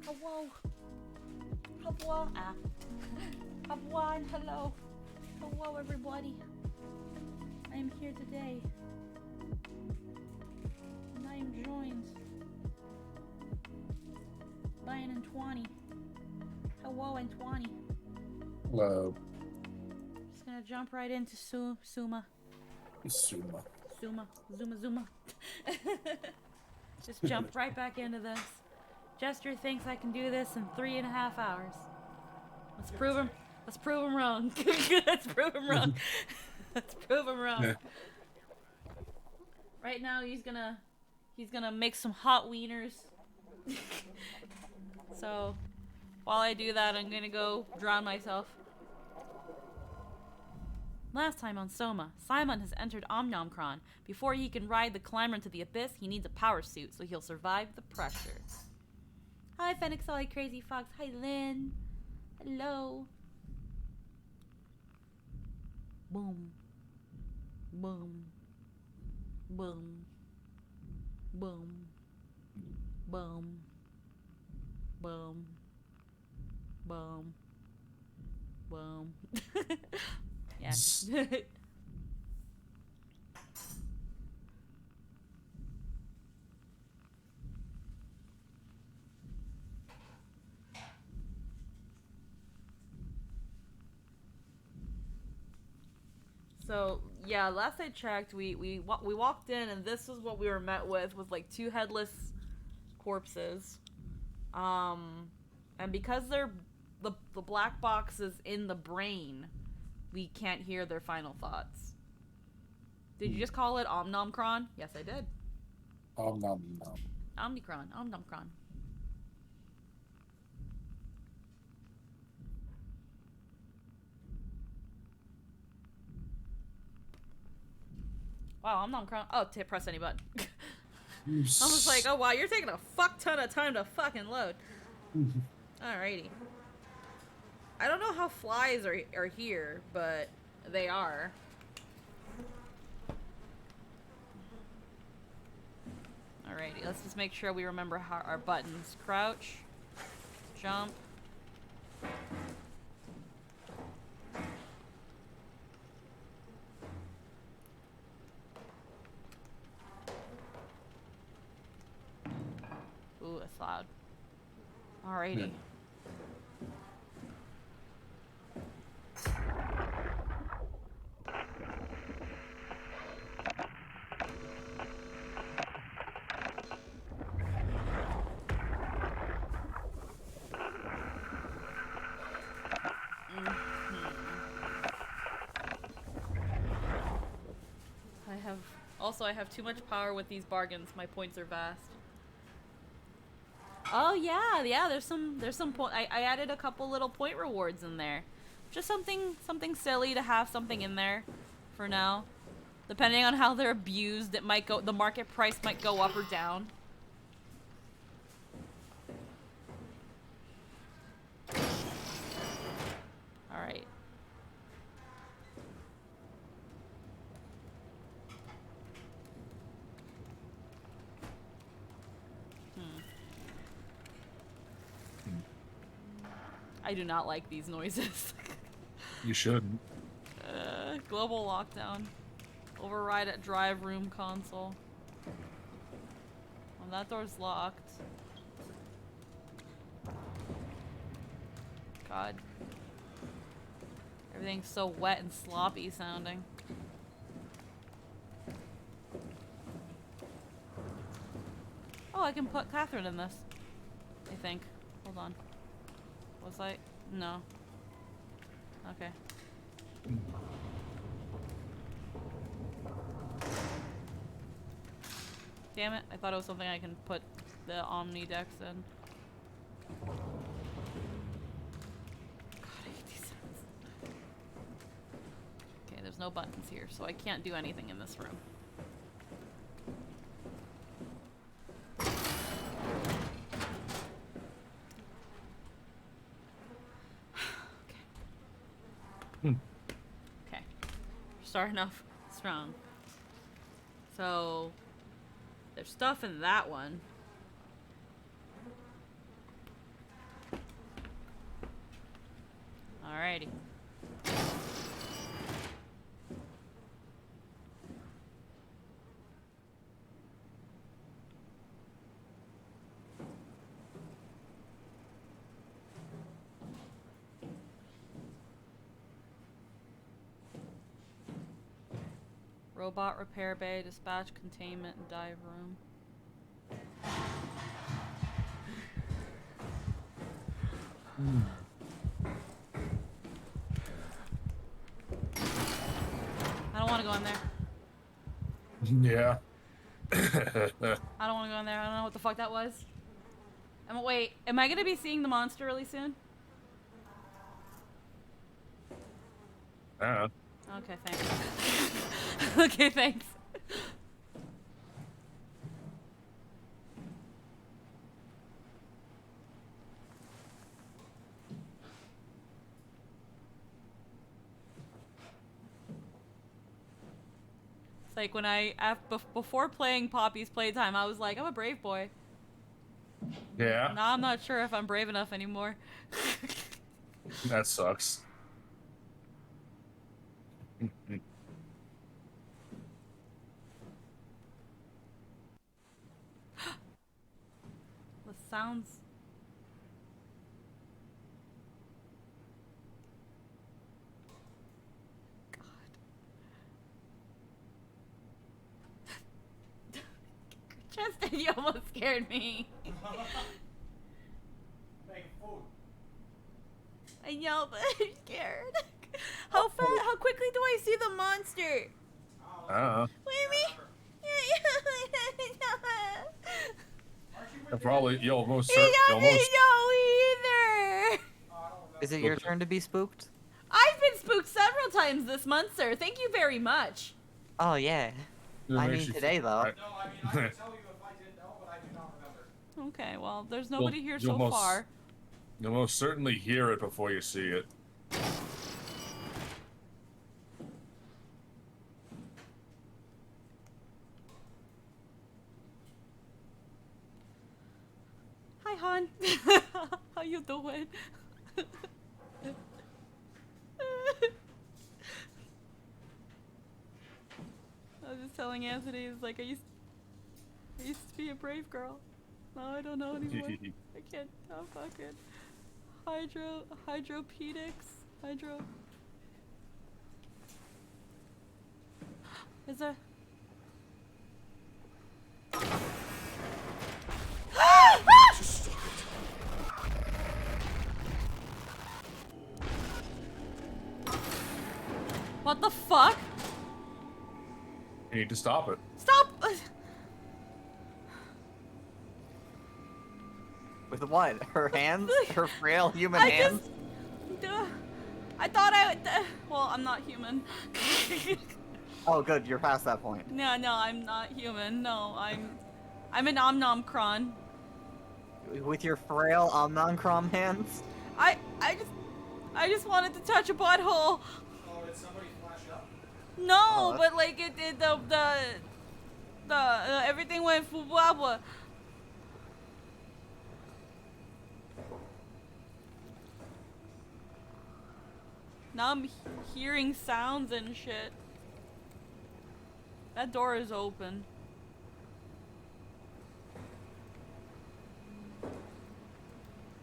Hello. Hello. Hello and hello. Hello, everybody. I am here today. And I am joined by an Antwani. Hello, Antwani. Hello. Just gonna jump right into Suma. Suma. Zuma. Just jump right back into this. Jester thinks I can do this in 3.5 hours. Let's prove him. Let's prove him wrong. Let's prove him wrong. Let's prove him wrong. Yeah. Right now he's gonna make some hot wieners. So while I do that, I'm gonna go drown myself. Last time on Soma, Simon has entered Omnomcron. Before he can ride the climber into the abyss, he needs a power suit so he'll survive the pressure. Hi, Phoenix, hi, Crazy Fox. Hi, Lynn. Hello. Boom. Boom. Boom. Boom. Boom. Boom. Boom. Boom. Yeah. So yeah, last I checked, we walked in and this was what we were met with like 2 headless corpses, and because they're the black box is in the brain, we can't hear their final thoughts. Did you just call it Omnomcron? Yes, I did. Nom. Omnicron. Wow, Omnicron. Oh, press any button. I was like, oh wow, you're taking a fuck ton of time to fucking load. Alrighty. I don't know how flies are here, but they are. Alrighty, let's just make sure we remember how our buttons. Crouch. Jump. Ooh, it's loud. Alrighty. Yeah. I have too much power with these bargains. My points are vast. Oh yeah. There's some point. I added a couple little point rewards in there. Just something silly to have something in there, for now. Depending on how they're abused, it might go. The market price might go up or down. All right. I do not like these noises. You shouldn't. Global lockdown. Override at drive room console. Well, that door's locked. God. Everything's so wet and sloppy sounding. Oh, I can put Catherine in this. I think. Hold on. Was I? No. Okay. Damn it, I thought it was something I can put the Omnidex in. God, I hate these sounds. Okay, there's no buttons here, so I can't do anything in this room. Okay. Starting off strong. So there's stuff in that one. Alrighty. Robot repair bay, dispatch containment, and dive room. I don't want to go in there. Yeah. I don't want to go in there. I don't know what the fuck that was. Wait, am I gonna be seeing the monster really soon? Okay, thanks. Okay, thanks. It's like when before playing Poppy's Playtime, I was like, I'm a brave boy. Yeah. Now I'm not sure if I'm brave enough anymore. That sucks. The sounds. God. Justin, you almost scared me. I yelled, but I'm scared. How quickly do I see the monster? What do you mean? Probably, you'll most He certainly. doesn't know either. Is it your turn to be spooked? I've been spooked several times this month, sir. Thank you very much. Oh, yeah. I mean, today, though. No, I mean, I can tell you if I did know, but I do not remember. Okay, well, there's nobody here so most, far. You'll most certainly hear it before you see it. Hi, hon. How you doing? I was just telling Anthony, he's like, I used to be a brave girl. No, I don't know anymore. I can't. Oh, fucking hydropedics. Is there? What the fuck? You need to stop it. Stop! With what? Her hands? Her frail human hands? I thought I would. Well, I'm not human. Oh, good. You're past that point. No, I'm not human. No, I'm an Omnomcron. With your frail Omnoncrom hands? I just wanted to touch a butthole. Oh, did somebody flash up? No, but like the everything went fuwabwa. Now I'm hearing sounds and shit. That door is open.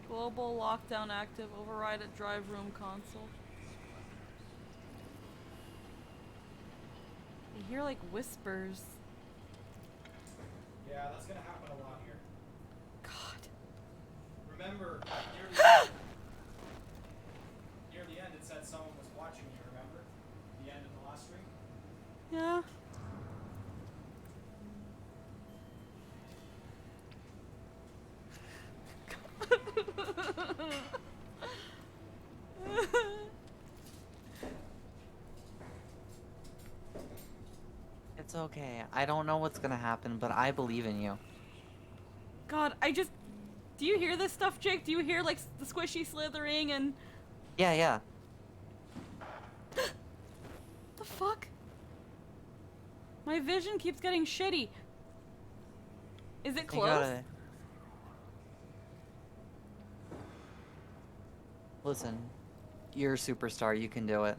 Global lockdown active. Override at drive room console. I hear like whispers. Yeah, that's gonna happen a lot here. God. Remember, near the end it said someone was watching you, remember? The end of the last stream? Yeah. It's okay. I don't know what's gonna happen, but I believe in you. God, do you hear this stuff, Jake? Do you hear like the squishy slithering and... Yeah. The fuck? My vision keeps getting shitty. Is it close? Listen. You're a superstar. You can do it.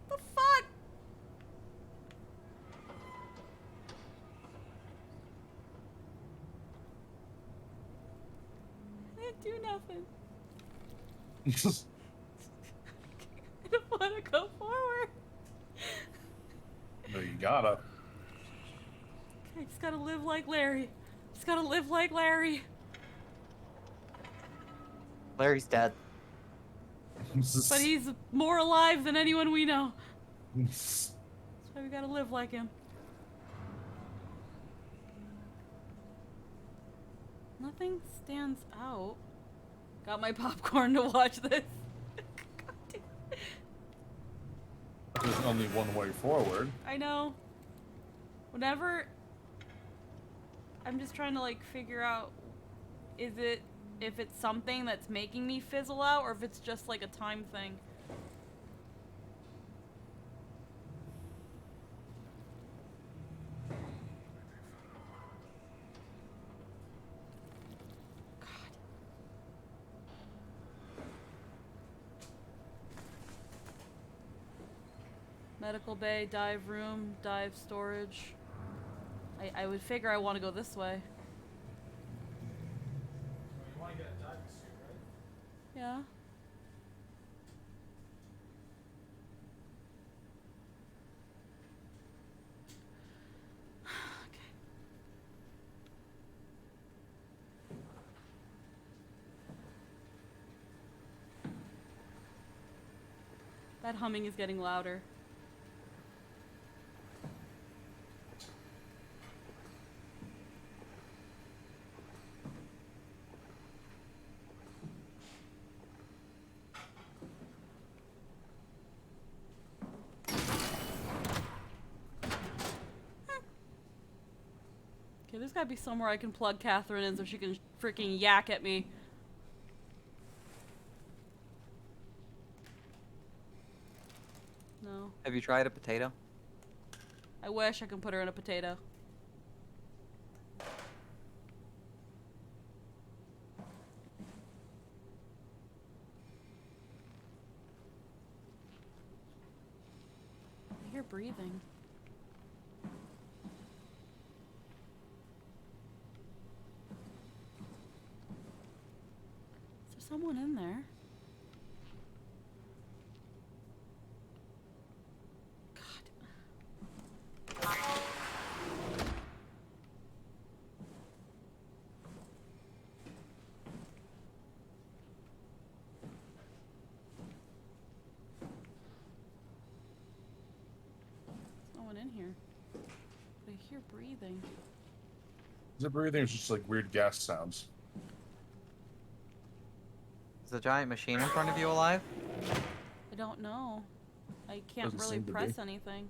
The fuck? I didn't do nothing. I don't want to go forward. No, you gotta. I just gotta live like Larry. Just gotta live like Larry. Larry's dead. But he's more alive than anyone we know. That's why we gotta live like him. Nothing stands out. Got my popcorn to watch this. God damn. There's only one way forward. I know. Whenever I'm just trying to like figure out if it's something that's making me fizzle out or if it's just like a time thing. God. Medical bay, dive room, dive storage. I would figure I want to go this way. Well, you want to get a diving suit, right? Yeah. Okay. That humming is getting louder. Okay, there's gotta be somewhere I can plug Catherine in so she can freaking yak at me. No. Have you tried a potato? I wish I could put her in a potato. I hear breathing. Is there someone in there? In here. But I hear breathing. Is it breathing or is it just like weird gas sounds? Is the giant machine in front of you alive? I don't know. I can't Doesn't really seem to press be. anything.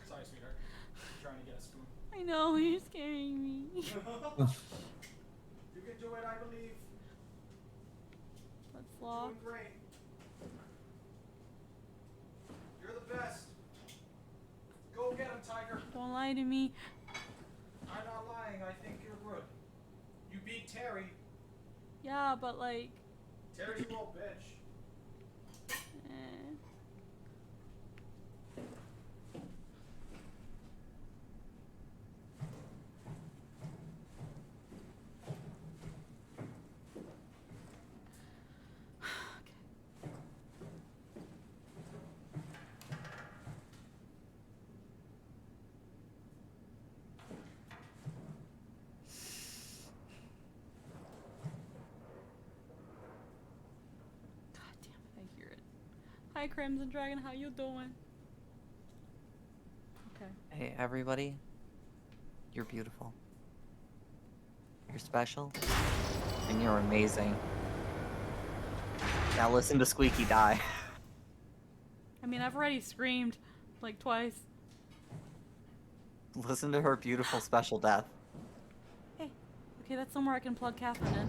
Sorry, sweetheart. I'm trying to get a spoon. I know, you're scaring me. You can do it, I believe. Let's You're lock. doing great. You're the best. Go get him, Tiger. Don't lie to me. I'm not lying. I think you're good. You beat Terry. Yeah, but like... Terry's a little bitch. Eh. Hi, Crimson Dragon. How you doing? Okay. Hey, everybody. You're beautiful. You're special. And you're amazing. Now listen to Squeaky die. I mean, I've already screamed like twice. Listen to her beautiful special death. Hey, okay, that's somewhere I can plug Catherine in.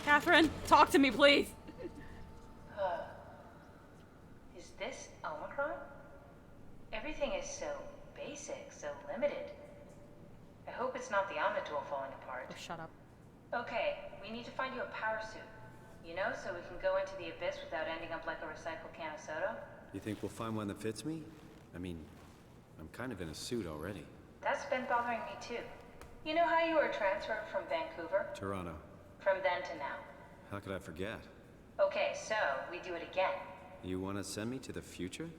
Catherine, talk to me, please. Is this Omicron? Everything is so basic, so limited. I hope it's not the Omnitool falling apart. Oh, shut up. Okay, we need to find you a power suit. You know, so we can go into the abyss without ending up like a recycled can of soda. You think we'll find one that fits me? I mean, I'm kind of in a suit already. That's been bothering me too. You know how you were transferred from Vancouver? Toronto. From then to now. How could I forget? Okay, so we do it again. You want to send me to the future?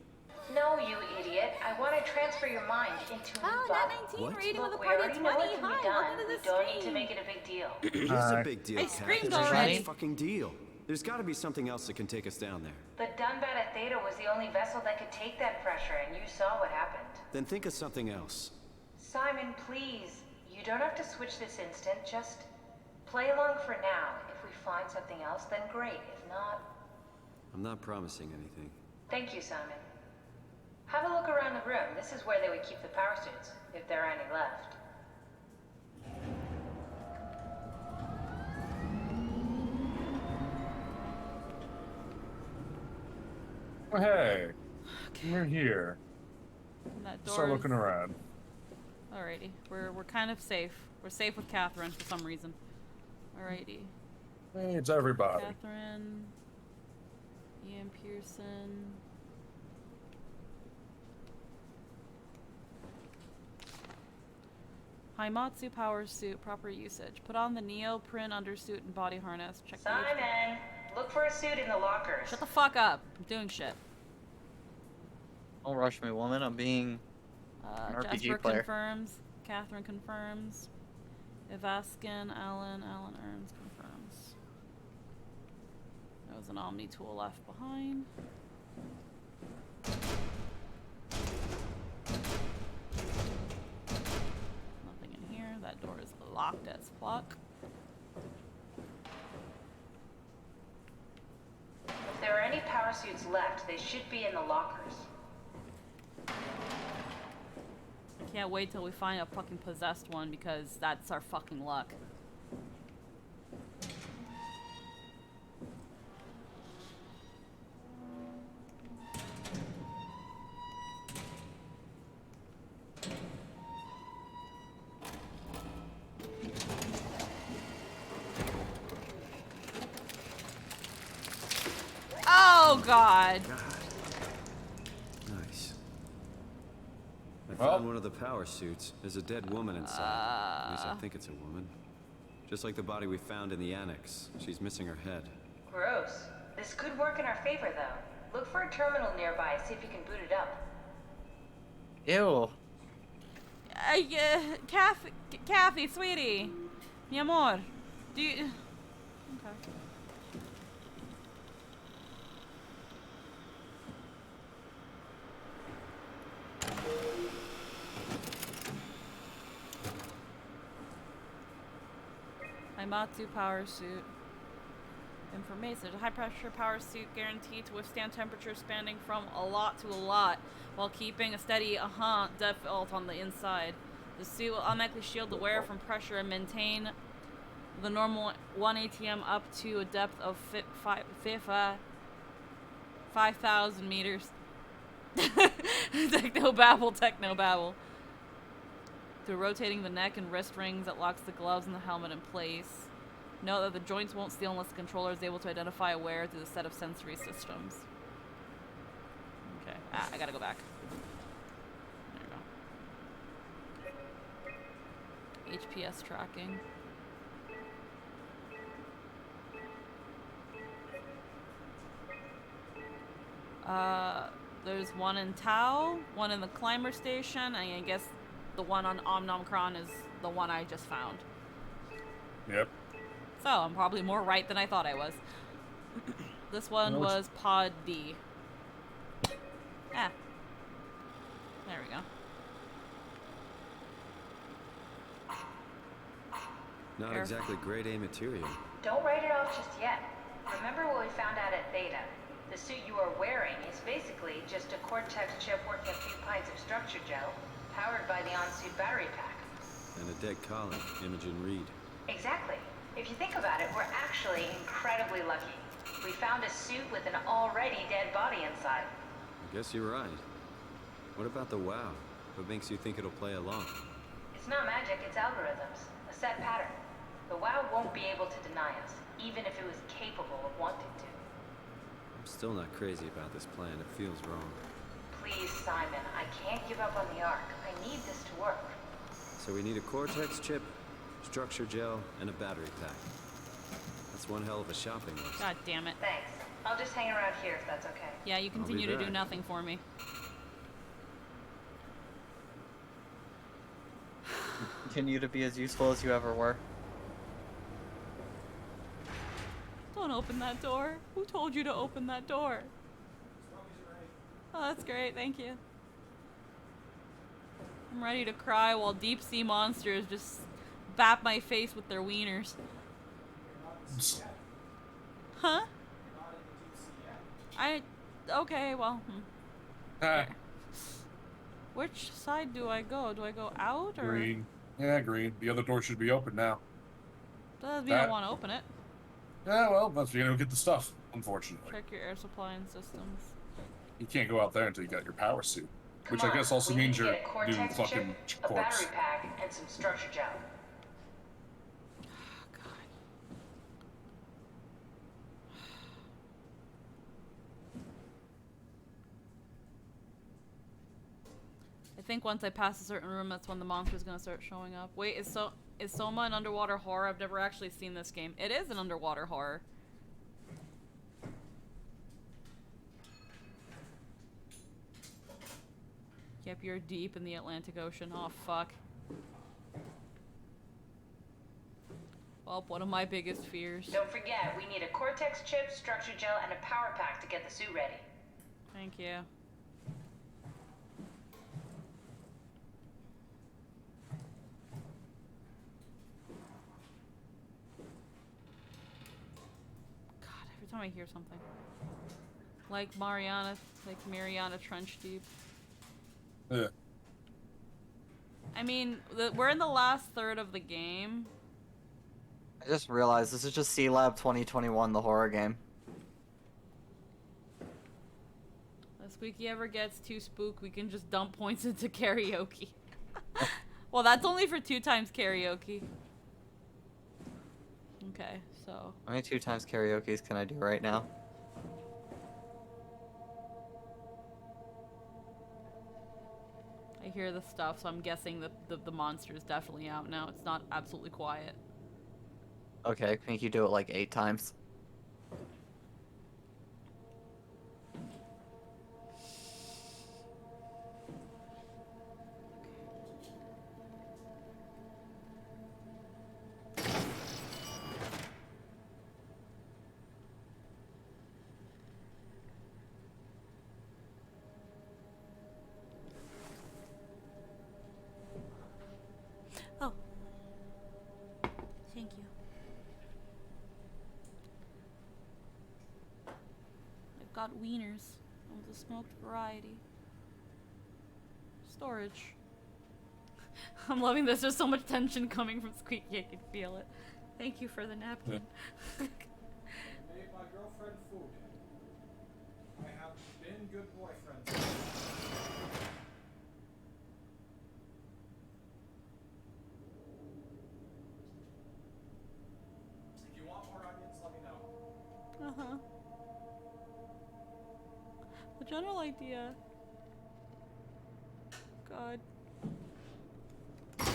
No, you idiot. I want to transfer your mind into a new body. 19 What? rating with Look, a we party already at know 20. it can be Hi, done. welcome to We the don't need to stream. make it a big deal. It's a big deal, I Kat. screamed It's a already. huge fucking deal. There's got to be something else that can take us down there. The Dunbat Theta was the only vessel that could take that pressure, and you saw what happened. Then think of something else. Simon, please. You don't have to switch this instant. Just play along for now. If we find something else, then great. If not, I'm not promising anything. thank you, Simon. Have a look around the room. This is where they would keep the power suits, if there are any left. Oh, hey, we're here. And that Start door looking is- around. Alrighty, we're kind of safe. We're safe with Catherine for some reason. Alrighty, Hey, it's everybody. Catherine, Ian Pearson. Haimatsu power suit, proper usage. Put on the neoprene undersuit and body harness. Check the HP. Simon, look for a suit in the lockers. Shut the fuck up. I'm doing shit. Don't rush me, woman. I'm being an RPG Jasper player. confirms. Catherine confirms. Evaskin, Alan Earns confirms. There was an Omni tool left behind. Nothing in here. That door is locked as fuck. If there are any power suits left, they should be in the lockers. I can't wait till we find a fucking possessed one because that's our fucking luck. Oh god. Nice. I Well- found one of the power suits. There's a dead woman inside. At least I think it's a woman. Just like the body we found in the annex. She's missing her head. Gross. This could work in our favor, though. Look for a terminal nearby, see if you can boot it up. Ew. Kathy, sweetie. Mi amor. Do you... Okay. Haimatsu power suit. Information. A high pressure power suit guaranteed to withstand temperatures spanning from a lot to a lot while keeping a steady depth on the inside. The suit will automatically shield the wearer from pressure and maintain the normal 1 ATM up to a depth of 5,000 meters. Technobabble. Through rotating the neck and wrist rings that locks the gloves and the helmet in place. Note that the joints won't steal unless the controller is able to identify a wearer through the set of sensory systems. Okay. I gotta go back. There you go. HPS tracking. There's one in Tau, one in the climber station, and I guess the one on Omnomcron is the one I just found. Yep. So, I'm probably more right than I thought I was. This one know which- was Pod D. Ah. There we go. Not Careful. exactly grade A material. Don't write it off just yet. Remember what we found out at Theta? The suit you are wearing is basically just a Cortex chip working a few pints of structure gel, powered by the on-suit battery pack. And a dead colony, Imogen Reed. Exactly. If you think about it, we're actually incredibly lucky. We found a suit with an already dead body inside. I guess you're right. What about the WoW? What makes you think it'll play along? It's not magic, it's algorithms. A set pattern. The WoW won't be able to deny us, even if it was capable of wanting to. I'm still not crazy about this plan. It feels wrong. Please, Simon, I can't give up on the Ark. I need this to work. So we need a Cortex chip, structure gel, and a battery pack. That's one hell of a shopping list. God damn it. Thanks. I'll just hang around here if that's okay. Yeah, you be continue to do back. nothing for me. Continue to be as useful as you ever were. Don't open that door. Who told you to open that door? Oh, that's great. Thank you. I'm ready to cry while deep sea monsters just bap my face with their wieners. Huh? Okay, well. Ah, Which side do I go? Do I go out or? green. Yeah, green. The other door should be open now. Doesn't mean I That- want to open it. Yeah, well, that's where you don't get the stuff, unfortunately. Check your air supply and systems. You can't go out there until you got your power suit. Which Come I guess on, also we need means to you're get a new Cortex fucking chip, a corpse. battery pack, and some structure gel. Oh, God. I think once I pass a certain room, that's when the monster's gonna start showing up. Wait, is Soma an underwater horror? I've never actually seen this game. It is an underwater horror. Yep, you're deep in the Atlantic Ocean. Oh, fuck. Well, one of my biggest fears. Don't forget, we need a Cortex chip, structure gel, and a power pack to get the suit ready. Thank you. God, every time I hear something. Like Mariana Trench Deep. Yeah. I mean, we're in the last third of the game. I just realized this is just C-Lab 2021, the horror game. If Squeaky ever gets too spooked, we can just dump points into karaoke. Well, that's only for 2 times karaoke. Okay, so... How many 2 times karaoke's can I do right now? I hear the stuff, so I'm guessing the monster is definitely out now. It's not absolutely quiet. Okay, make you do it like 8 times. Oh. Thank you. I've got wieners of the smoked variety. Storage. I'm loving this. There's so much tension coming from Squeaky. I can feel it. Thank you for the napkin. Made my girlfriend food. I have been good boyfriends. If you want more onions, let me know. Uh-huh. The general idea. God. Okay.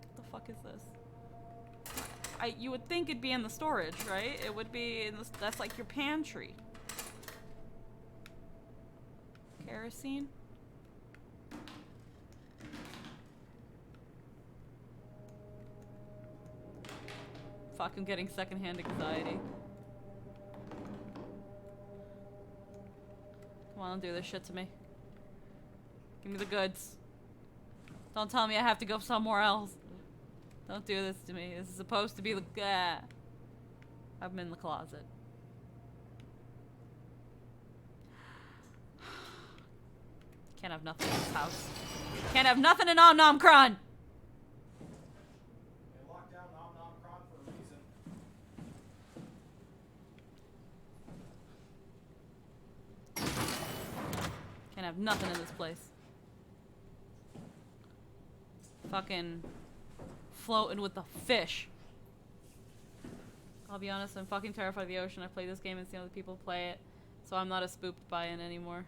What the fuck is this? You would think it'd be in the storage, right? It would be in the, that's like your pantry. Kerosene? Fuck, I'm getting secondhand anxiety. Come on, don't do this shit to me. Give me the goods. Don't tell me I have to go somewhere else. Don't do this to me. This is supposed to be the... I'm in the closet. Can't have nothing in this house. Can't have nothing in Om Nom Kron! They locked down Nom Nom Kron for a reason. Can't have nothing in this place. Fucking floating with the fish. I'll be honest, I'm fucking terrified of the ocean. I play this game and see other people play it, so I'm not as spooked by it anymore.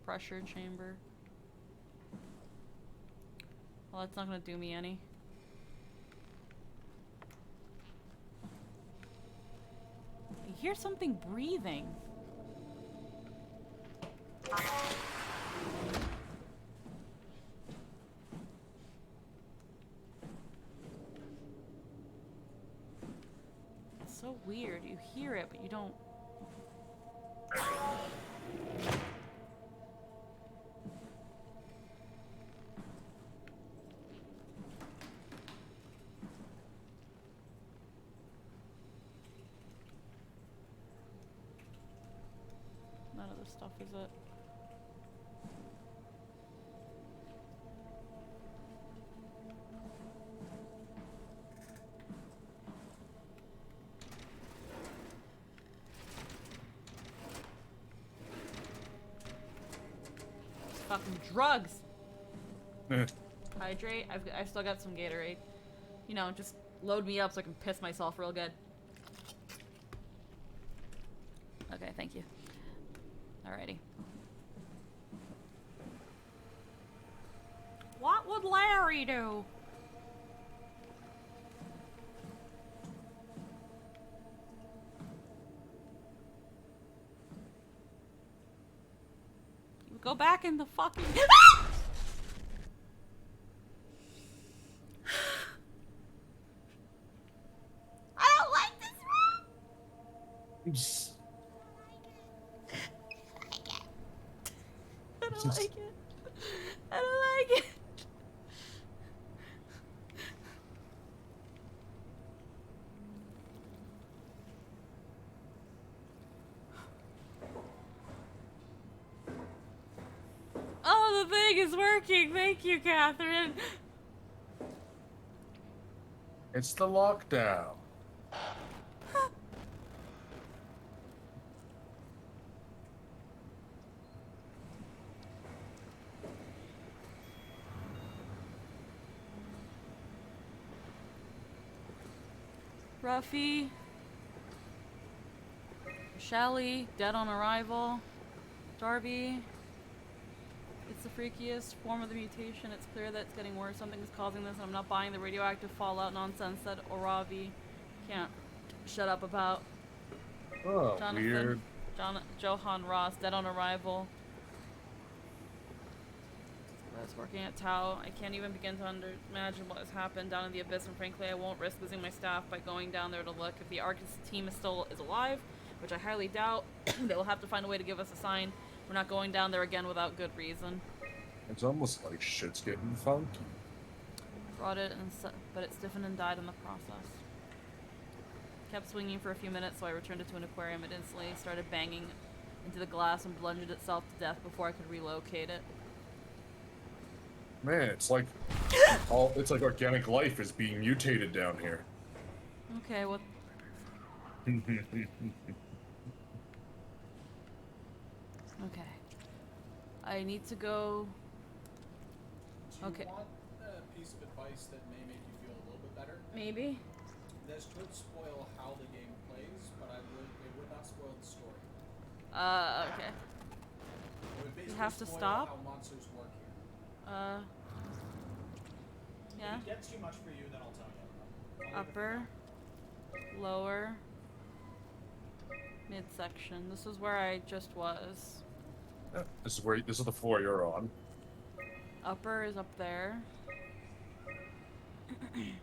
Pressure chamber. Well, that's not gonna do me any. I hear something breathing. It's so weird. You hear it, but you don't. None of this stuff is it. Fucking drugs. Hydrate. I've still got some Gatorade. You know, just load me up so I can piss myself real good. Okay, thank you. Alrighty. What would Larry do? You go back in the fucking... I don't like this room! I don't like it. I don't like it. Oh, the thing is working. Thank you, Catherine. It's the lockdown. Ruffy. Shelly, dead on arrival. Darby. It's the freakiest form of the mutation. It's clear that it's getting worse. Something is causing this, and I'm not buying the radioactive fallout nonsense that Oravi can't shut up about. Oh, Jonathan, weird. Johan Ross, dead on arrival. I was working at Tau. I can't even begin to imagine what has happened down in the abyss, and frankly, I won't risk losing my staff by going down there to look. If the Arcus team is alive, which I highly doubt, they will have to find a way to give us a sign. We're not going down there again without good reason. It's almost like shit's getting funky. Brought it, but it stiffened and died in the process. Kept swinging for a few minutes, so I returned it to an aquarium. It instantly started banging into the glass and plunged itself to death before I could relocate it. Man, it's like organic life is being mutated down here. Okay, what? Okay. I need to go. Do Okay. you want a piece of advice that may make you feel a little bit better? Maybe. This could spoil how the game plays, but it would not spoil the story. Okay. It would basically have to spoil stop? how monsters work here. Yeah. If it gets too much for you, then I'll tell you. I'll leave it for Upper. Lower. Midsection. This is where I just was. Yeah, this is the floor you're on. Upper is up there.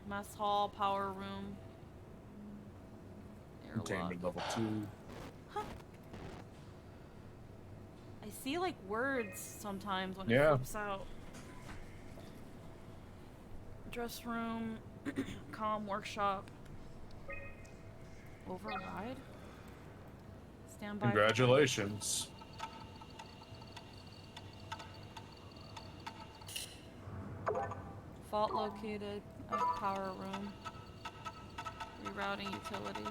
Mess hall, power room. Airlock. Containment level 2. I see like words sometimes when it Yeah. flips out. Dress room, comm workshop. Override? Standby. Congratulations. Fault located. Power room. Rerouting utility.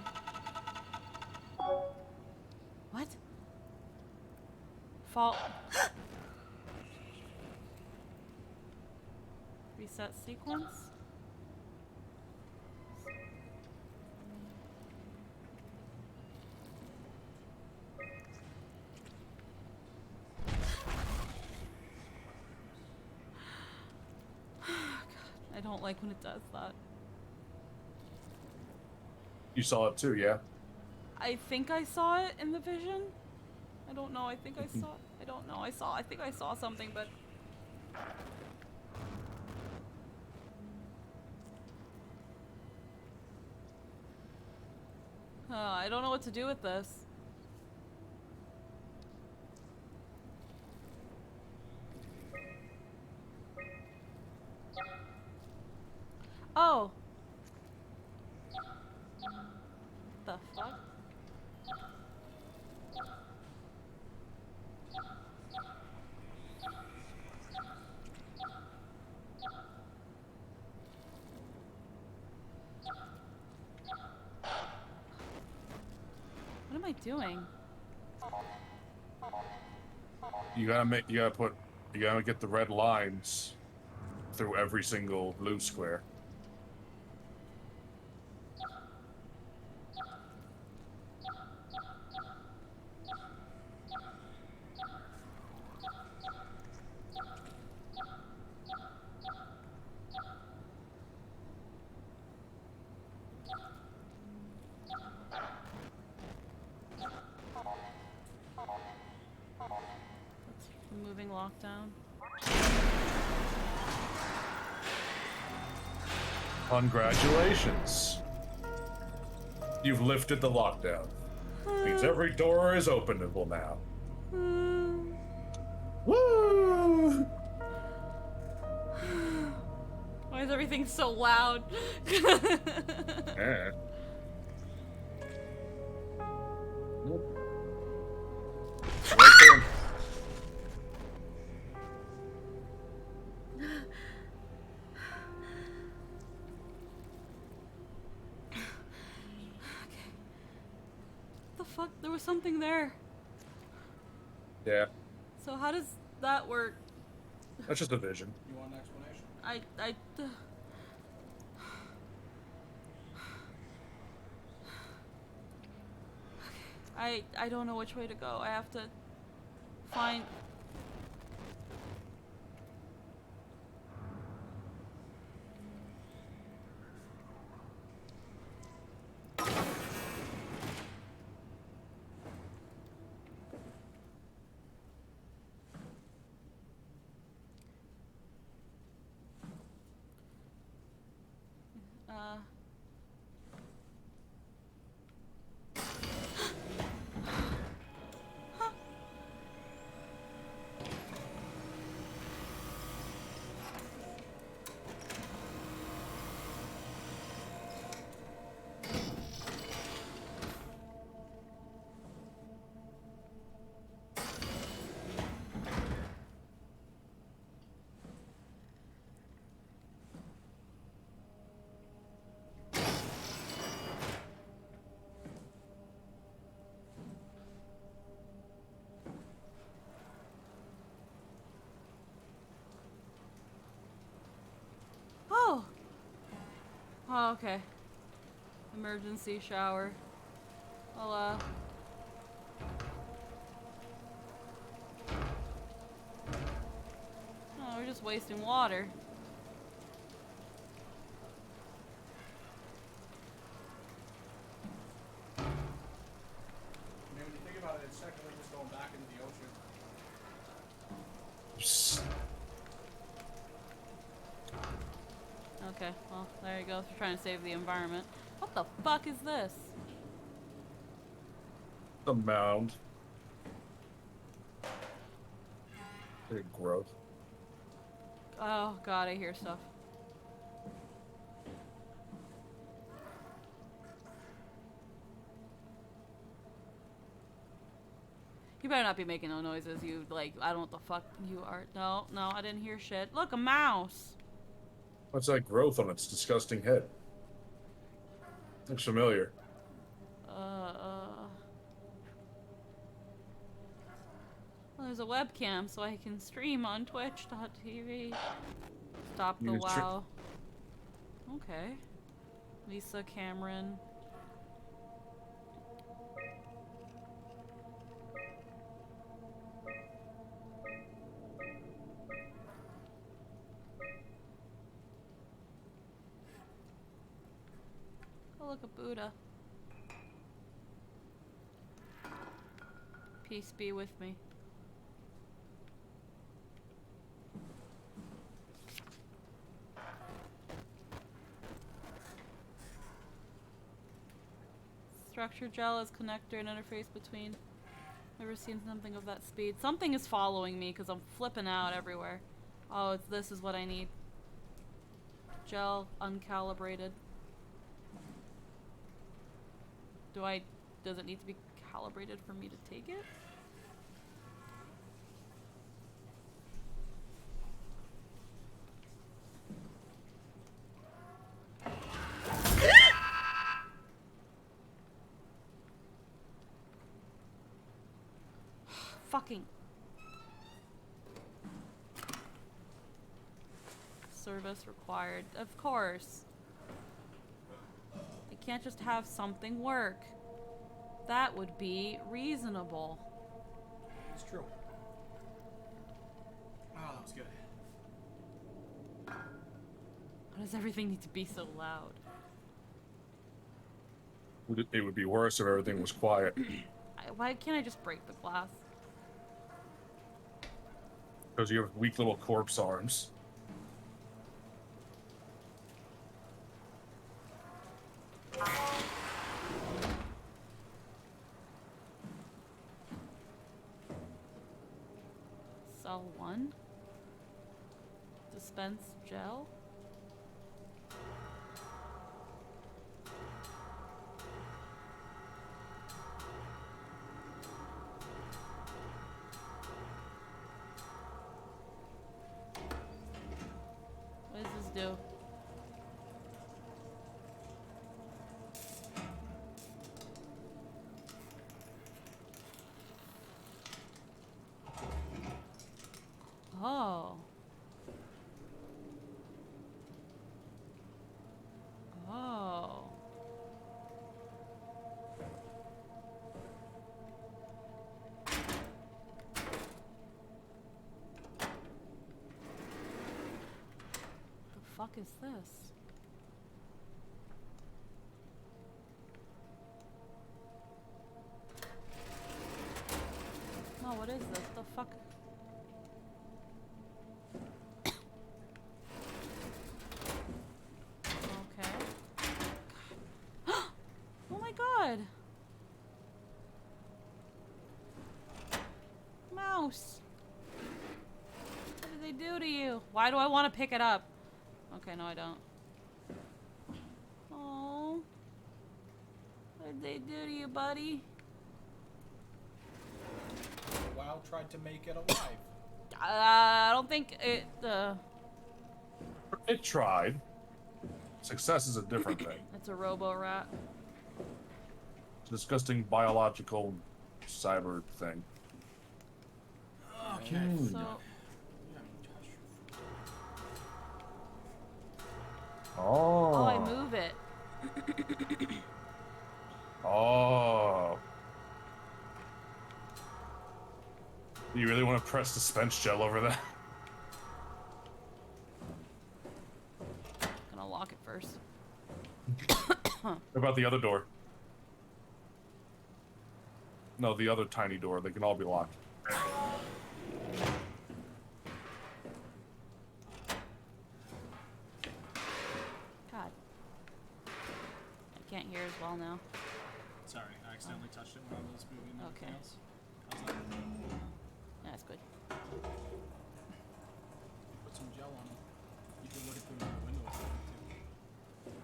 What? Fault. Reset sequence. I don't like when it does that. You saw it too, yeah? I think I saw it in the vision. I don't know. I think I saw. I don't know. I think I saw something, but. I don't know what to do with this. Oh. The fuck? What am I doing? You gotta get the red lines through every single blue square. That's removing lockdown. Congratulations. You've lifted the lockdown. Means every door is openable now. Woo! Why is everything so loud? Eh. Nope. Right there. The fuck? There was something there. Yeah, So how does that work? that's just a vision. You want an explanation? I don't know which way to go. I have to find. Uh. Oh. Oh, okay. Emergency shower. I'll, Oh, we're just wasting water. It's technically just going back into the ocean. Psst. Okay, well, there you go. If you're trying to save the environment. What the fuck is this? The mound. Big growth. Oh god, I hear stuff. You better not be making no noises, you, like, I don't know what the fuck you are. No, no, I didn't hear shit. Look, a mouse! What's that growth on its disgusting head? Looks familiar. Well, there's a webcam, so I can stream on twitch.tv. Stop the You can stream- wow. Okay. Lisa Cameron. Oh, look, a Buddha. Peace be with me. Structure gel is connector and interface between. Never seen something of that speed. Something is following me because I'm flipping out everywhere. Oh, this is what I need. Gel uncalibrated. Does it need to be calibrated for me to take it? Fucking. Service required. Of course. I can't just have something work. That would be reasonable. It's true. Oh, that was good. Why does everything need to be so loud? It would be worse if everything was quiet. Why can't I just break the glass? Because you have weak little corpse arms. Cell 1? Dispense gel? What does this do? Oh. Oh. The fuck is this? No, what is this? The fuck? Okay. Oh my god! Mouse! What did they do to you? Why do I want to pick it up? Okay, no I don't. Oh. What did they do to you, buddy? WoW tried to make it alive. I don't think it, It tried. Success is a different thing. it's a robo-rat. Disgusting biological cyber thing. Okay. So, oh, I move it. Oh. You really want to press dispense gel over that? Gonna lock it first. What about the other door? No, the other tiny door. They can all be locked. God. I can't hear as well now. Sorry, I accidentally touched it when I was moving and everything Okay. else. How's that? That's good. Put some gel on it. You can look at through the window if you want to.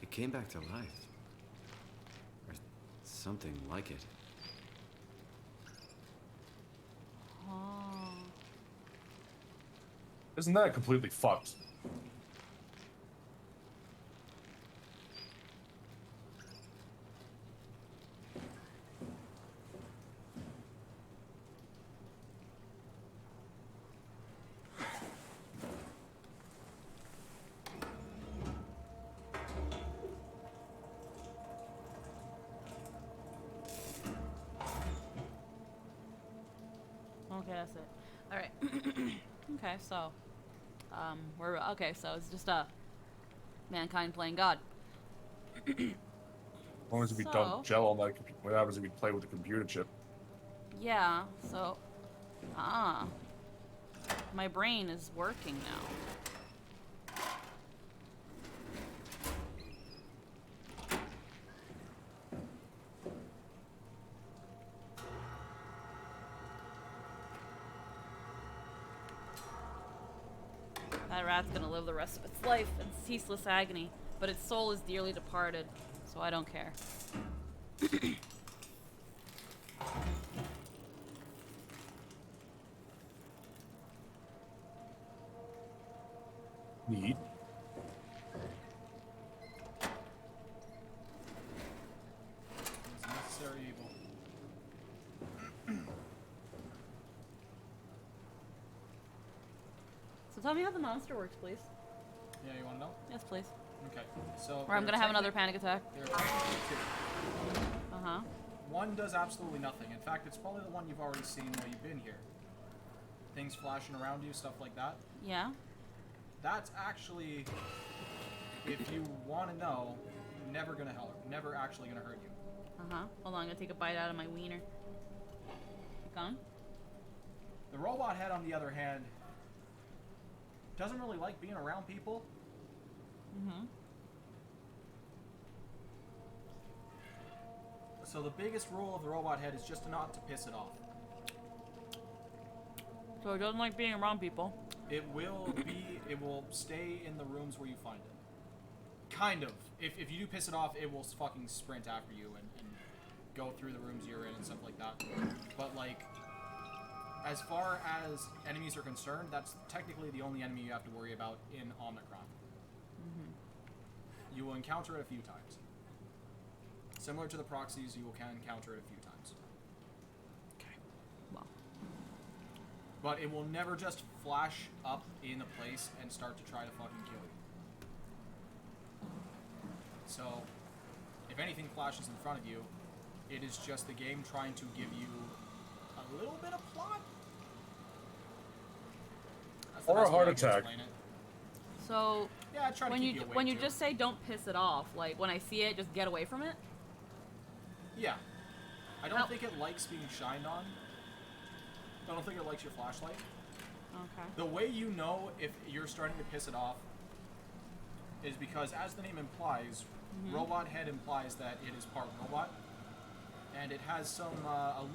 It came back to life. Or something like it. Oh. Isn't that completely fucked? Okay, that's it. All right. Okay, so, we're okay. So it's just mankind playing God. As long as we So- dump gel on that, what happens if we play with the computer chip? Yeah. So, my brain is working now. That rat's gonna live the rest of its life in ceaseless agony, but its soul is dearly departed, so I don't care. Neat. It's necessary evil. So tell me how the monster works, please. Yeah, you want to know? Yes, please. Okay, so. Or I'm there gonna are have another technic- panic attack. There are technically two. Uh-huh. One does absolutely nothing. In fact, it's probably the one you've already seen while you've been here. Things flashing around you, stuff like that. Yeah. That's actually, if you want to know, never gonna never actually gonna hurt you. Uh-huh. Hold on, I'm gonna take a bite out of my wiener. Keep going. The robot head, on the other hand, doesn't really like being around people. Mm-hmm. So the biggest rule of the robot head is just not to piss it off. So it doesn't like being around people. It will stay in the rooms where you find it. Kind of. If you do piss it off, it will fucking sprint after you and go through the rooms you're in and stuff like that. But like, as far as enemies are concerned, that's technically the only enemy you have to worry about in Omicron. You will encounter it a few times. Similar to the proxies, you can encounter it a few times. Okay. Well. But it will never just flash up in a place and start to try to fucking kill you. So, if anything flashes in front of you, it is just the game trying to give you a little bit of plot. That's the Or a best way heart I can attack. explain it. So Yeah, I try to when keep you you awake when you too. just say don't piss it off, like when I see it, just get away from it. Yeah. I don't How- think it likes being shined on. I don't think it likes your flashlight. Okay. The way you know if you're starting to piss it off is because, as the name implies, robot head implies that it is part robot, and it has some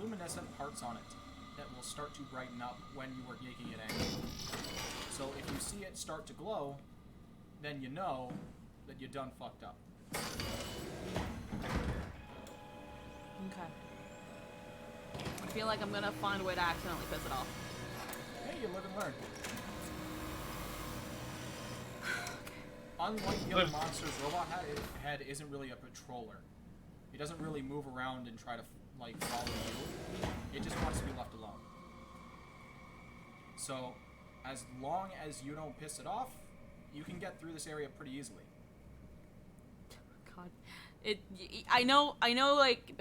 luminescent parts on it that will start to brighten up when you are making it angry. So if you see it start to glow, then you know that you done fucked up. Okay. I feel like I'm gonna find a way to accidentally piss it off. Hey, you live and learn. Unlike the other monsters, robot head isn't really a patroller. He doesn't really move around and try to like follow you. It just wants to be left alone. So, as long as you don't piss it off, you can get through this area pretty easily. God, I know, like,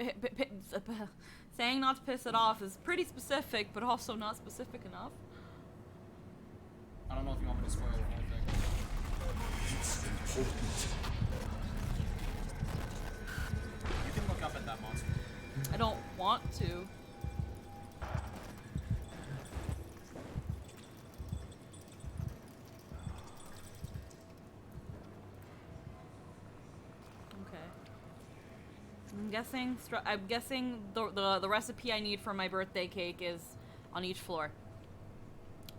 saying not to piss it off is pretty specific, but also not specific enough. I don't know if you want me to spoil the whole thing. You can look up at that monster. I don't want to. I'm guessing the recipe I need for my birthday cake is on each floor.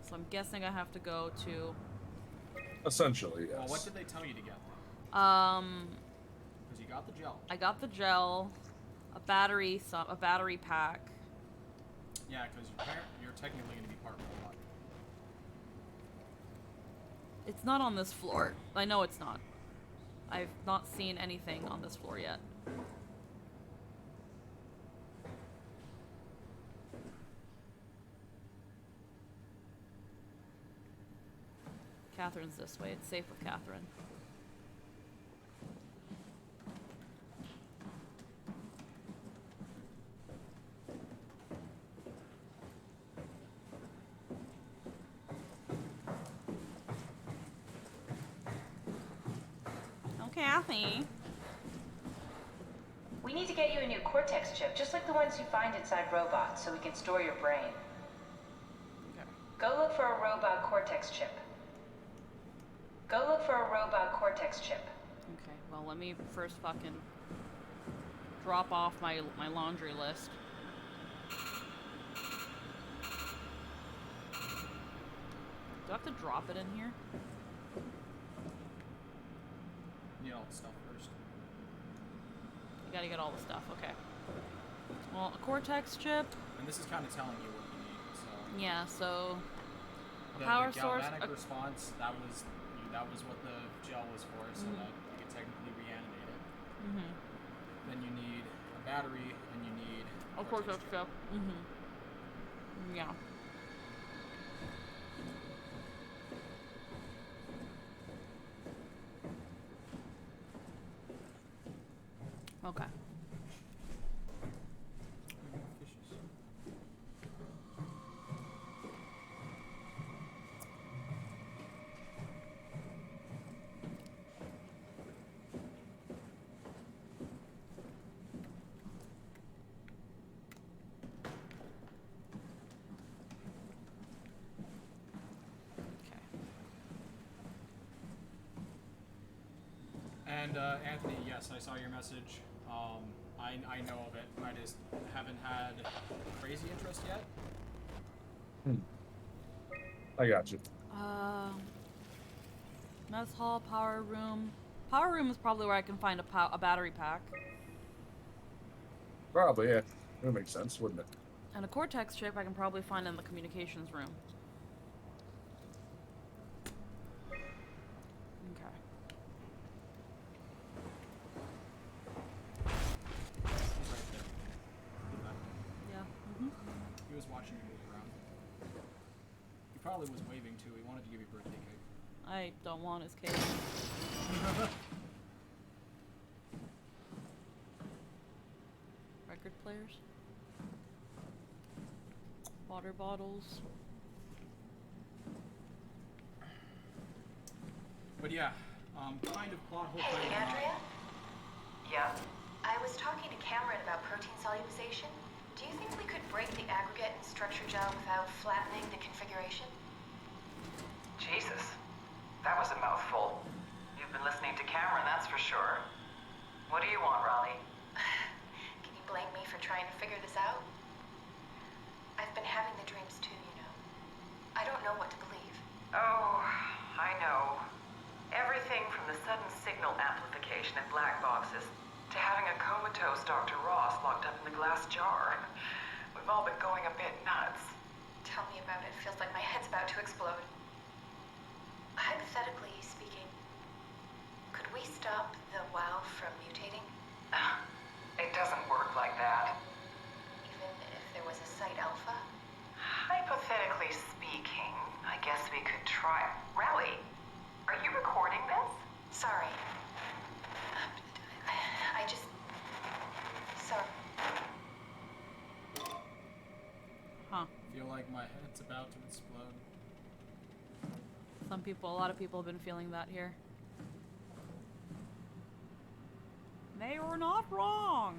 So I'm guessing I have to go to. Essentially, yes. Well, what did they tell you to get? Because you got the gel. I got the gel, a battery pack. Yeah, because you're technically going to be part robot. It's not on this floor. I know it's not. I've not seen anything on this floor yet. Catherine's this way. It's safe with Catherine. Oh, Kathy. We need to get you a new Cortex chip, just like the ones you find inside robots, so we can store your brain. Okay. Go look for a robot Cortex chip. Go look for a robot Cortex chip. Okay, well, let me first fucking drop off my laundry list. Do I have to drop it in here? You need all the stuff first. You gotta get all the stuff, okay. Well, a Cortex chip. And this is kind of telling you what you need, so... Yeah, so... The power source... galvanic response, that was what the gel was for, so that you could technically reanimate it. Mm-hmm. Then you need a battery, and you need... Of course, that's chip. Mm-hmm. Yeah. Okay. And Anthony, yes, I saw your message. I know of it. I just haven't had crazy interest yet. I got you. Mess hall, power room. Power room is probably where I can find a battery pack. Probably, yeah. That makes sense, wouldn't it? And a Cortex chip I can probably find in the communications room. Okay. He's right there. Yeah. He was watching you move around. He probably was waving too. He wanted to give you birthday cake. I don't want his cake. Record players. Water bottles. But yeah, kind of plot hole. Hey, kind of Andrea? Yeah? I was talking to Cameron about protein solubilization. Do you think we could break the aggregate and structure gel without flattening the configuration? Jesus, that was a mouthful. You've been listening to Cameron, that's for sure. What do you want, Raleigh? Can you blame me for trying to figure this out? I've been having the dreams too, you know. I don't know what to believe. Oh, I know. Everything from the sudden signal amplification in black boxes to having a comatose Dr. Ross locked up in the glass jar. We've all been going a bit nuts. Tell me about it. Feels like my head's about to explode. Hypothetically speaking, could we stop the WoW from mutating? It doesn't work like that. Even if there was a Site Alpha? Hypothetically speaking, I guess we could try. Raleigh, are you recording this? Sorry. I just... Sorry. Huh. feel like my head's about to explode. A lot of people have been feeling that here. They were not wrong.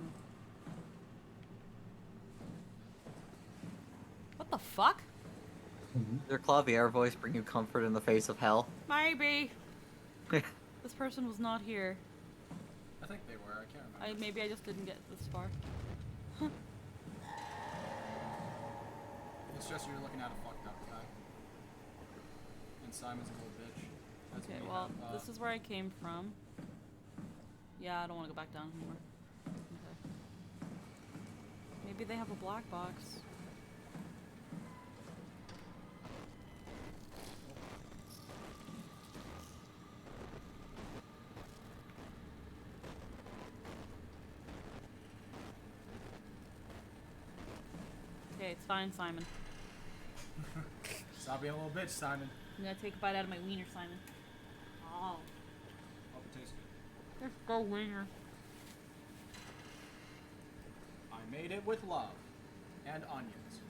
What the fuck? Their Clavier voice bring you comfort in the face of hell? Maybe. This person was not here. I think they were. I can't remember. Maybe I just didn't get this far. It's just you're looking at a fucked up guy. And Simon's a little bitch. That's Okay, when you well, have, this is where I came from. Yeah, I don't want to go back down anymore. Okay. Maybe they have a black box. Okay, it's fine, Simon. Stop being a little bitch, Simon. I'm gonna take a bite out of my wiener, Simon. Oh. Hope it tastes good. Let's go, wiener. I made it with love and onions.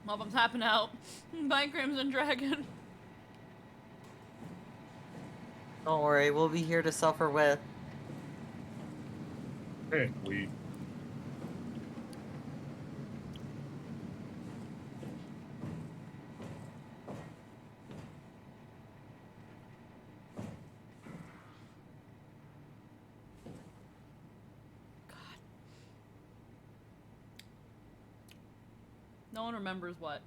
Well, I'm tapping out. Bye, Crimson Dragon. Don't worry, we'll be here to suffer with. Hey, we. No one remembers what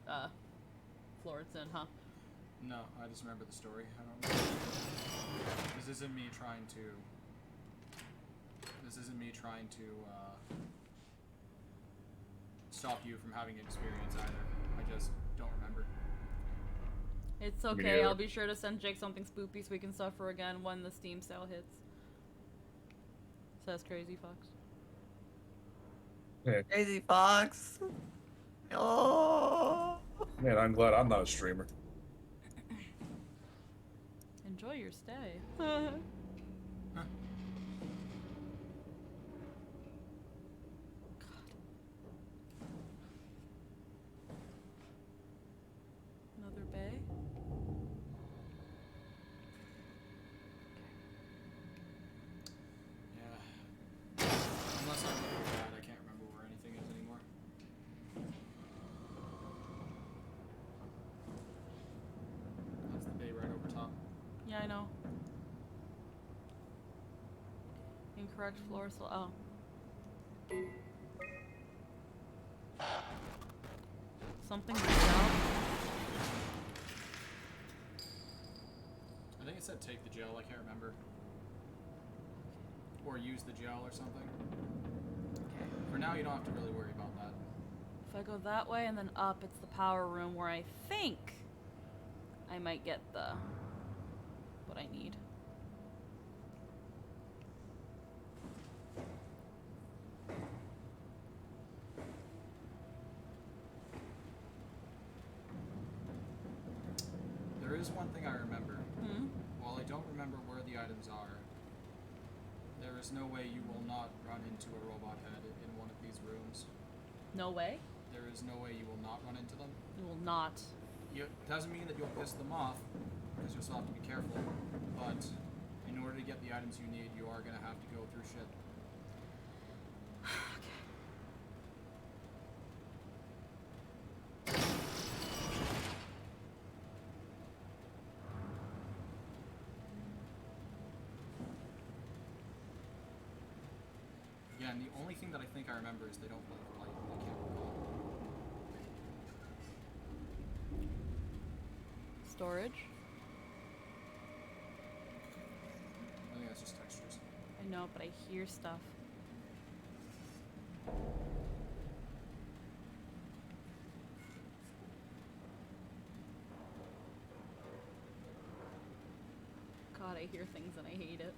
floor it's in, huh? No, I just remember the story. I don't remember. This isn't me trying to. This isn't me trying to stop you from having an experience either. I just don't remember. It's Me okay. neither. I'll be sure to send Jake something spoopy so we can suffer again when the Steam sale hits. Says Crazy Fox. Hey, Crazy Fox. Oh. man, I'm glad I'm not a streamer. Enjoy your stay. Another bay. Yeah. Unless I'm looking bad, I can't remember where anything is anymore. That's the bay right over top. Yeah, I know. Incorrect floor. Oh. Something to sell. I think it said take the gel, I can't remember. Or use the gel or something. Okay. For now, you don't have to really worry about that. If I go that way and then up, it's the power room where I think I might get the what I need. There is one thing I remember. Hmm? While I don't remember where the items are, there is no way you will not run into a robot head in one of these rooms. No way. There is no way you will not run into them. You will not. It doesn't mean that you'll piss them off, because you'll still have to be careful, but in order to get the items you need, you are going to have to go through shit. Yeah, and the only thing that I think I remember is they don't blink light. I can't recall. Storage. I think that's just textures. I know, but I hear stuff. God, I hear things and I hate it.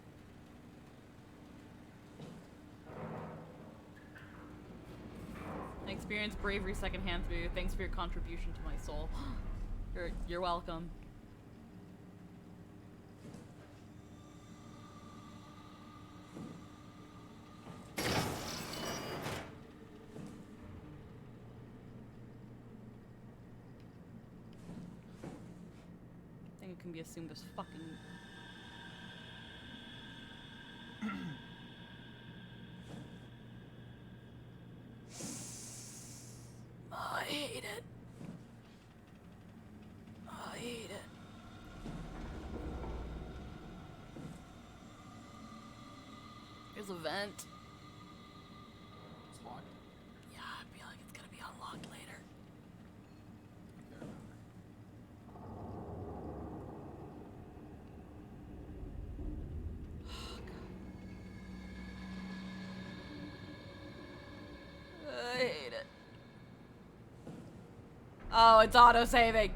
I experienced bravery secondhand through you. Thanks for your contribution to my soul. You're welcome. it can be assumed there's fucking... I hate it. I hate it. There's a vent. It's locked. Yeah, I feel like it's gonna be unlocked later. I hate it. Oh, it's auto-saving.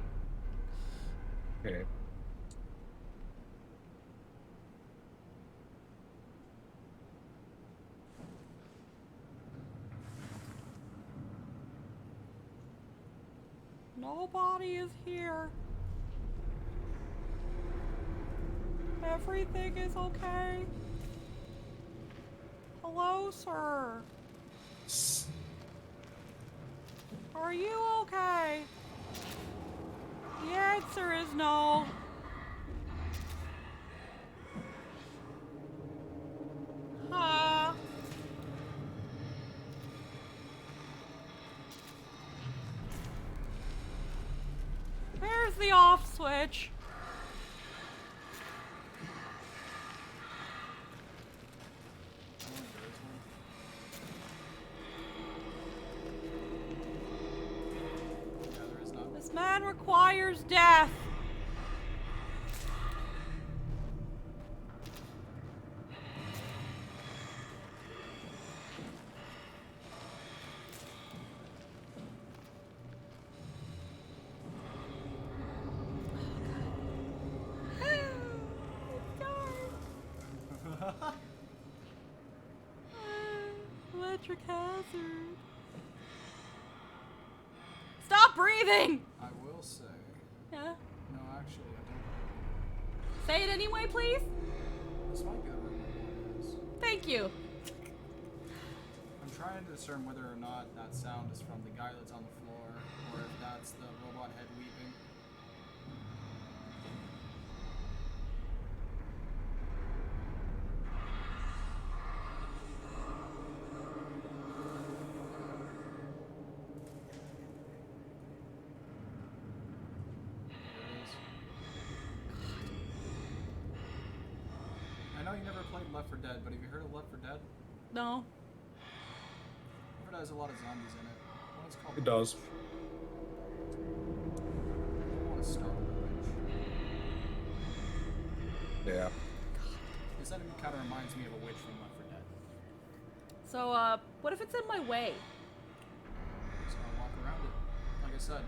Okay. Nobody is here. Everything is okay. Hello, sir. Are you okay? The answer is no. Huh? Where's the off switch? This man requires death. Electric hazard. Stop breathing! I will say. Yeah? No, actually, I don't. Say it anyway, please? This might be the room it is. Thank you. I'm trying to discern whether or not that sound is from the guy that's on the floor, or if that's the robot head weeping. I know you never played Left 4 Dead, but have you heard of Left 4 Dead? No. Left 4 Dead has a lot of zombies in it. One is called It does. I don't want to start with a witch. Yeah. This enemy kind of reminds me of a witch from Left 4 Dead. So, what if it's in my way? Just gonna walk around it. Like I said,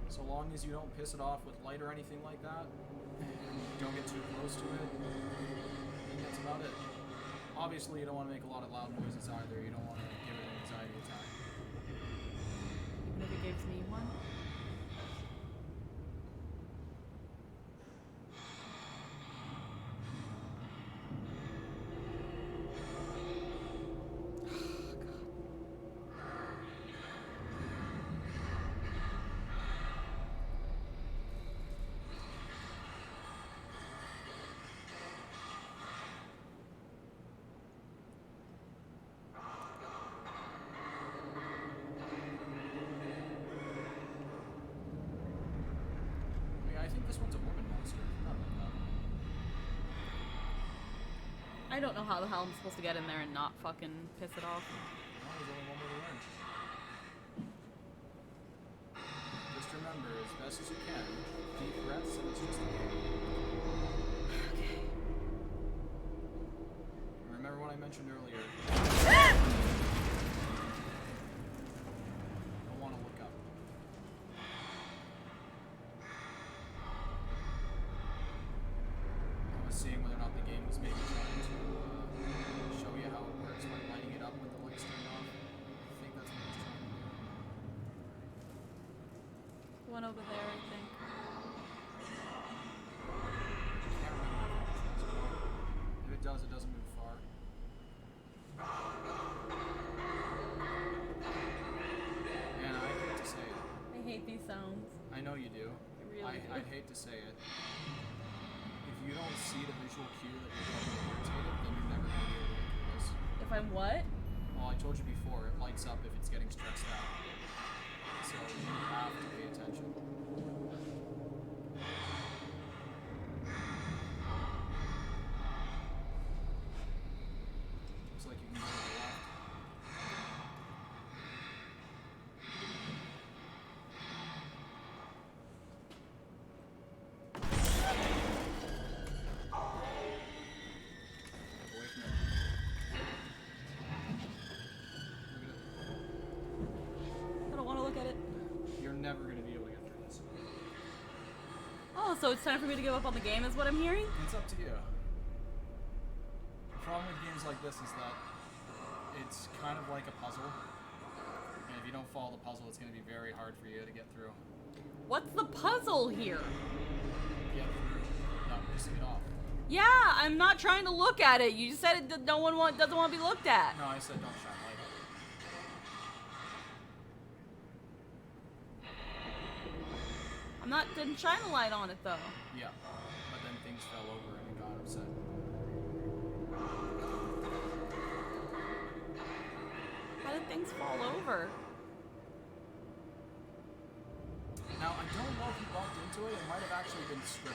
so long as you don't piss it off with light or anything like that, and you don't get too close to it, I think that's about it. Obviously, you don't want to make a lot of loud noises either. You don't want to give it an anxiety attack. Even if it gives me one? I think this one's a woman monster. Not like that. I don't know how the hell I'm supposed to get in there and not fucking piss it off. Well, there's only one way to learn. Just remember, as best as you can, deep breaths and it's just a game. Okay. Remember what I mentioned earlier. Don't want to look up. I was seeing whether or not the game was maybe trying to show you how it works by lighting it up with the lights turned off. I think that's what it's trying to do. One over there, I think. Can't remember if it does or not. If it does, it doesn't move far. And I hate to say it. I hate these sounds. I know you do. I really do. I'd hate to say it. If you don't see the visual cue that you're getting irritated, then you're never going to be able to get through this. If I'm what? Well, I told you before, it lights up if it's getting stressed out. So you have to pay attention. Looks like you can go to the left. Step away from it. Look at it. I don't want to look at it. You're never going to be able to get through this. Oh, so it's time for me to give up on the game is what I'm hearing? It's up to you. The problem with games like this is that it's kind of like a puzzle. And if you don't follow the puzzle, it's going to be very hard for you to get through. What's the puzzle here? Get through without pissing it off. Yeah, I'm not trying to look at it. You said it, that no one doesn't want to be looked at. No, I said don't shine light. Didn't shine a light on it though. Yeah, but then things fell over and it got upset. How did things fall over? Now, I don't know if you bumped into it. It might have actually been scripted.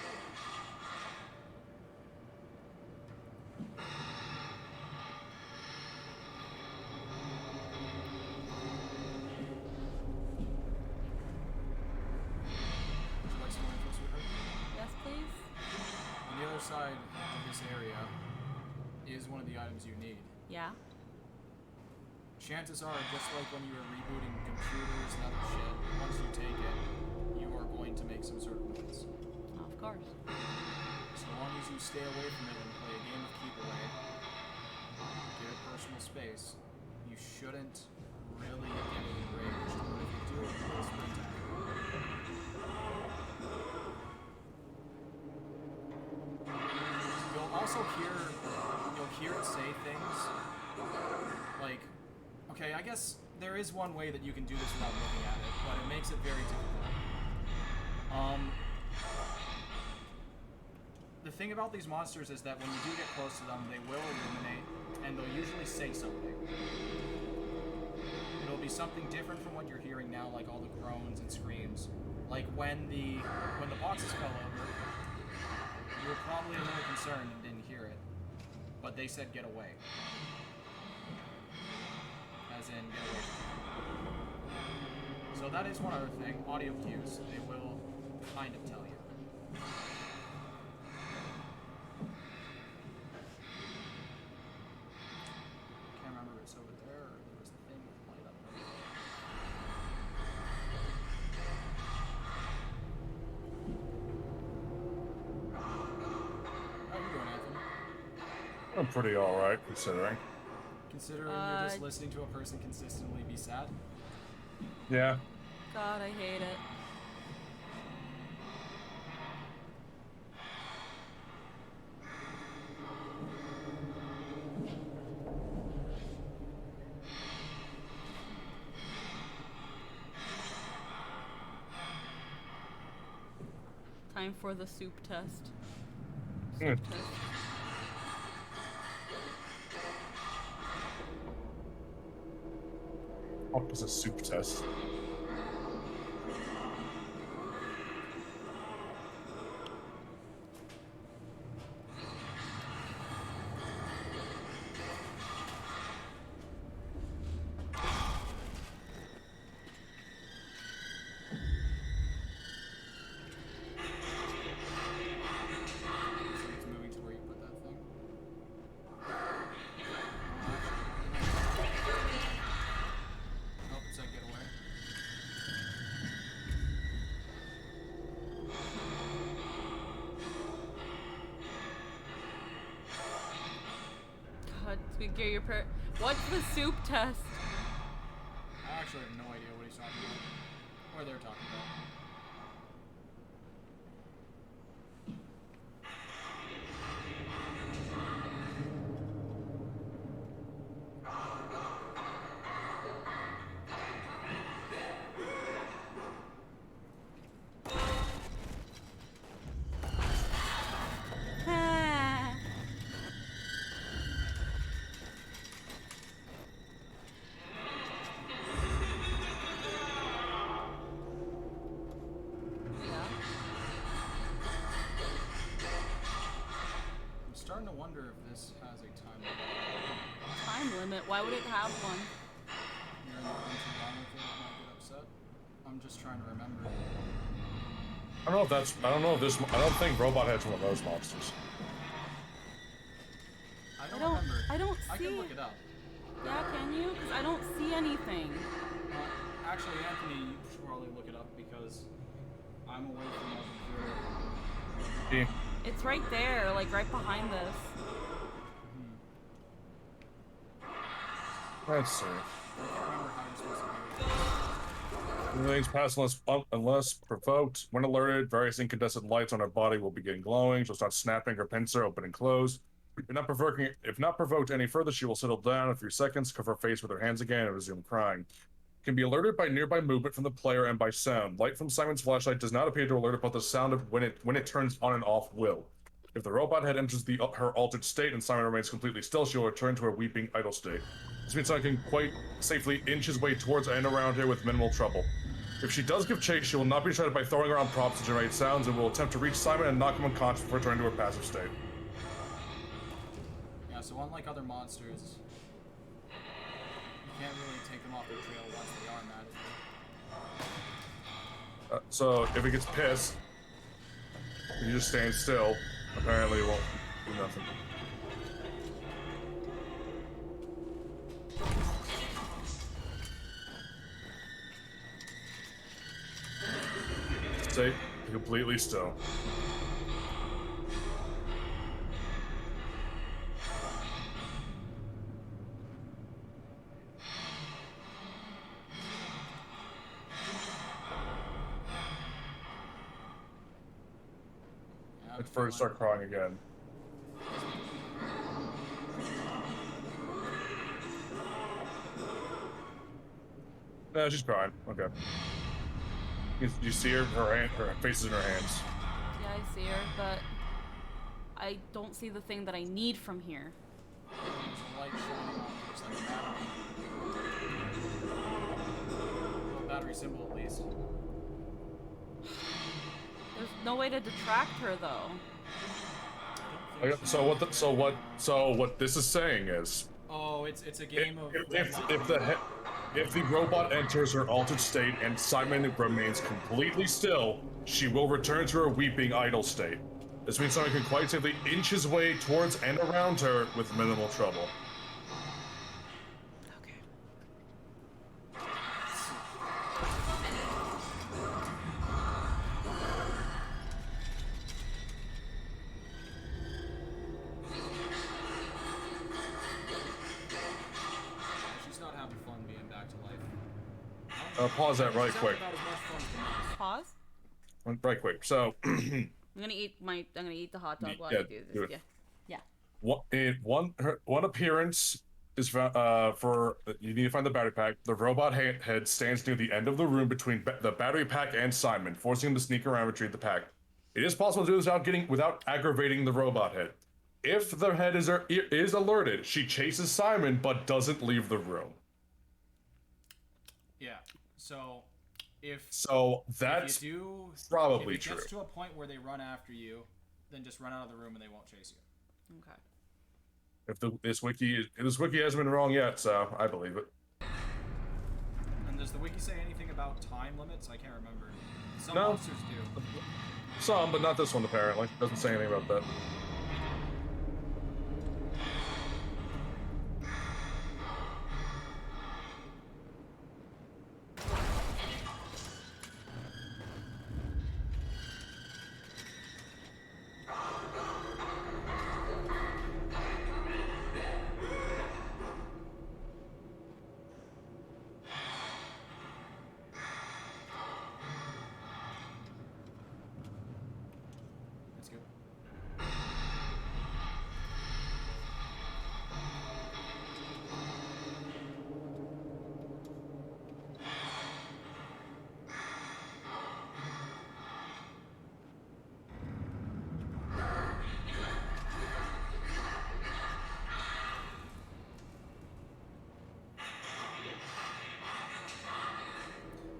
Would you like some more info, sweetheart? Yes, please. On the other side of this area is one of the items you need. Yeah. Chances are, just like when you were rebooting computers and other shit, once you take it, you are going to make some sort of noise. Of course. So long as you stay away from it and play a game of keep away, give it personal space, you shouldn't really get enraged. But if you do, it's fantastic. You'll also hear it say things like, okay, I guess there is one way that you can do this without looking at it, but it makes it very difficult. The thing about these monsters is that when you do get close to them, they will illuminate, and they'll usually say something. It'll be something different from what you're hearing now, like all the groans and screams. Like when the boxes fell over, you were probably a little concerned and didn't hear it, but they said get away. As in, get away from it. So that is one other thing. Audio cues, they will kind of tell you. Can't remember if it's over there or there was the thing with light up there. How you doing, Anthony? I'm pretty alright, considering. Considering you're just listening to a person consistently be sad? Yeah. God, I hate it. Time for the soup test. Soup test. What was a soup test? It's moving to where you put that thing. Nope, it said get away. God, speak your prayer. What's the soup test? I actually have no idea what he's talking about. Or they're talking about. wonder if this has a time limit. Time limit? Why would it have one? You're in the room too long with it, it might get upset. I'm just trying to remember. I don't know if that's. I don't know if this. I don't think Robot Head's one of those monsters. I don't remember. I don't see. I can look it up. Yeah, can you? Because I don't see anything. Actually, Anthony, you should probably look it up because I'm away from my computer. Yeah. It's right there, like right behind this. Let's see. I can't remember how you're supposed to do it. Remains past unless provoked. When alerted, various incandescent lights on her body will begin glowing. She'll start snapping her pincer open and close. If not provoked any further, she will settle down in a few seconds, cover her face with her hands again, and resume crying. Can be alerted by nearby movement from the player and by sound. Light from Simon's flashlight does not appear to alert, but the sound of when it turns on and off will. If the robot head enters her altered state and Simon remains completely still, she will return to her weeping idle state. This means Simon can quite safely inch his way towards and around her with minimal trouble. If she does give chase, she will not be distracted by throwing around props to generate sounds and will attempt to reach Simon and knock him unconscious before returning to her passive state. Yeah, so unlike other monsters, you can't really take them off their trail once they are mad at you. So if it gets pissed, you just stand still. Apparently, it won't do nothing. Stay completely still. Yeah, At first, start crying again. No, she's crying. Okay. You see her? Her face is in her hands. Yeah, I see her, but I don't see the thing that I need from here. There's a light shining on it, looks like a battery. A battery symbol, at least. There's no way to detract her, though. Okay, so what this is saying is, Oh, it's a game of... if the robot enters her altered state and Simon remains completely still, she will return to her weeping idle state. This means Simon can quite safely inch his way towards and around her with minimal trouble. Okay. She's not having fun being back to life. Pause that right Sounds quick. about as much fun as me. Pause. Right quick. So, I'm gonna eat the hot dog while yeah, I do do this. it. Yeah. one appearance is for you need to find the battery pack. The robot head stands near the end of the room between the battery pack and Simon, forcing him to sneak around and retrieve the pack. It is possible to do this without aggravating the robot head. If the head is alerted, she chases Simon but doesn't leave the room. Yeah, so if That's if you do, probably if it gets true. to a point where they run after you, then just run out of the room and they won't chase you. Okay. If this wiki hasn't been wrong yet, so I believe it. And does the wiki say anything about time limits? I can't remember. Some No. monsters do. Some, but not this one apparently. Doesn't say anything about that. Let's go.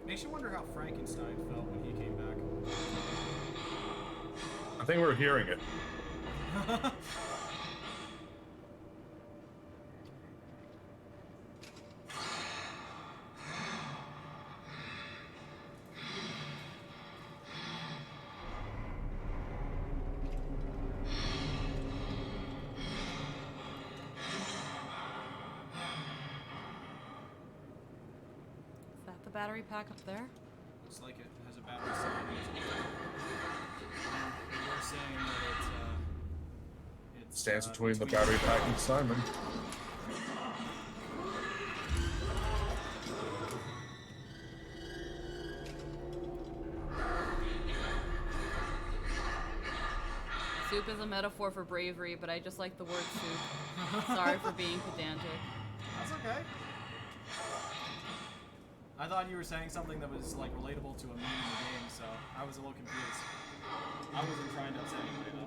Makes you wonder how Frankenstein felt when he came back. I think we're hearing it. the battery pack up there? Looks like it has a battery cell in it. And you're saying that it's Stands between the battery pack and Simon. Soup is a metaphor for bravery, but I just like the word soup. Sorry for being pedantic. That's okay. I thought you were saying something that was like relatable to a meme in the game, so I was a little confused. I wasn't trying to upset anybody though.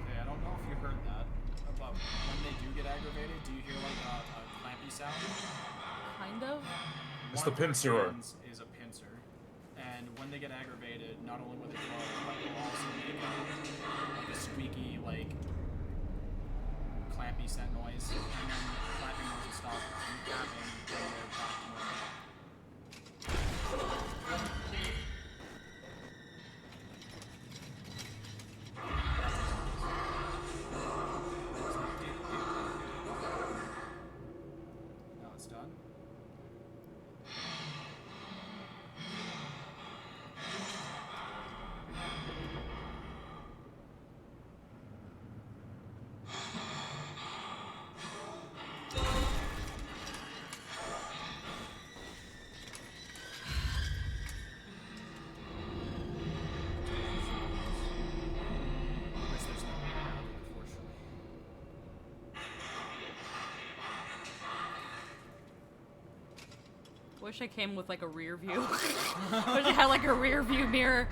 Okay, I don't know if you heard that, but when they do get aggravated, do you hear like a clampy sound? Kind of. It's One the of their pincer. hands is a pincer, and when they get aggravated, not only will they blow, but they'll also make like a squeaky, like clampy scent noise, and then the clamping noise will stop happening when they're back to normal. Now it's done. Which there's no way around it, unfortunately. Wish I came with like a rear view. Wish I had like a rear view mirror.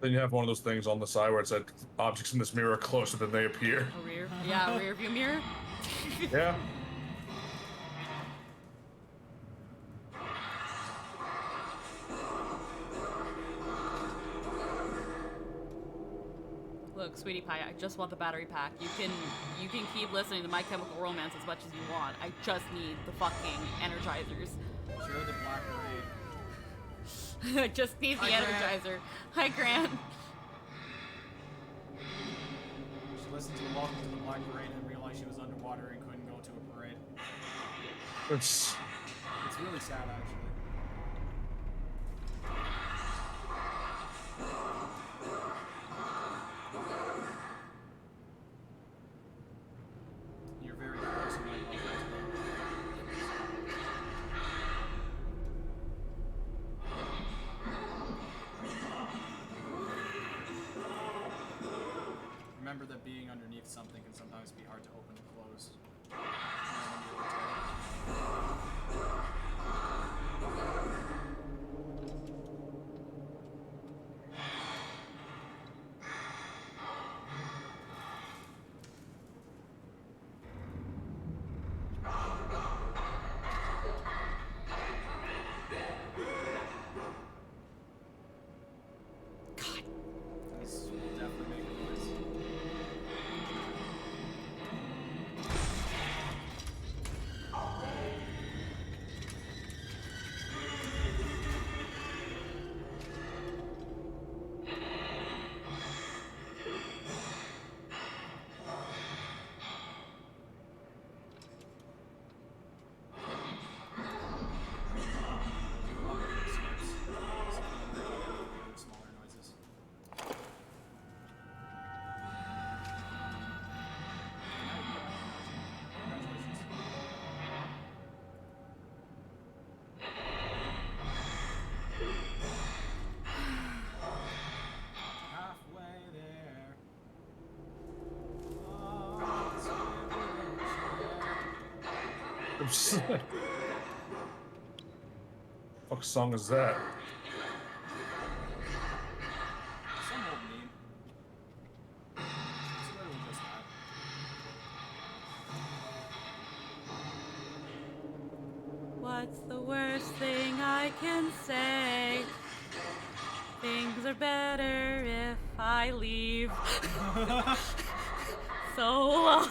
Then you have one of those things on the side where it said objects in this mirror are closer than they appear. A rear, yeah, a rear view mirror. Yeah. Look, sweetie pie, I just want the battery pack. You can keep listening to My Chemical Romance as much as you want. I just need the fucking energizers. Sure, the Black Parade. I just need the Hi, Grant. energizer. Hi, Grant. She listened to Welcome to the Black Parade and realized she was underwater and couldn't go to a parade. It's It's really sad, actually. You're very close. You might want that to go. Remember that being underneath something can sometimes be hard to open and close. You know, when you're retired. This will definitely make a noise. Smaller noises. Halfway there. Oh, it's fuck song is that? some old meme. It's literally just that. It's the worst thing I can say. Things are better if I leave. So long.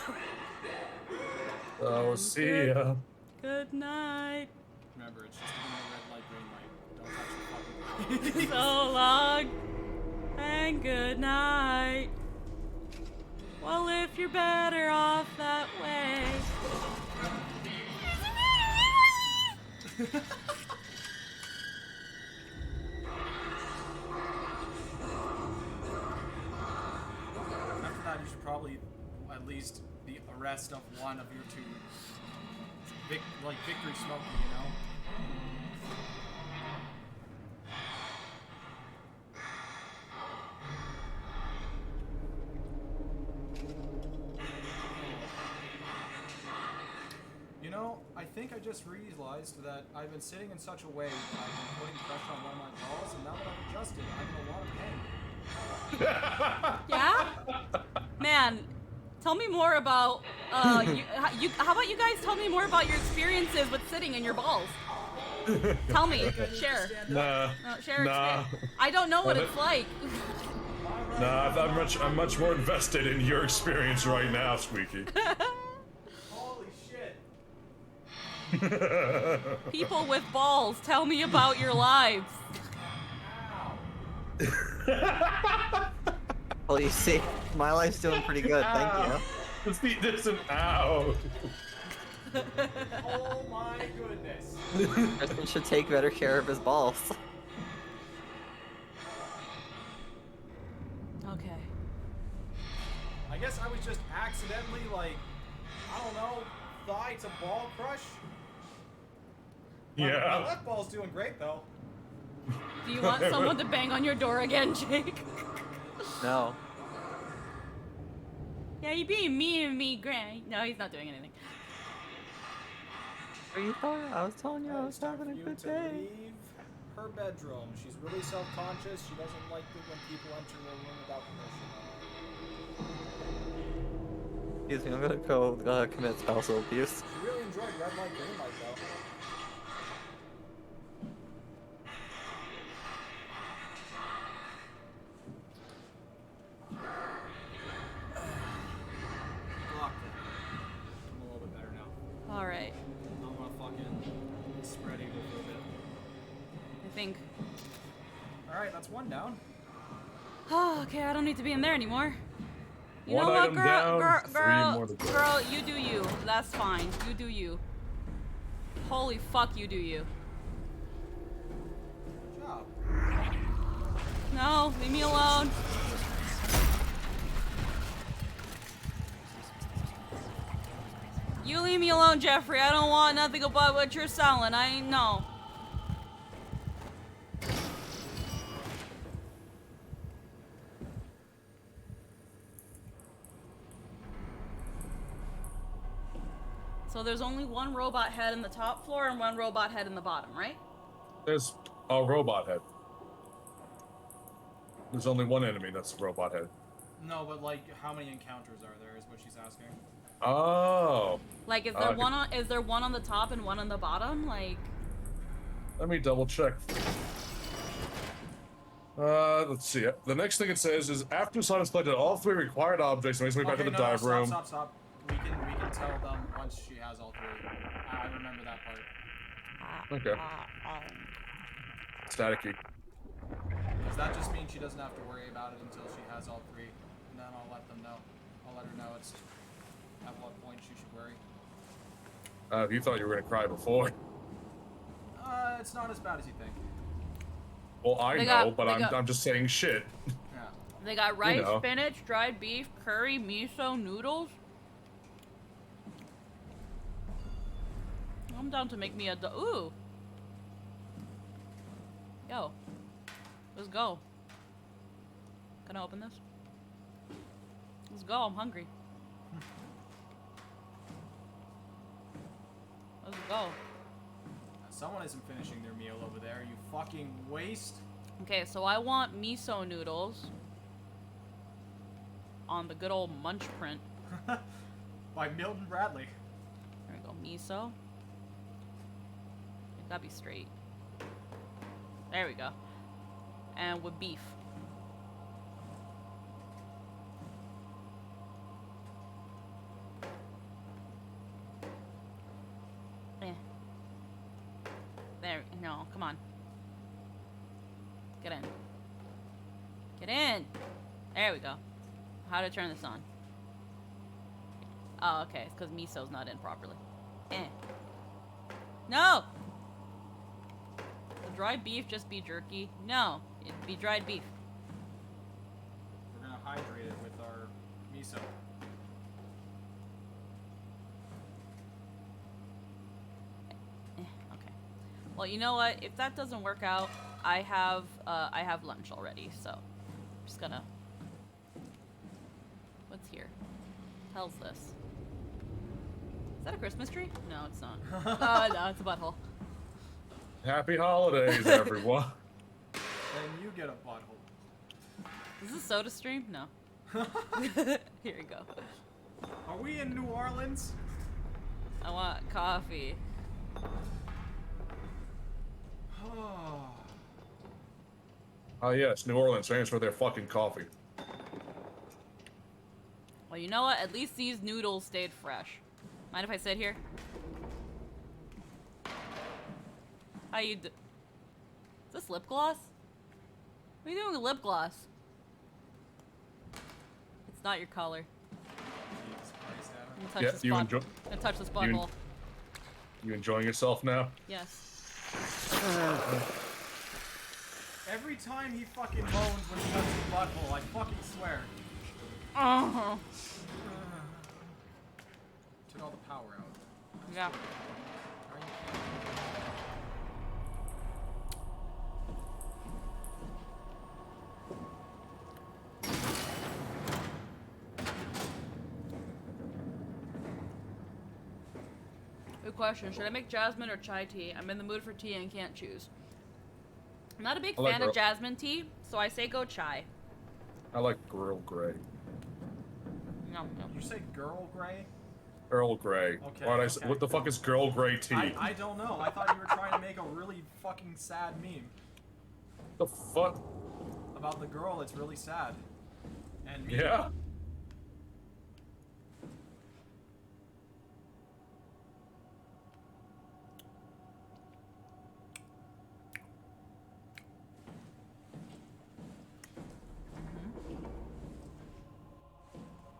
Oh, see ya. Good night. Remember, it's just a red light, green light. Don't touch the fucking So long. And good night. Well, if you're better off that way. After that, you should probably at least the arrest of one of your two, victory smoking, you know? You know, I think I just realized that I've been sitting in such a way that I've been putting pressure on one of my balls, and now that I've adjusted, I'm in a lot of pain. Yeah? Man, tell me more about, how about you guys tell me more about your experiences with sitting in your balls? Tell me. Share. Nah. Share Nah. experience. I don't know what it's like. Nah, I'm much more invested in your experience right now, Squeaky. Holy shit. People with balls, tell me about your lives. Well, you see, my life's doing pretty good, thank you. This an ow. Oh my goodness. Kristen should take better care of his balls. Okay. I guess I was just accidentally, like, I don't know, thigh to ball crush? My Yeah. left ball's doing great, though. Do you want someone to bang on your door again, Jake? No. Yeah, you being mean to me, Grant. No, he's not doing anything. What are you thought? I was telling you I was It's time having for a you good to day. leave her bedroom. She's really self-conscious. She doesn't like it when people enter her room without permission. Excuse me, I'm gonna go commit spousal abuse. She really enjoyed red light, green light, though. Blocked it. I'm a little bit better now. All right. I'm gonna fucking spread eagle for a bit. I think. Alright, that's one down. Oh, okay, I don't need to be in there anymore. You One know what, item girl, down, girl, three girl, more to go. girl, you do you. That's fine. You do you. Holy fuck, you do you. Good job. No, leave me alone. You leave me alone, Jeffrey. I don't want nothing about what you're selling. I ain't know. So there's only one robot head in the top floor and one robot head in the bottom, right? There's a robot head. There's only one enemy that's a robot head. No, but like, how many encounters are there is what she's asking. Oh. Like, is there is there one on the top and one on the bottom? Like, Let me double check. Let's see. The next thing it says is after Simon's collected all three required objects, makes way back to the dive room. Stop. We can tell them once she has all three. I remember that part. Okay. Staticky. Does that just mean she doesn't have to worry about it until she has all three? And then I'll let them know. I'll let her know it's at what point she should worry. You thought you were gonna cry before. It's not as bad as you think. Well, I They know, got- but they I'm got- I'm just saying shit. Yeah. they got rice, know. spinach, dried beef, curry, miso, noodles. I'm down to make me a ooh. Yo, let's go. Can I open this? Let's go. I'm hungry. Let's go. Someone isn't finishing their meal over there. You fucking waste. Okay, so I want miso noodles on the good old munch print. By Milton Bradley. There we go, miso. Gotta be straight. There we go. And with beef. There, no, come on. Get in. Get in! There we go. How to turn this on? Oh, okay, it's because miso's not in properly. No! Will dried beef just be jerky? No, it'd be dried beef. We're gonna hydrate it with our miso. Okay. Well, you know what? If that doesn't work out, I have lunch already, so I'm just gonna. What's here? Hell's this? Is that a Christmas tree? No, it's not. Oh no, it's a butthole. Happy holidays, everyone. And you get a butthole. Is this soda stream? No. Here we go. Are we in New Orleans? I want coffee. Oh yes, New Orleans, famous for their fucking coffee. Well, you know what? At least these noodles stayed fresh. Mind if I sit here? How you do? Is this lip gloss? What are you doing with lip gloss? It's not your color. Jesus Christ, Adam. I'm gonna touch Yeah, this you butt. enjoy- I'm gonna touch this butthole. You enjoying yourself now? Yes. Every time he fucking moans when he touches his butthole, I fucking swear. Oh. Took all the power out. Yeah. Are you kidding? Good question. Should I make jasmine or chai tea? I'm in the mood for tea and can't choose. I'm not a big I like fan of jasmine tea, so I say go chai. I like Earl Grey. Yum, yum. You say Girl Grey? Earl Grey. Okay, Why'd I okay. what the fuck is Girl Grey tea? I don't know. I thought you were trying to make a really fucking sad meme. The fuck? About the girl that's really sad. And me. Yeah.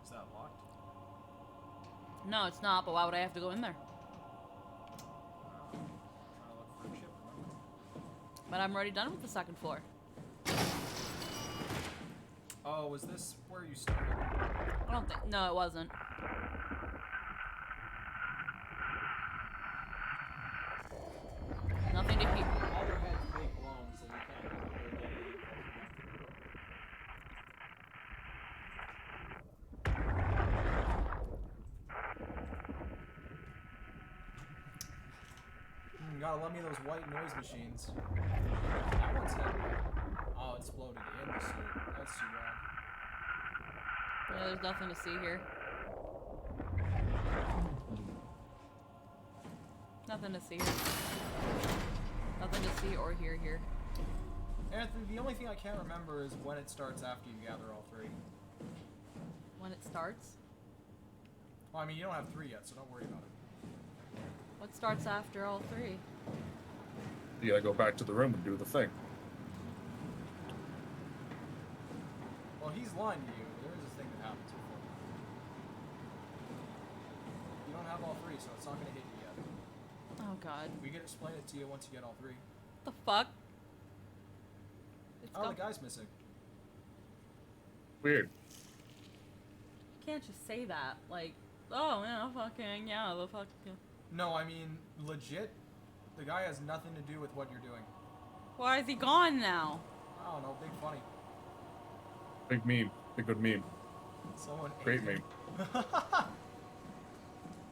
Is that locked? No, it's not, but why would I have to go in there? Trying to look for a chip, remember? But I'm already done with the second floor. Oh, was this where you started? I don't think. No, it wasn't. Nothing to hear. All their heads fake blown, so you can't really get any gotta love me those white noise machines. That one's heavy. Oh, it exploded in the suit. That's too bad. Yeah, there's nothing to see here. Nothing to see here. Nothing to see or hear here. Anthony, the only thing I can't remember is when it starts after you gather all three. When it starts? Well, I mean, you don't have three yet, so don't worry about it. What starts after all three? You gotta go back to the room and do the thing. Well, he's lying to you. There is a thing that happens before. You don't have all three, so it's not going to hit you yet. Oh god. We can explain it to you once you get all three. The fuck? It's Oh, the guy's missing. Weird. You can't just say that. Like, oh, yeah, fucking, yeah, the fuck. Yeah. No, I mean, legit, the guy has nothing to do with what you're doing. Why is he gone now? I don't know, big funny. Big meme. Big good meme. Someone Great ate meme. it.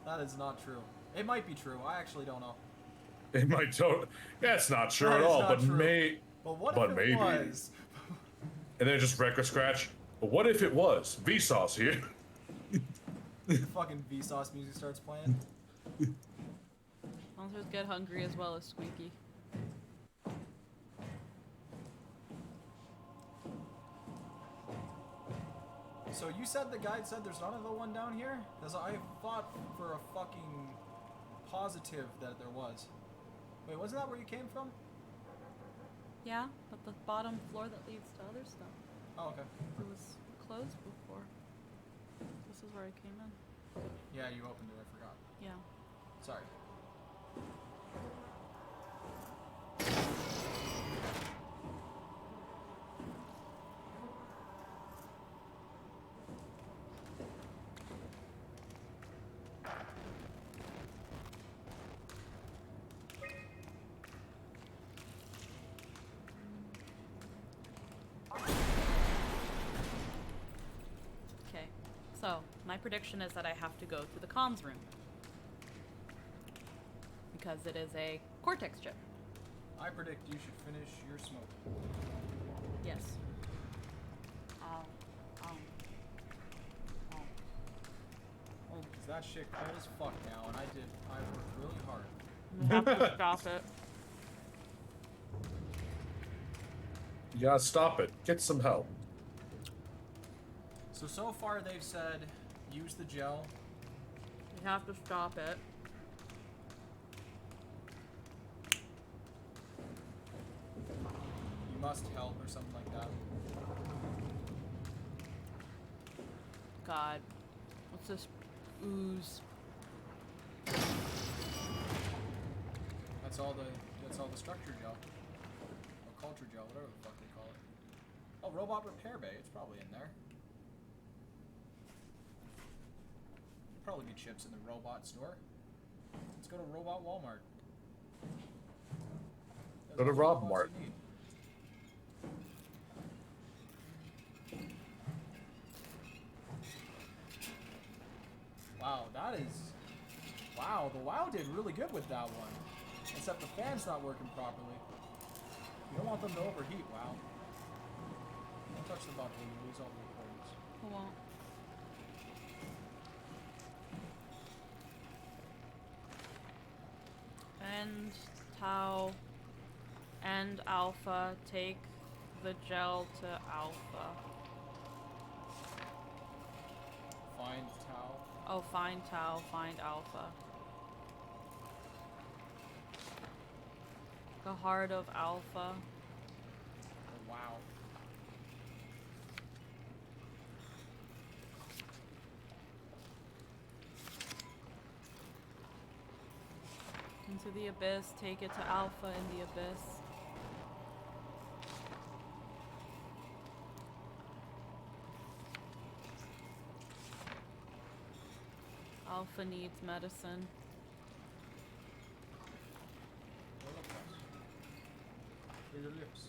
That is not true. It might be true. I actually don't know. It might don't. Yeah, it's not true That at is all, not but true. But what if it maybe. was? And then just record scratch. But what if it was? Vsauce here. The fucking Vsauce music starts playing. Monsters get hungry as well as Squeaky. So you said the guide said there's another one down here? Because I thought for a fucking positive that there was. Wait, wasn't that where you came from? Yeah, but the bottom floor that leads to other stuff. Oh, okay. It was closed before. This is where I came in. Yeah, you opened it. I forgot. Yeah. Sorry. Okay. So, my prediction is that I have to go to the comms room. Because it is a cortex chip. I predict you should finish your smoke. Yes. Because that shit cold as fuck now, and I worked really hard. You have to stop it. You gotta stop it. Get some help. So far they've said, use the gel. You have to stop it. You must help or something like that. God. What's this ooze? That's all the structure gel. Or culture gel, whatever the fuck they call it. Oh, robot repair bay. It's probably in there. Probably be chips in the robot store. Let's go to Robot Walmart. Go to Those Rob robots Mart. you need. Wow, that is... Wow, the WoW did really good with that one. Except the fan's not working properly. You don't want them to overheat, WoW. Don't touch the button, you lose all the recordings. I won't. And Tau and Alpha take the gel to Alpha. Find Tau. Oh, find Tau, find Alpha. The heart of Alpha. Oh, wow. Into the abyss, take it to Alpha in the abyss. Alpha needs medicine. Where are your lips?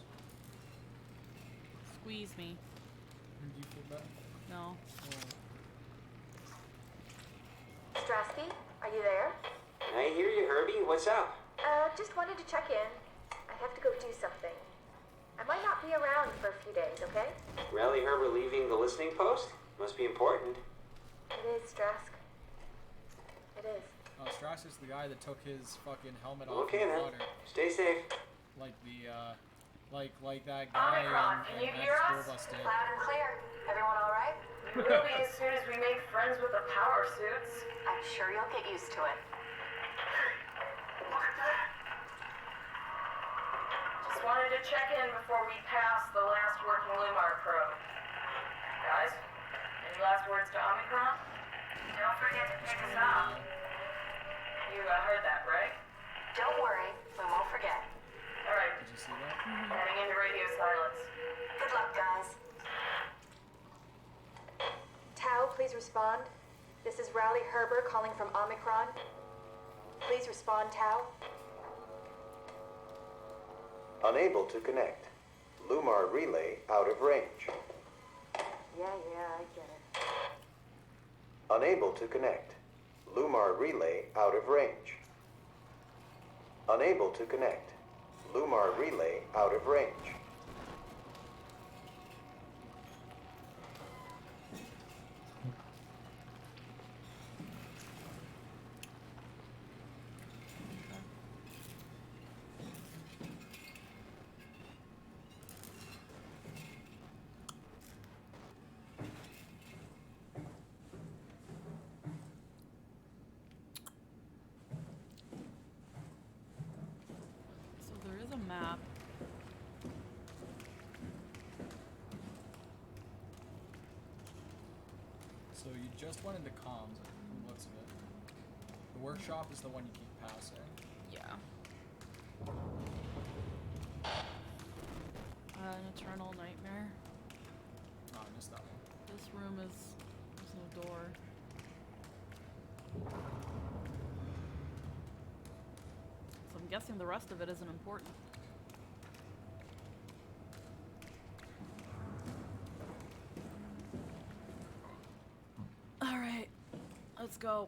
Squeeze me. Do you feel better? No. Strasky, are you there? I hear you, Herbie. What's up? Just wanted to check in. I have to go do something. I might not be around for a few days, okay? Rally Herbert leaving the listening post? Must be important. It is, Strask. It is. Strass is the guy that took his fucking helmet off Okay in the then. water. Stay safe. Like the, like that guy Omicron, can in you that hear school us? bus did. Loud and clear. Everyone all right? We will be as soon as we make friends with the power suits. I'm sure you'll get used to it. Look at that. Just wanted to check in before we pass the last working Lumar probe. Guys, any last words to Omicron? Don't forget to pick us up. You heard that, right? Don't worry, we won't forget. All right. Did you see that? Heading into radio silence. Good luck, guys. Tau, please respond. This is Rowley Herber calling from Omicron. Please respond, Tau. Unable to connect. Lumar relay out of range. Yeah, I get it. Unable to connect. Lumar relay out of range. Unable to connect. Lumar relay out of range. So you just went into comms, from the looks of it. The workshop is the one you keep passing. Yeah. An eternal nightmare. Oh, I missed that one. This room is... there's no door. So I'm guessing the rest of it isn't important. Alright. Let's go.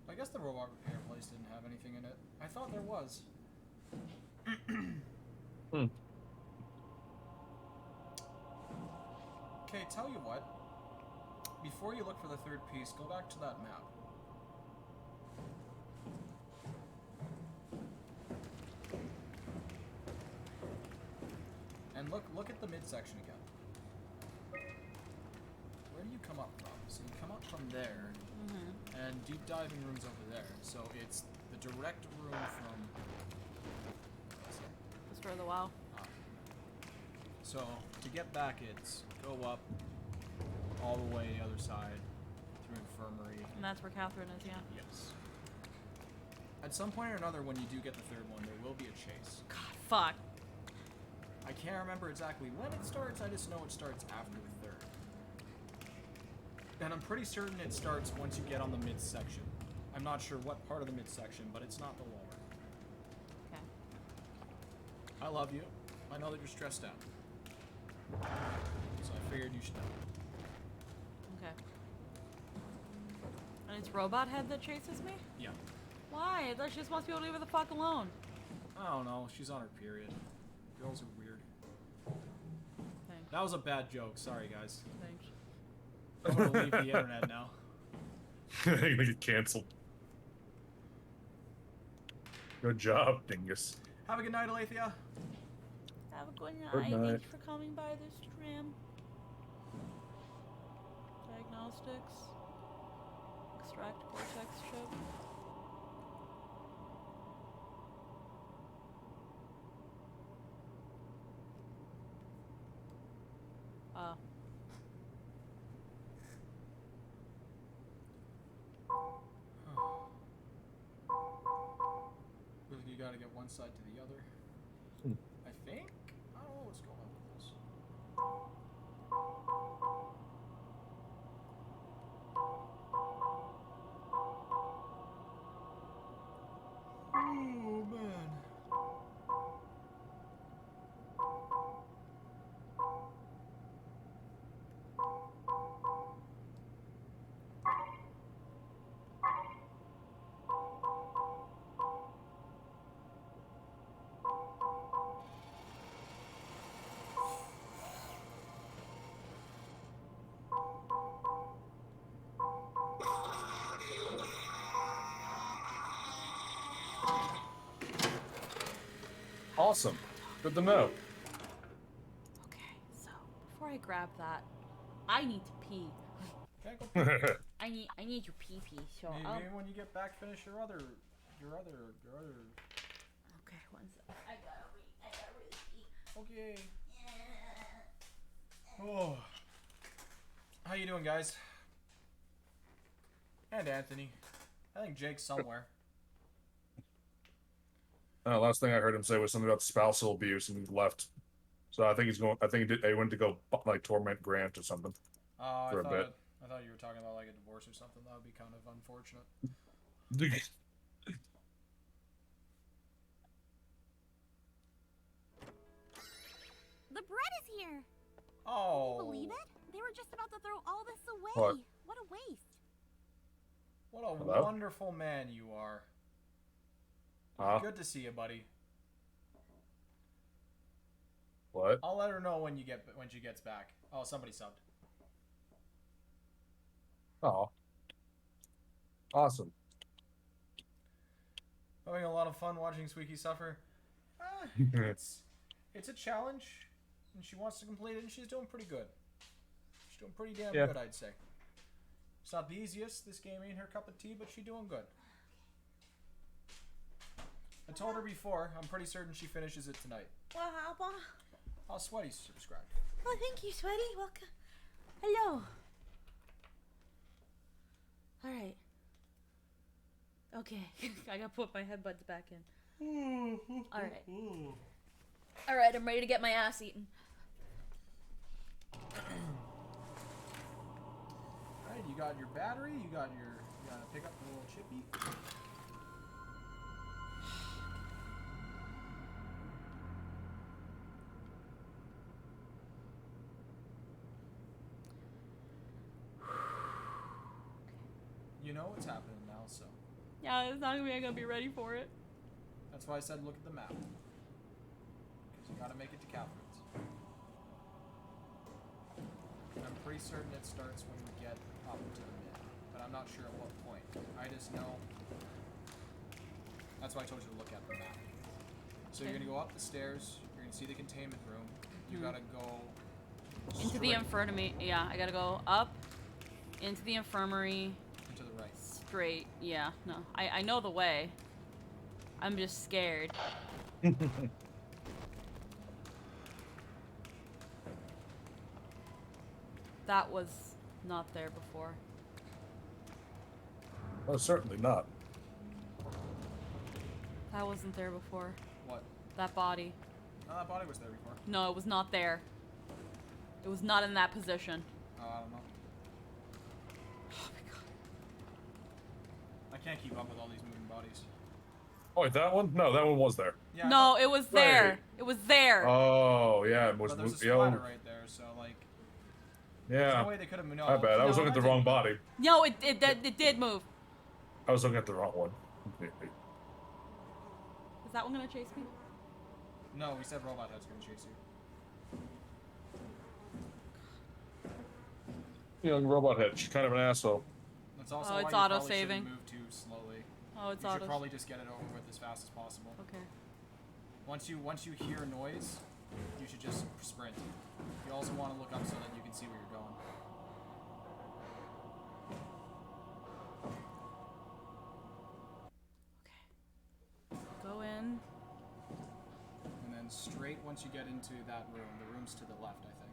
I guess the robot repair place didn't have anything in it. I thought there was. Okay, tell you what. Before you look for the third piece, go back to that map. And look at the midsection again. Where do you come up from? So you come up from there, and deep diving room's over there. So it's the direct room from... Destroy the WoW. So to get back, it's go up all the way the other side through infirmary. And that's where Catherine is, yeah. Yes. At some point or another, when you do get the third one, there will be a chase. God, fuck. I can't remember exactly when it starts. I just know it starts after the third. And I'm pretty certain it starts once you get on the midsection. I'm not sure what part of the midsection, but it's not the lower. Okay. I love you. I know that you're stressed out. So I figured you should know. Okay. And it's Robot Head that chases me? Yeah. Why? I thought she just wants people to leave her the fuck alone. I don't know. She's on her period. Girls are weird. Thanks. That was a bad joke. Sorry, guys. Thanks. I'm gonna leave the internet now. You're gonna get canceled. Good job, dingus. Have a good night, Alethea. Have a good night. Good night. Thanks for coming by this stream. Diagnostics. Extract cortex chip. You gotta get one side to the other. I think? I don't know what's going on with this. Oh, man. Awesome. Good to know. Okay, so before I grab that, I need to pee. Okay, go I need to pee. So maybe when you get back, finish your other. Okay, one sec. I gotta really pee. Okay. Oh. How you doing, guys? And Anthony. I think Jake's somewhere. Last thing I heard him say was something about spousal abuse, and he left. So I think he's going. I think he went to go like torment Grant or something. Oh, for a bit. I thought you were talking about like a divorce or something. That would be kind of unfortunate. The bread is here. Oh. Can you believe it? They were just about to throw all this away. What a waste. What a Hello? wonderful man you are. Good to see you, buddy. What? I'll let her know when she gets back. Oh, somebody subbed. Oh. Awesome. Having a lot of fun watching Squeaky suffer. It's a challenge, and she wants to complete it, and she's doing pretty good. She's doing pretty damn good, I'd say. It's not the easiest. This game ain't her cup of tea, but she's doing good. I told her before. I'm pretty certain she finishes it tonight. What happened? Oh, Sweaty subscribed. Oh, thank you, Sweaty. Welcome. Hello. All right. Okay. I gotta put my headbuds back in. All right. All right, I'm ready to get my ass eaten. Alright, you got your battery, you gotta pick up the little chippy. You know what's happening now, so. Yeah, it's not gonna be ready for it. That's why I said look at the map. Because you gotta make it to Catherine's. And I'm pretty certain it starts when we get up to the mid. But I'm not sure at what point. I just know. That's why I told you to look at the map. So you're gonna go up the stairs, you're gonna see the containment room. You gotta go into the infirmary. Yeah, I gotta go up into the infirmary. And to the right. Straight. Yeah, no. I know the way. I'm just scared. That was not there before. Oh, certainly not. That wasn't there before. What? That body. No, that body was there before. No, it was not there. It was not in that position. Oh, I don't know. Oh my god. I can't keep up with all these moving bodies. Oh, wait, that one? No, that one was there. Yeah, no, it was there. Right. It was there. Oh, yeah, it was. But there's a splatter right there, so like. Yeah. There's no way they could have. No, My bad. I was looking at the wrong body. No, it did move. I was looking at the wrong one. Is that one gonna chase me? No, we said robot head's gonna chase you. Young robot head. She's kind of an asshole. That's also Oh, why it's you probably auto-saving. shouldn't move too slowly. Oh, it's you should auto. probably just get it over with as fast as possible. Okay. Once you hear noise, you should just sprint. You also want to look up so that you can see where you're going. Okay. Go in. And then straight once you get into that room, the room's to the left, I think.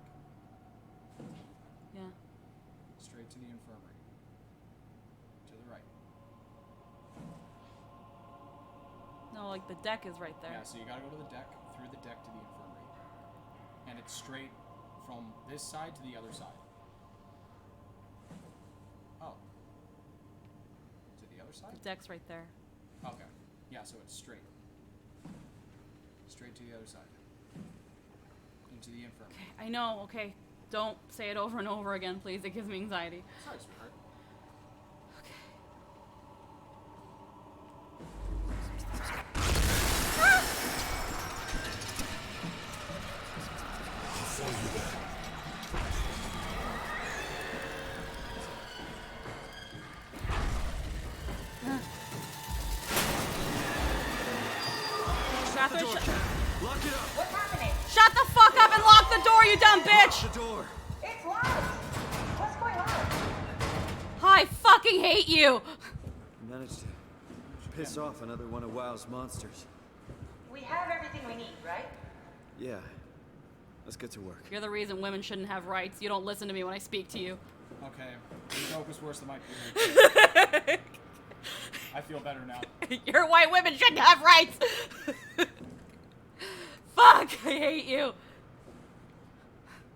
Yeah. Straight to the infirmary. To the right. No, like the deck is right there. Yeah, so you gotta go to the deck, through the deck to the infirmary. And it's straight from this side to the other side. Oh. To the other side? The deck's right there. Okay. Yeah, so it's straight. Straight to the other side. Into the infirmary. Okay, I know. Okay, don't say it over and over again, please. It gives me anxiety. Sorry, sweetheart. Lock it up! What's happening? Shut the fuck up and lock the door, you dumb bitch! The door! It's locked. What's going on? I fucking hate you! I managed to piss off another one of WoW's monsters. We have everything we need, right? Yeah. Let's get to work. You're the reason women shouldn't have rights. You don't listen to me when I speak to you. Okay. The joke was worse than my period. I feel better now. Your white women shouldn't have rights! Fuck, I hate you.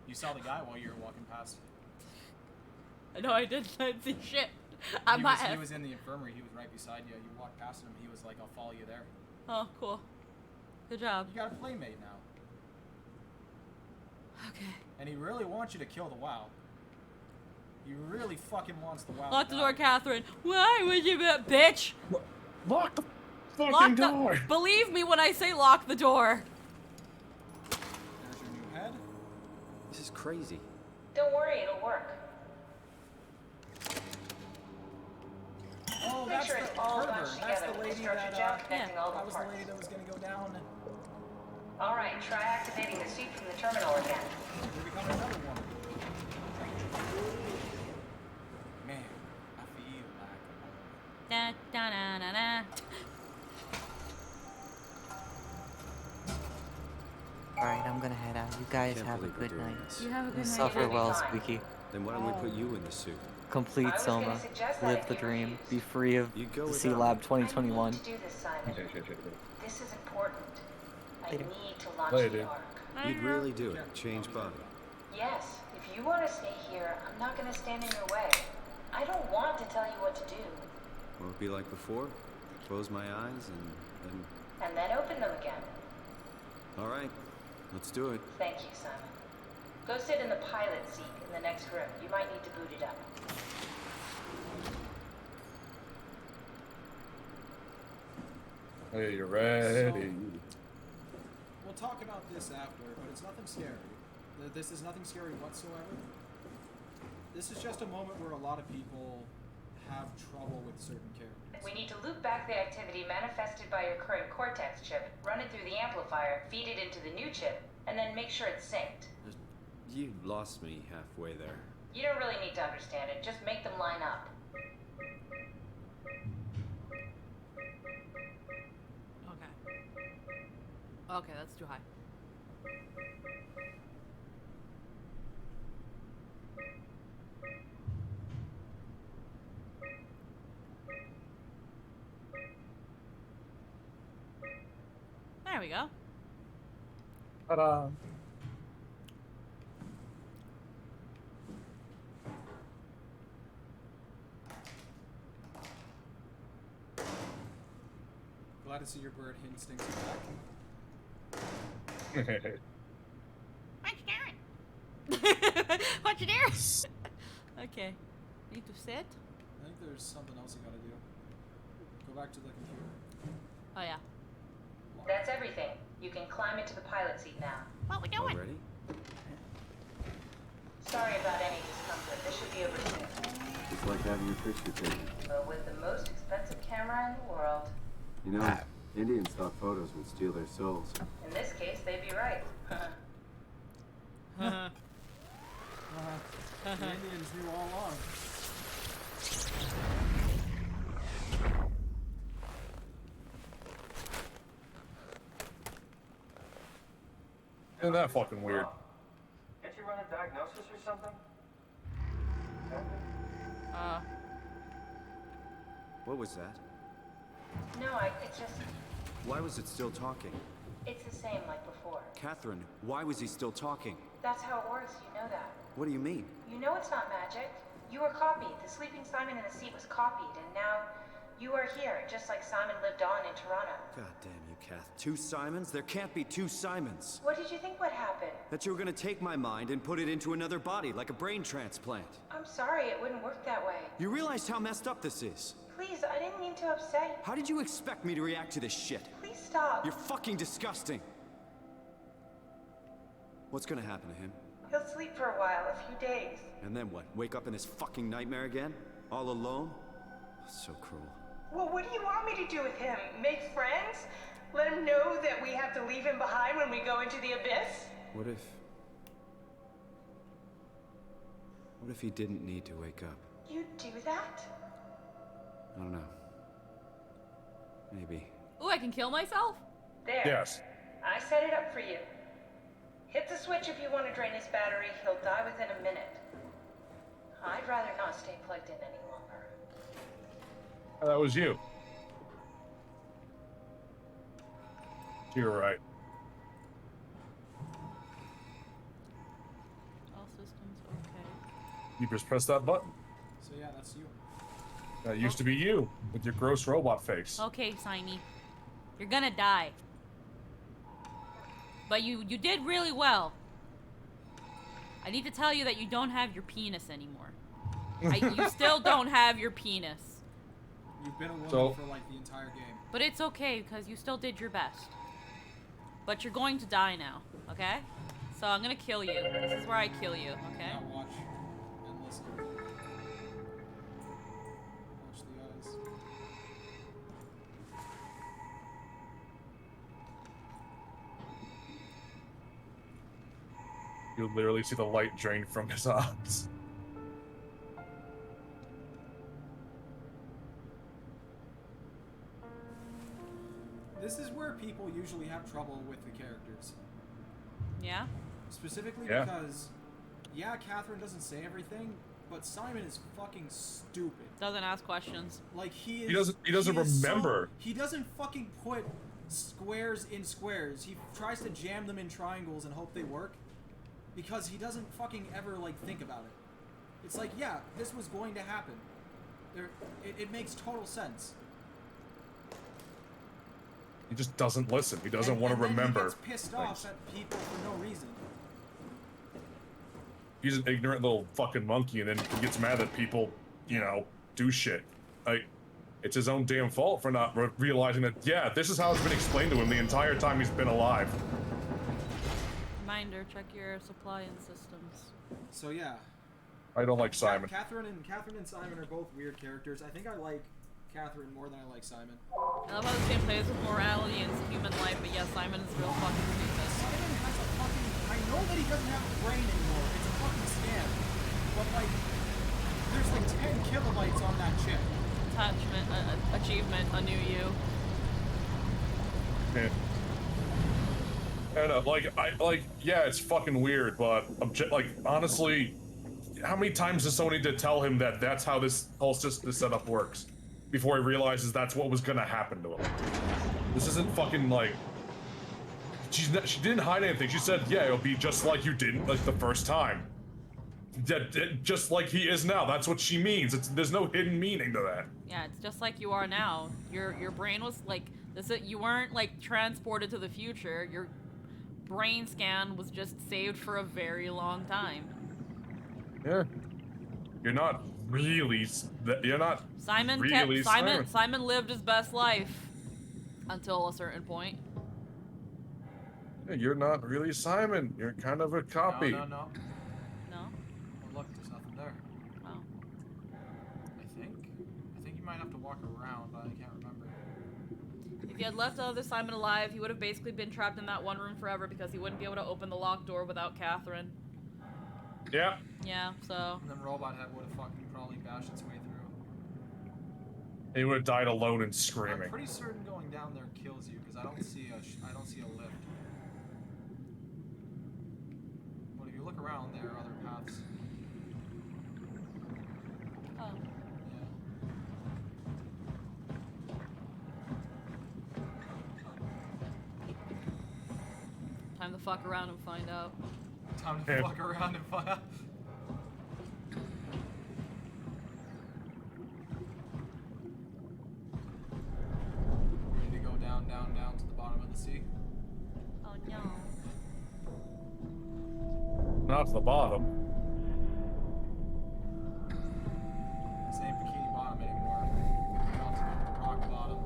You saw the guy while you were walking past. No, I didn't see shit. He was in the infirmary. He was right beside you. You walked past him. He was like, I'll follow you there. Oh, cool. Good job. You got a playmate now. Okay. And he really wants you to kill the WoW. He really fucking wants the WoW. Lock the door, Catherine. Why would you be bitch? Lock the fucking door! Believe me when I say lock the door. There's your new head. This is crazy. Don't worry, it'll work. Oh, Make that's sure the it's all Herber. bunched That's together the with the lady structure that, gel connecting all the that was the parts. lady that was gonna go down. All right, try activating the suit from the terminal again. You're becoming another woman. Man, I feel like Da, da, da, da, da. Alright, I'm gonna head out. You guys Can't have a believe we're good doing night. this. You have a You good night. suffer You'll be well, fine. Squeaky. Then why don't we put you in the suit? Complete I was gonna Soma. suggest that Live if the you dream. refuse. Be free of You go the without C Lab me. 2021. I need to do this, Simon. This is important. I Later. need to launch Later. the arc. You'd really do it. Change body. Yes, if you want to stay here, I'm not going to stand in your way. I don't want to tell you what to do. Will it be like before? Close my eyes And then open them again. All right, let's do it. Thank you, Simon. Go sit in the pilot seat in the next room. You might need to boot it up. Hey, you're ready. We'll talk about this after, but it's nothing scary. This is nothing scary whatsoever. This is just a moment where a lot of people have trouble with certain characters. We need to loop back the activity manifested by your current Cortex chip, run it through the amplifier, feed it into the new chip, and then make sure it's synced. You lost me halfway there. You don't really need to understand it, just make them line up. Okay. Okay, that's too high. There we go. Ta-da. Glad to see your bird instincts are back. What you doing? What you doing? Okay. Need to sit? I think there's something else you gotta do. Go back to the computer. Oh yeah. That's everything. You can climb into the pilot seat now. What we doing? Already? Sorry about any discomfort. This should be over soon. It's like having your picture taken. But with the most expensive camera in the world, You know, Indians thought photos would steal their souls. in this case, they'd be right. The Indians knew all along. Isn't that fucking weird? Can't you run a diagnosis or something? What was that? No, it's just, Why was it still talking? it's the same like before. Catherine, why was he still talking? That's how it works, you know that. What do you mean? You know it's not magic. You were copied. The sleeping Simon in the seat was copied, and now you are here, just like Simon lived on in Toronto. God damn you, Kath. 2 Simons? There can't be 2 Simons. What did you think would happen? That you were gonna take my mind and put it into another body, like a brain transplant. I'm sorry, it wouldn't work that way. You realize how messed up this is? Please, I didn't mean to upset you. How did you expect me to react to this shit? Please stop. You're fucking disgusting. What's gonna happen to him? He'll sleep for a while, a few days. And then what? Wake up in this fucking nightmare again? All alone? So cruel. Well, what do you want me to do with him? Make friends? Let him know that we have to leave him behind when we go into the abyss? What if he didn't need to wake up? You do that? I don't know. Maybe. Ooh, I can kill myself? There. Yes. I set it up for you. Hit the switch if you want to drain his battery. He'll die within a minute. I'd rather not stay plugged in any longer. That was you. You're right. All systems okay. You just press that button. So yeah, that's you. That used to be you with your gross robot face. Okay, Simey. You're gonna die. But you did really well. I need to tell you that you don't have your penis anymore. You still don't have your penis. You've been a woman So- for like the entire game. But it's okay, because you still did your best. But you're going to die now, okay? So I'm gonna kill you. This is where I kill you, okay? Now watch and listen. Watch the eyes. You literally see the light drain from his eyes. This is where people usually have trouble with the characters. Yeah? Specifically Yeah. because, yeah, Catherine doesn't say everything, but Simon is fucking stupid. Doesn't ask questions. Like, he He doesn't remember. he doesn't fucking put squares in squares. He tries to jam them in triangles and hope they work. Because he doesn't fucking ever, like, think about it. It's like, yeah, this was going to happen. It makes total sense. He just doesn't listen. He doesn't want to then remember. He gets pissed off at people for no reason. He's an ignorant little fucking monkey, and then he gets mad that people, you know, do shit. Like, it's his own damn fault for not realizing that, yeah, this is how it's been explained to him the entire time he's been alive. Reminder, check your supply and systems. So, yeah. I don't like Simon. Catherine and Simon are both weird characters. I think I like Catherine more than I like Simon. I love how this game plays with morality and human life, but yeah, Simon is real fucking stupid. Simon has a fucking... I know that he doesn't have a brain anymore. It's a fucking scam. But, like, there's like 10 kilobytes on that chip. Attachment, achievement, a new you. Yeah. And yeah, it's fucking weird, but honestly, how many times does someone need to tell him that that's how this whole system, this setup works, before he realizes that's what was gonna happen to him? This isn't fucking like. She didn't hide anything. She said, "Yeah, it'll be just like you did like the first time." Just like he is now. That's what she means. There's no hidden meaning to that. Yeah, it's just like you are now. Your brain was like this. You weren't like transported to the future. Your brain scan was just saved for a very long time. Yeah. You're not really. You're not. Simon really Simon lived his best life until a certain point. Yeah, you're not really Simon. You're kind of a copy. No. No. Oh, look, there's nothing there. Oh. I think you might have to walk around, but I can't remember. If you had left other Simon alive, he would have basically been trapped in that one room forever because he wouldn't be able to open the locked door without Catherine. Yeah. Yeah, so. And then Robot Head would have fucking probably bashed its way through. He would have died alone and screaming. I'm pretty certain going down there kills you because I don't see a lift. But if you look around, there are other paths. Oh. Time to fuck around and find out. Time to fuck around and find out. Need to go down to the bottom of the sea. Oh no. Not to the bottom. This ain't Bikini Bottom anymore. Down to Rock Bottom.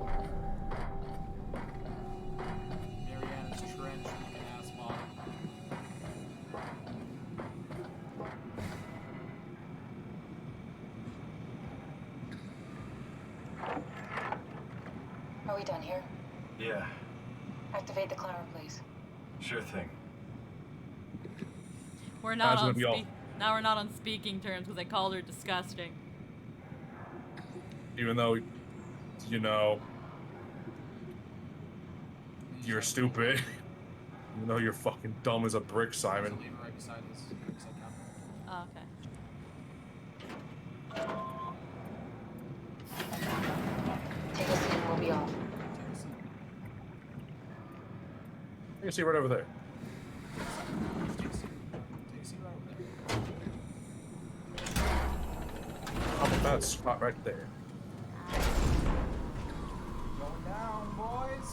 Mariana's Trench, looking ass bottom. Are we done here? Yeah, Activate the climber, please. sure thing. We're not That's on gonna be all. now we're not on speaking terms because I called her disgusting. Even though, you know, you're stupid. Even though you're fucking dumb as a brick, Simon. Leave it right beside Catherine. Oh, okay. Take a seat and we'll be off. Take a seat. You can see right over there. Take a seat right over there. How about that spot right there? Going down, boys.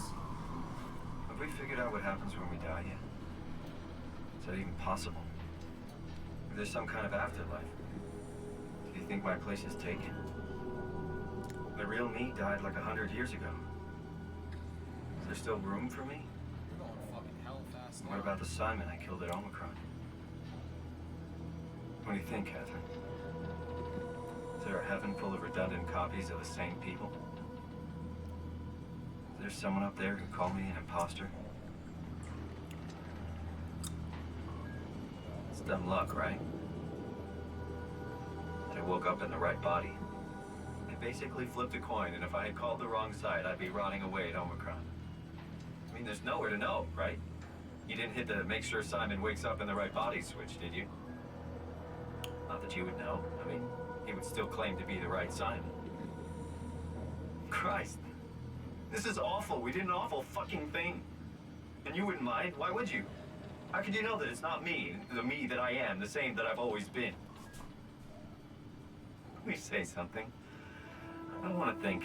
Have we figured out what happens when we die yet? Is that even possible? If there's some kind of afterlife, do you think my place is taken? The real me died like 100 years ago. Is there still room for me? You're going fucking hell fast. What about the Simon I killed at Omicron? What do you think, Catherine? Is there a heaven full of redundant copies of the same people? Is there someone up there who called me an imposter? It's dumb luck, right? I woke up in the right body. I basically flipped a coin, and if I had called the wrong side, I'd be rotting away at Omicron. I mean, there's nowhere to know, right? You didn't hit the make sure Simon wakes up in the right body switch, did you? Not that you would know. I mean, he would still claim to be the right Simon. Christ. This is awful. We did an awful fucking thing. And you wouldn't mind? Why would you? How could you know that it's not me, the me that I am, the same that I've always been? Please say something. I don't want to think.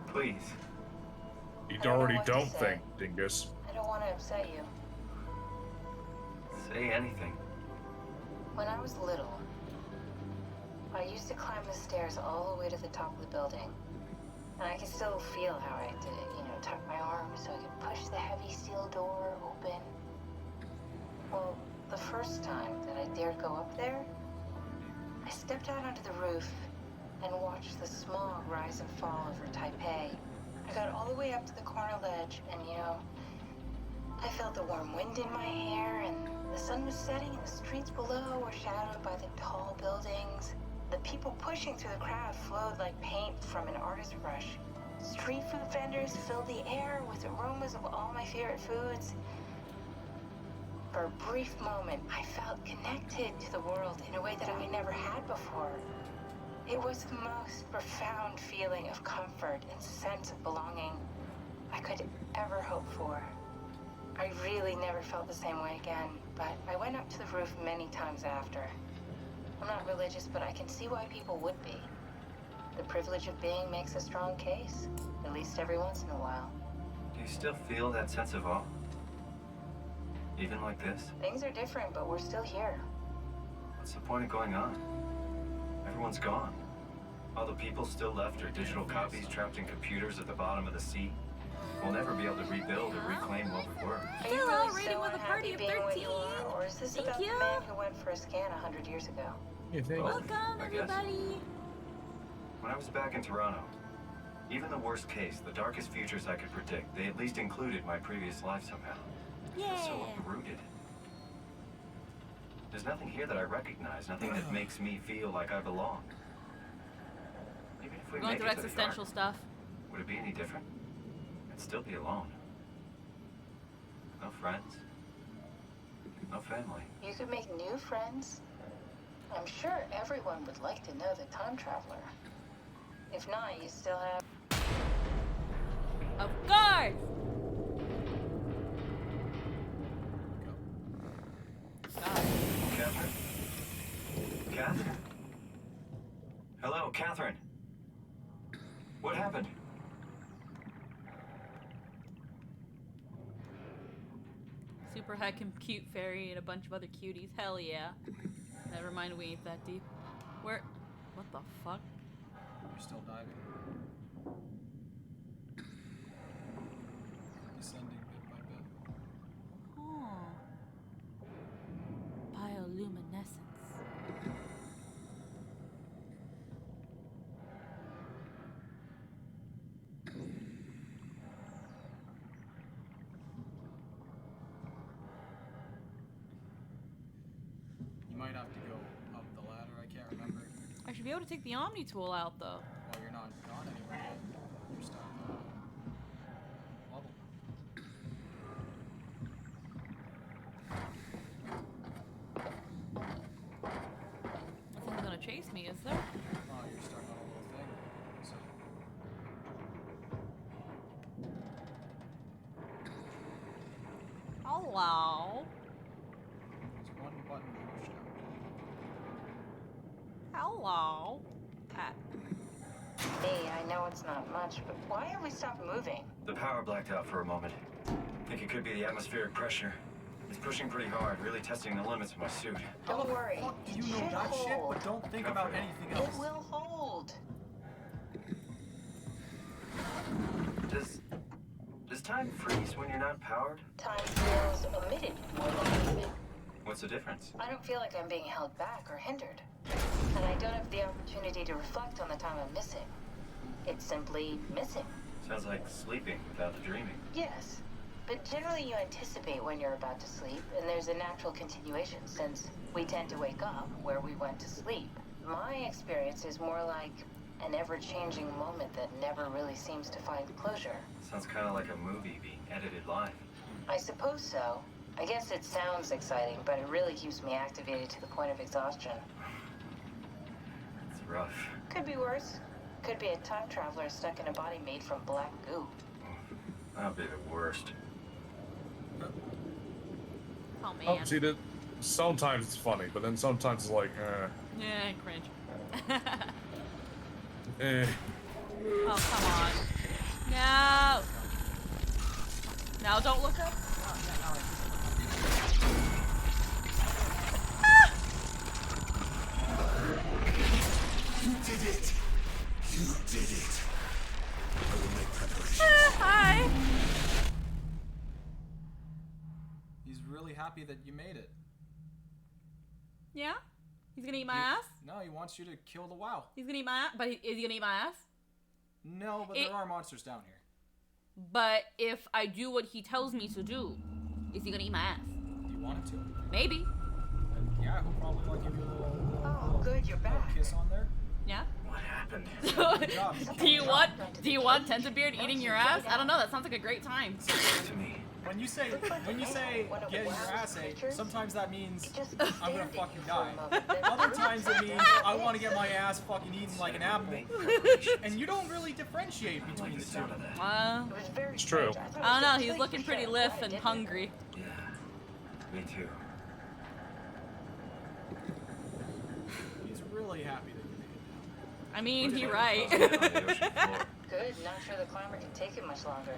Please. You I don't know already what to don't say. think, dingus. I don't want to upset you. Say anything. When I was little, I used to climb the stairs all the way to the top of the building. And I can still feel how I did it, tuck my arms so I could push the heavy steel door open. Well, the first time that I dared go up there, I stepped out onto the roof and watched the smog rise and fall over Taipei. I got all the way up to the corner ledge and, I felt the warm wind in my hair and the sun was setting and the streets below were shadowed by the tall buildings. The people pushing through the crowd flowed like paint from an artist's brush. Street food vendors filled the air with aromas of all my favorite foods. For a brief moment, I felt connected to the world in a way that I never had before. It was the most profound feeling of comfort and sense of belonging I could ever hope for. I really never felt the same way again, but I went up to the roof many times after. I'm not religious, but I can see why people would be. The privilege of being makes a strong case, at least every once in a while. Do you still feel that sense of awe? Even like this? Things are different, but we're still here. What's the point of going on? Everyone's gone. All the people still left are digital copies trapped in computers at the bottom of the sea. We'll never be able to rebuild or reclaim what we were. Are you Hello, really reading so with a party unhappy of being what you 13. are, or is this Thank about you. the man who went for a scan 100 years ago? You think? Well, Welcome, I guess. everybody. When I was back in Toronto, even the worst case, the darkest futures I could predict, they at least included my previous life somehow. I was so Yeah. uprooted. There's nothing here that I recognize, nothing that makes me feel like I belong. Even if we Going make through it to the existential Ark, stuff. would it be any different? I'd still be alone. No friends. No family. You could make new friends. I'm sure everyone would like to know the time traveler. If not, you still have... Of course. God. Catherine? Catherine? Hello, Catherine. What happened? Super high compute fairy and a bunch of other cuties. Hell yeah. Never mind, we ain't that deep. Where? What the fuck? You're still diving. Descending bit by bit. Oh. Bioluminescence. You might have to go up the ladder. I can't remember. I should be able to take the Omni tool out though. Well, you're not gone anywhere yet. You're stuck in the level. Nothing's gonna chase me, is there? Oh, you're stuck on a little thing. So, Hello. there's one button to push now. Hello. Ah. Hey, I know it's not much, but why have we stopped moving? The power blacked out for a moment. Think it could be the atmospheric pressure. It's pushing pretty hard, really testing the limits of my suit. Don't worry. Fuck, It you know should that shit, hold. but don't think Comfort. about anything It else. will hold. Does time freeze when you're not powered? Time feels omitted more than movement. What's the difference? I don't feel like I'm being held back or hindered. And I don't have the opportunity to reflect on the time I'm missing. It's simply missing. Sounds like sleeping without the dreaming. Yes. But generally you anticipate when you're about to sleep, and there's a natural continuation since we tend to wake up where we went to sleep. My experience is more like an ever-changing moment that never really seems to find closure. Sounds kind of like a movie being edited live. I suppose so. I guess it sounds exciting, but it really keeps me activated to the point of exhaustion. It's rough. Could be worse. Could be a time traveler stuck in a body made from black goo. That'll be the worst. Oh man. Oh, see that? Sometimes it's funny, but then sometimes it's like, Yeah, cringe. eh. Oh, come on. No! Now don't look up. Oh, no, You did it! You did it! I will make preparation. Hi! He's really happy that you made it. Yeah? He's gonna eat my ass? No, he wants you to kill the WoW. He's gonna eat my ass? But is he gonna eat my ass? No, but there are monsters down here. But if I do what he tells me to do, is he gonna eat my ass? Do you want him to? Maybe. Yeah, he'll probably like give you a little, Oh, good, you're back. kiss on there. Yeah? What happened? Good job. Do you want Tentabeard eating your ass? I don't know, that sounds like a great time. To me. When you say getting your ass ate, sometimes that means I'm gonna fucking die. Other times it means I want to get my ass fucking eaten like an apple. And you don't really differentiate between the two. It's true. I don't know, he's looking pretty liff and hungry. Yeah. Me too. He's really happy that you made it. I mean, he right. Good, not sure the climber can take it much longer.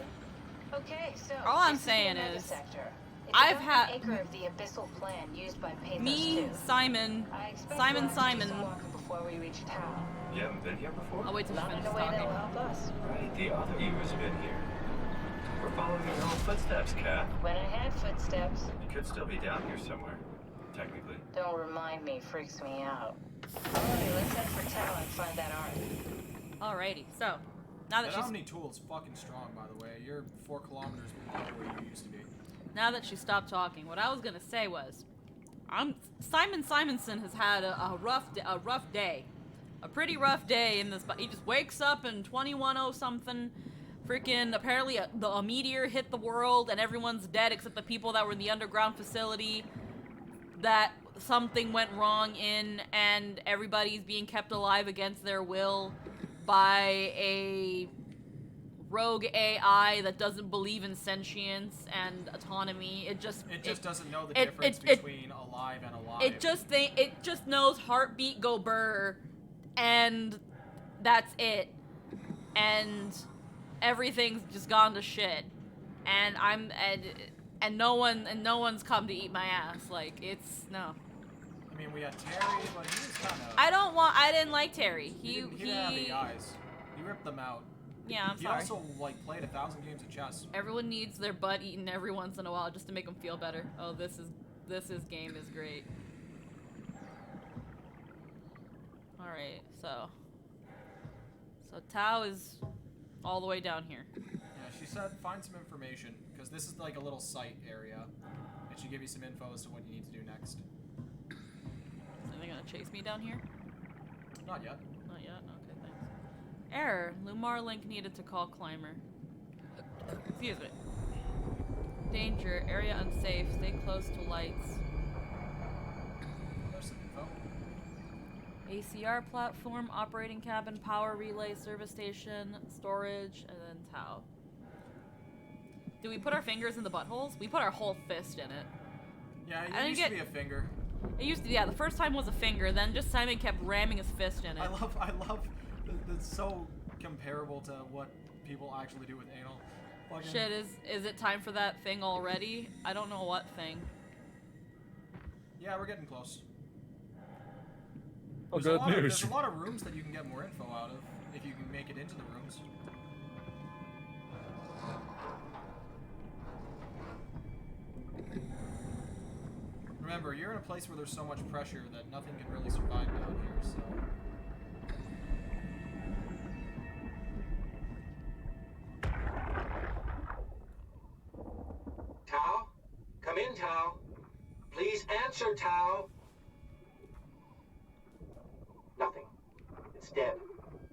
Okay, so All I'm this saying the is, sector. I've had acre of the abyssal plan used by Pathos me, 2. Simon, Simon. Before we reach town. You haven't been here before? I'll wait till he Not in finishes a way talking. that'll help us. Right, the other Eva's have been here. We're following your own footsteps, Kat. When I had footsteps. You could still be down here somewhere, technically. Don't remind me, freaks me out. Alright, let's head for town and find that art. Alrighty, so now that That she's Omni tool is fucking strong, by the way. You're 4 kilometers below where you used to be. now that she stopped talking, what I was gonna say was, Simon Simonson has had a rough day, a pretty rough day in this. He just wakes up in 2100 something. Freaking apparently a meteor hit the world and everyone's dead except the people that were in the underground facility that something went wrong in, and everybody's being kept alive against their will by a rogue AI that doesn't believe in sentience and autonomy. It just doesn't know the difference between alive and alive. It just knows heartbeat go burr, and that's it. And everything's just gone to shit. And and no one's come to eat my ass. Like, it's no. I mean, we had Terry, but he was kind of. I didn't like Terry. He didn't have the eyes. He ripped them out. Yeah, I'm sorry. He also played 1,000 games of chess. Everyone needs their butt eaten every once in a while just to make them feel better. Oh, this game is great. All right, so Tao is all the way down here. Yeah, she said find some information because this is like a little site area, and she gave you some info as to what you need to do next. Is anything gonna chase me down here? Not yet. Not yet? Okay, thanks. Error. Lumar link needed to call climber. Excuse me. Danger. Area unsafe. Stay close to lights. There's some info. ACR platform, operating cabin, power relay, service station, storage, and then Tau. Do we put our fingers in the buttholes? We put our whole fist in it. Yeah, it used to be a finger. It used to, yeah, the first time was a finger, then just Simon kept ramming his fist in it. I love that's so comparable to what people actually do with anal. Fucking... Shit, is it time for that thing already? I don't know what thing. Yeah, we're getting close. Oh, good news. There's a lot of rooms that you can get more info out of if you can make it into the rooms. Remember, you're in a place where there's so much pressure that nothing can really survive down here, so... Tao? Come in, Tao. Please answer, Tao. Nothing. It's dead.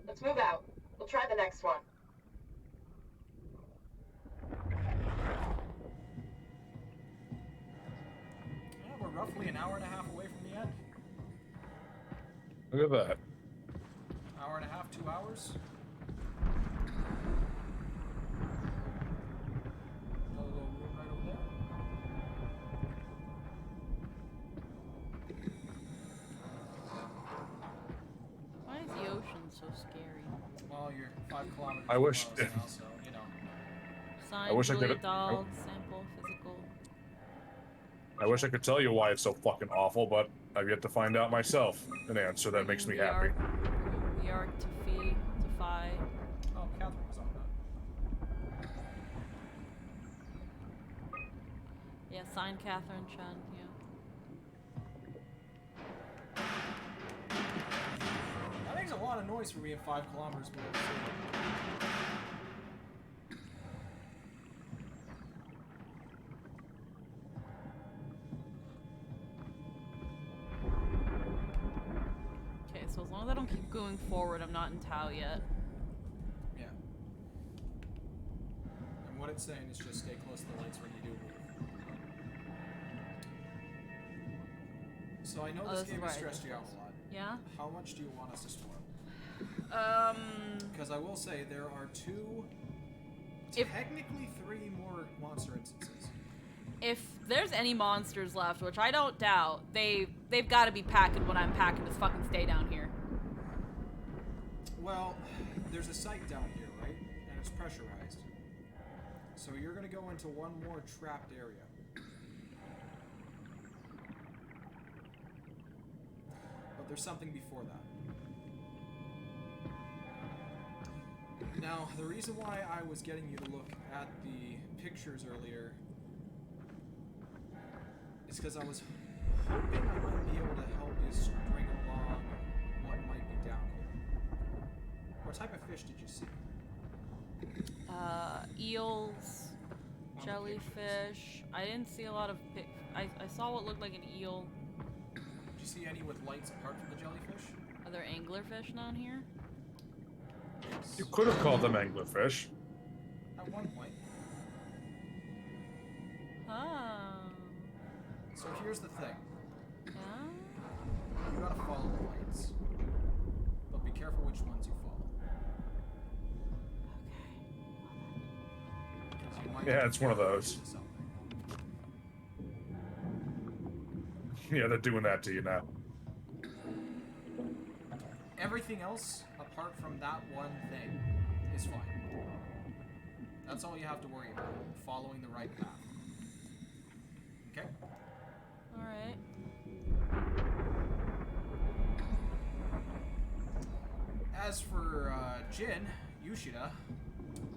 Let's move out. We'll try the next one. Look at that. Hour and a half, 2 hours. Another little room right over there. Why is the ocean so scary? Well, you're 5 kilometers I wish- below us now, so, you know. Sign, wish I could- Julia Dahl, sample, physical. I wish I could tell you why it's so fucking awful, but I've yet to find out myself an answer that makes me The happy. The arc to fee, to fi. Oh, Catherine was on that. Yeah, sign Catherine Chen, yeah. That makes a lot of noise for being 5 kilometers below the sea. Okay, so as long as I don't keep going forward, I'm not in Tau yet. Yeah. And what it's saying is just stay close to the lights when you do move. So I know Oh, this this is game where has I stressed did you out this. a lot. Yeah? How much do you want us to spoil? Because I will say there are technically 3 more monster instances. If there's any monsters left, which I don't doubt, they've got to be packing what I'm packing to fucking stay down here. Well, there's a site down here, right? And it's pressurized. So you're gonna go into one more trapped area. But there's something before that. Now, the reason why I was getting you to look at the pictures earlier is because I was hoping I might be able to help you string along what might be down here. What type of fish did you see? Eels, jellyfish. I didn't see a lot of I saw what looked like an eel. Did you see any with lights apart from the jellyfish? Are there anglerfish down here? You could have called them anglerfish. At one point. Oh. So here's the thing. Yeah? You gotta follow the lights. But be careful which ones you follow. Okay. Yeah, it's one of those. Yeah, they're doing that to you now. Everything else, apart from that one thing, is fine. That's all you have to worry about. Following the right path. Okay? Alright. As for Jin Yoshida,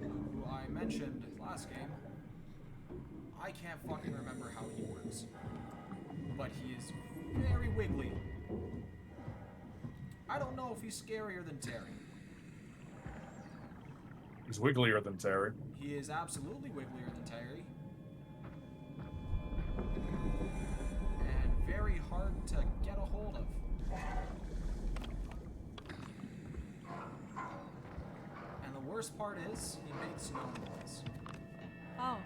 who I mentioned last game, I can't fucking remember how he works. But he is very wiggly. I don't know if he's scarier than Terry. He's wigglier than Terry. He is absolutely wigglier than Terry. And very hard to get a hold of. And the worst part is, he makes no noise. Oh.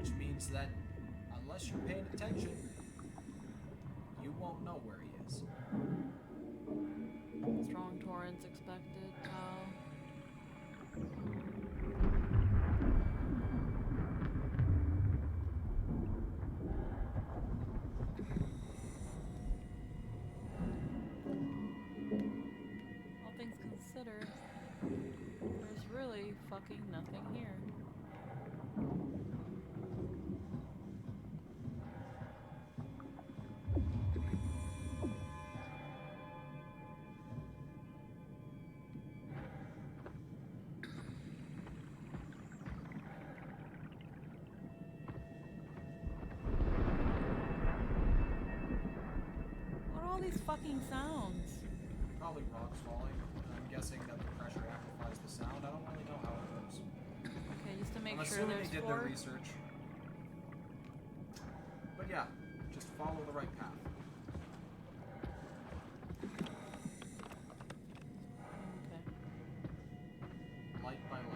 Which means that, unless you're paying attention, you won't know where he is. Strong torrents expected. All things considered, there's really fucking nothing here. What are all these fucking sounds? Probably rocks falling. I'm guessing that the pressure amplifies the sound. I don't really know how it works. Okay, just to make I'm sure assuming there's they did 4. their research. But yeah, just follow the right path. Okay. Light by light.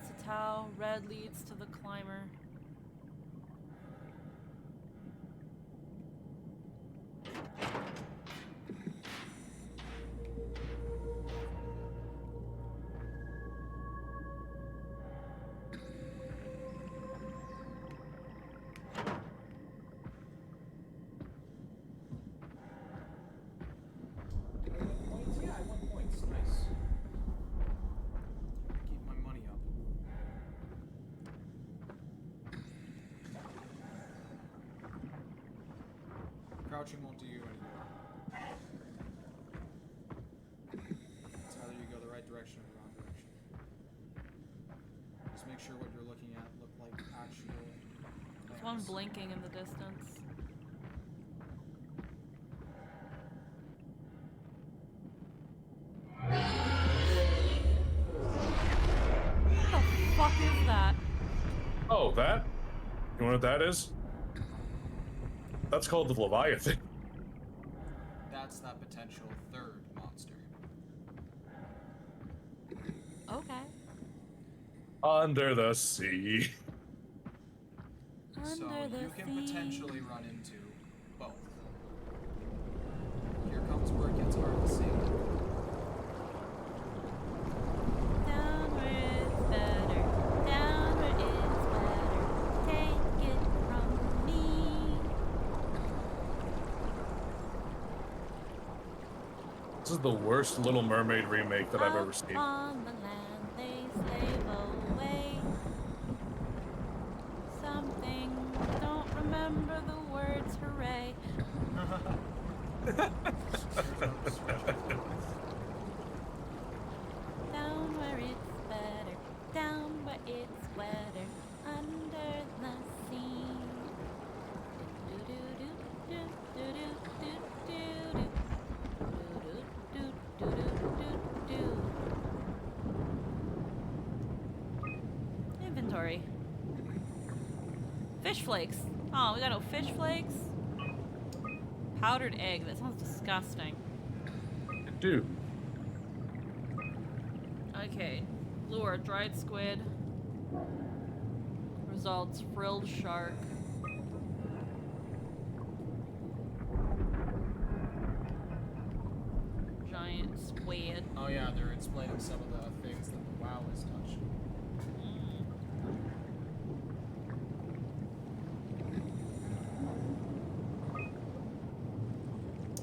leads to Tau, red leads to the climber. Points? Yeah, I won points. Nice. Keep my money up. Crouching won't do you any good. It's either you go the right direction or the wrong direction. Just make sure what you're looking at look like actual There's one lamps. blinking in the distance. What the fuck is that? Oh, that? You know what that is? That's called the Leviathan. That's that potential third monster. Okay. Under the sea. So Under the you can sea. potentially run into both. Here comes where it gets hard to see. Down where it's better. Down where it's better. Take it from me. This is the worst Little Mermaid remake that I've ever Up seen. on the land they slave away. Something, don't remember the words, hooray. Down where it's better, down where it's wetter, under the sea. Do do do do do do do do do do do do do. Inventory. Fish flakes. Oh, we got no fish flakes. Powdered egg. That sounds disgusting. Dude. Okay. Lure, dried squid. Results, frilled shark. Giant squid. Oh yeah, they're explaining some of the things that the WoW has touched.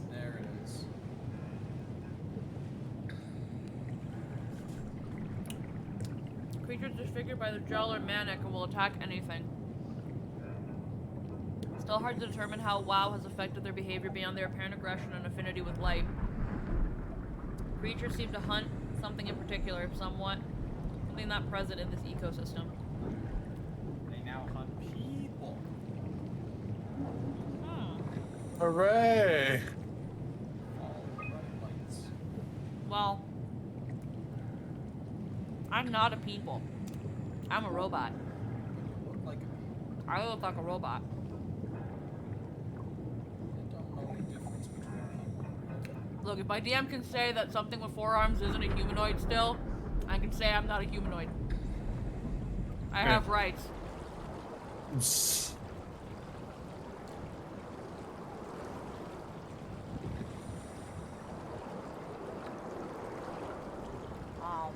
There it is. Creatures disfigured by the gel or manic and will attack anything. Still hard to determine how WoW has affected their behavior beyond their apparent aggression and affinity with light. Creatures seem to hunt something in particular, somewhat. Something not present in this ecosystem. They now hunt people. Hooray! All red lights. Well, I'm not a people. I'm a robot. You look like a people. I look like a robot. I don't know the difference between people. Look, if my DM can say that something with 4 arms isn't a humanoid still, I can say I'm not a humanoid. I have rights. Wow.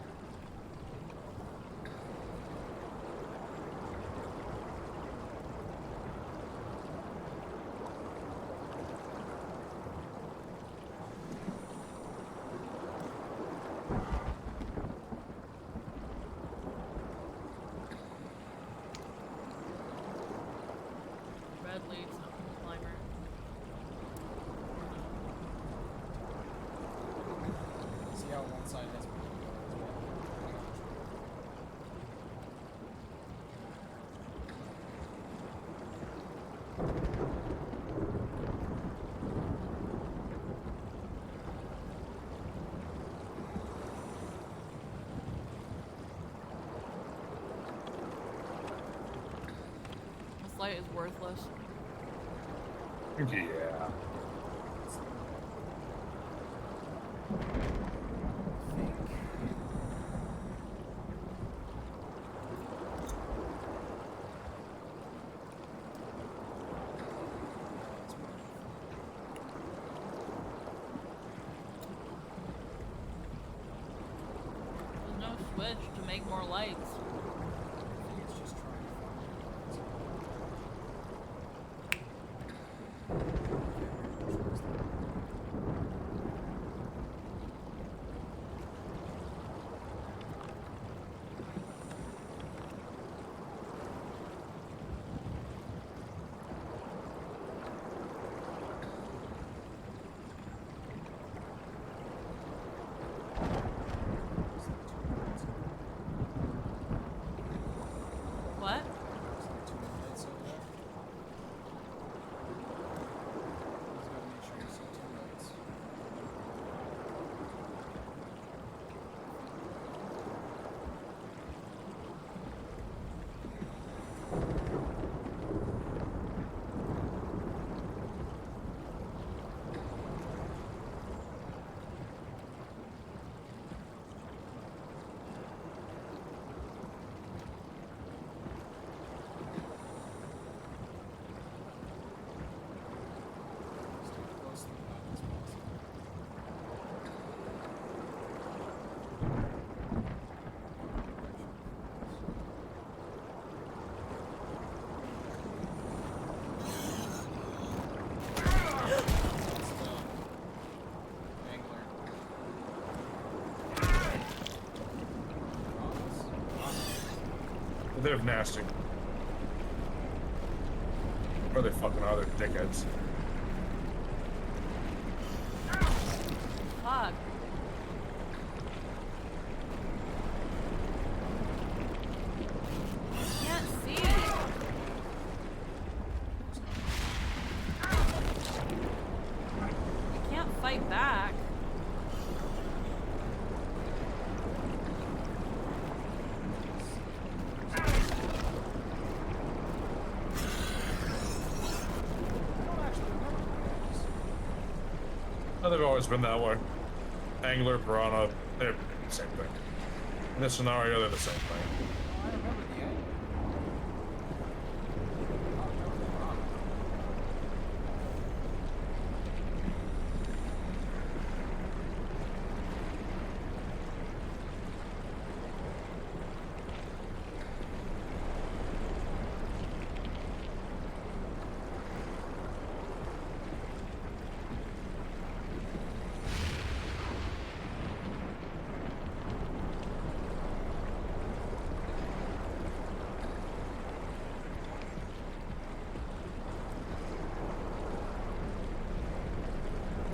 Red leads up to the climber. See how one side has people as well. This light is worthless. Yeah. switch to make more lights. I think it's just trying to find What? too many lights over there. Just gotta make sure you see two lights. Stay close to the back as possible. That's the angler. They're nasty. Or they fucking are, they're dickheads. Fuck. Can't see. I can't fight back. Oh, they've always been that way. Angler, piranha, they're the same thing. In this scenario, they're the same thing. I remember the angler. I don't remember the piranha.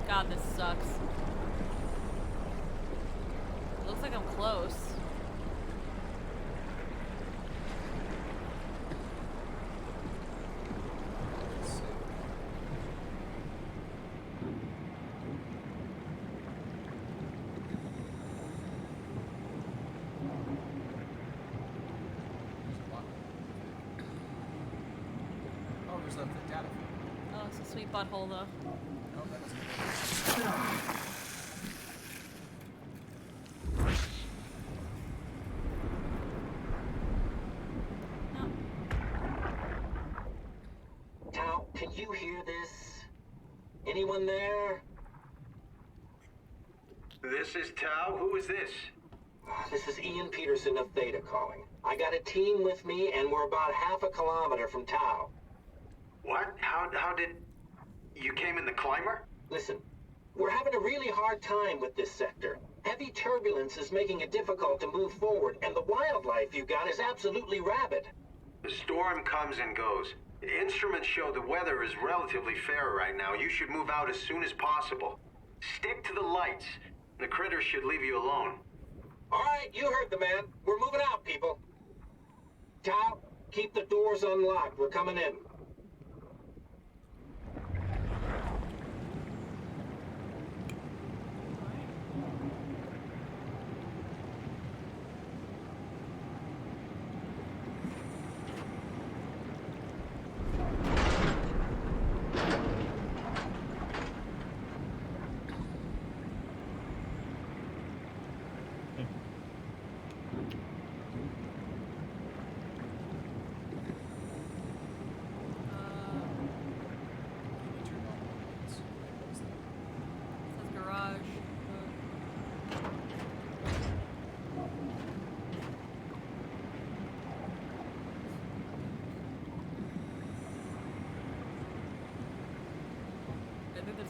God, this sucks. Looks like I'm close. Let's see. There's a lot. Oh, there's the data feed. Oh, it's a sweet butthole though. No, that doesn't work. Tao, can you hear this? Anyone there? This is Tao. Who is this? This is Ian Peterson of Theta calling. I got a team with me, and we're about half a kilometer from Tao. What? How did... You came in the climber? Listen, we're having a really hard time with this sector. Heavy turbulence is making it difficult to move forward, and the wildlife you got is absolutely rabid. The storm comes and goes. The instruments show the weather is relatively fair right now. You should move out as soon as possible. Stick to the lights. The critters should leave you alone. All right, you heard the man. We're moving out, people. Tao, keep the doors unlocked. We're coming in.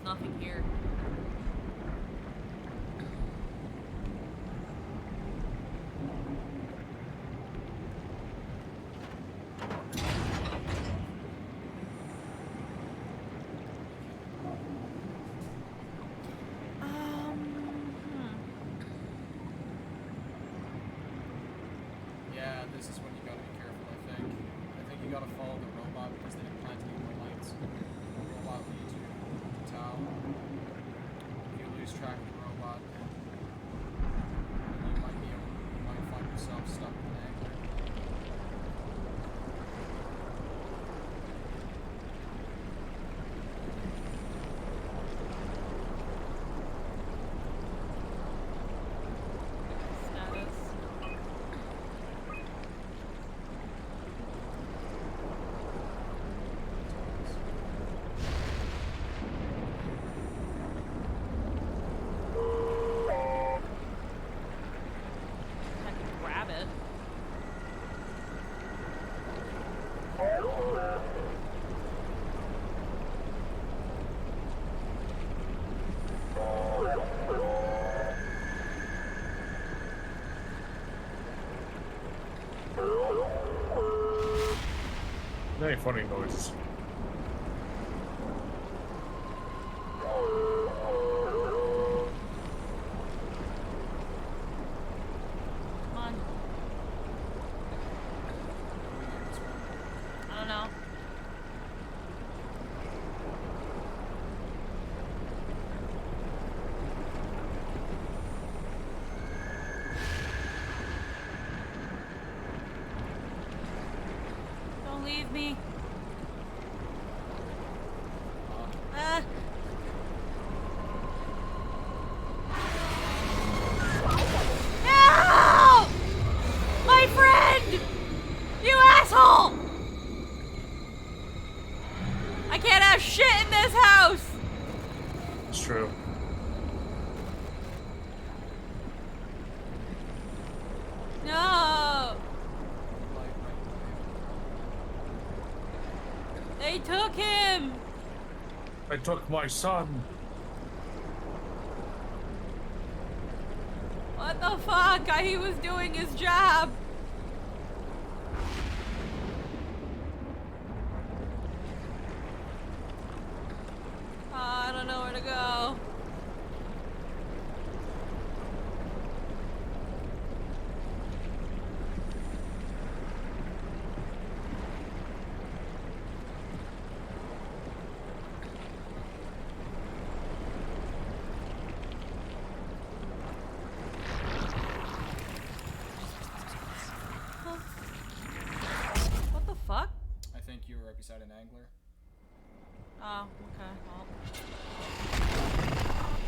There's nothing here. Yeah, this is when you gotta be careful, I think. I think you gotta follow the robot because they didn't plant any more lights. The robot leads you to Tau. If you lose track of the robot, then you might find yourself stuck with an angler. Any funny noises? Come on. I don't know. Don't leave me. No! My friend! You asshole! I can't have shit in this house! It's true. No! They took him! They took my son. What the fuck? He was doing his job. I don't know where to go. What the fuck? I think you were right beside an angler. Oh, okay. Well.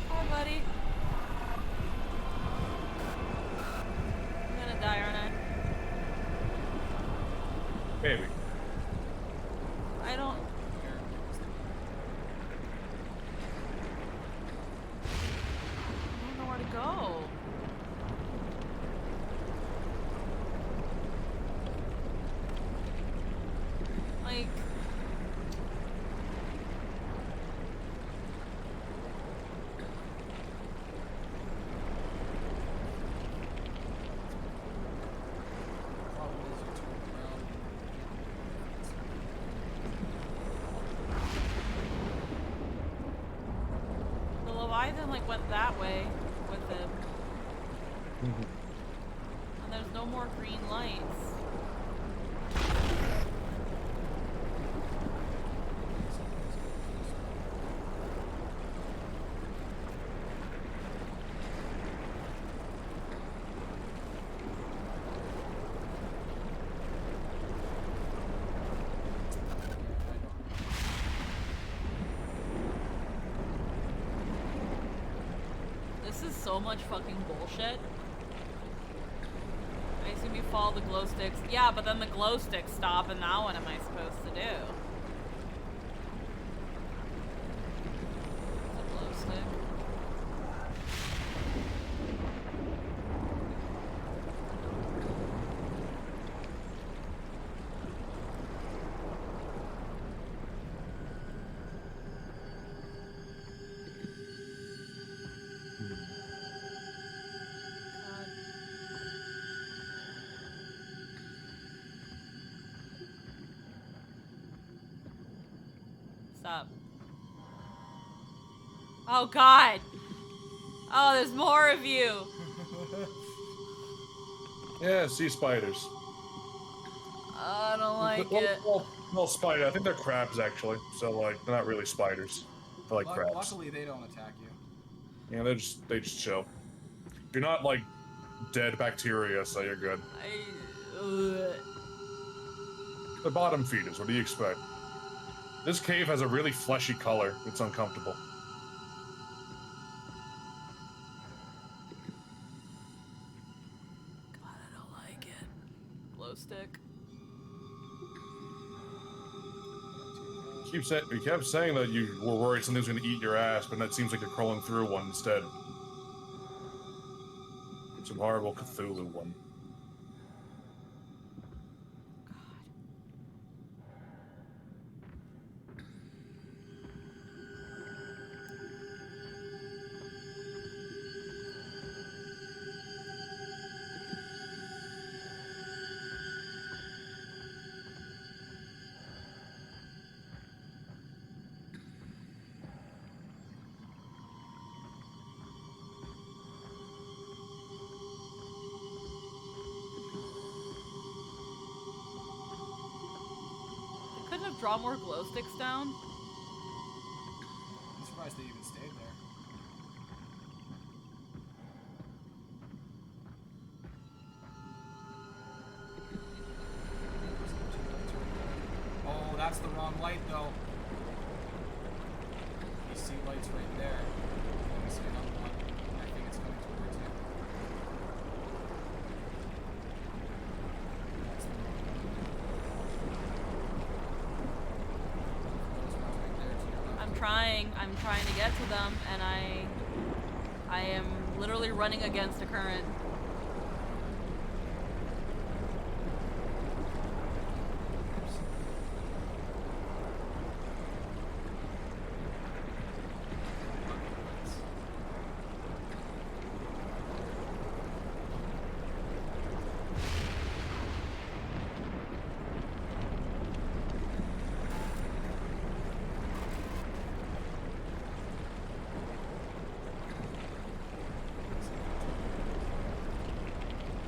Hi, buddy. I'm gonna die, aren't I? Maybe. I don't. I don't know where to go. Like. The Leviathan like went that way with him. And there's no more green lights. This is so much fucking bullshit. I assume you follow the glow sticks. Yeah, but then the glow sticks stop, and now what am I supposed to do? The glow stick. Stop. Oh god! Oh, there's more of you! Yeah, sea spiders. I don't like it. Well, spider. I think they're crabs actually. So like, they're not really spiders. They're like crabs. Luckily, they don't attack you. Yeah, they just chill. You're not like dead bacteria, so you're good. The bottom feeders. What do you expect? This cave has a really fleshy color. It's uncomfortable. God, I don't like it. Glow stick. You kept saying that you were worried something was going to eat your ass, but it seems like you're crawling through one instead. Some horrible Cthulhu one. Couldn't have drawn more glow sticks down? I'm surprised they even stayed there. Oh, that's the wrong light, though. You see lights right there. Let me see another one. I think it's coming towards you. That's the wrong one. Those ones right there to your left. I'm trying to get to them, and I am literally running against a current.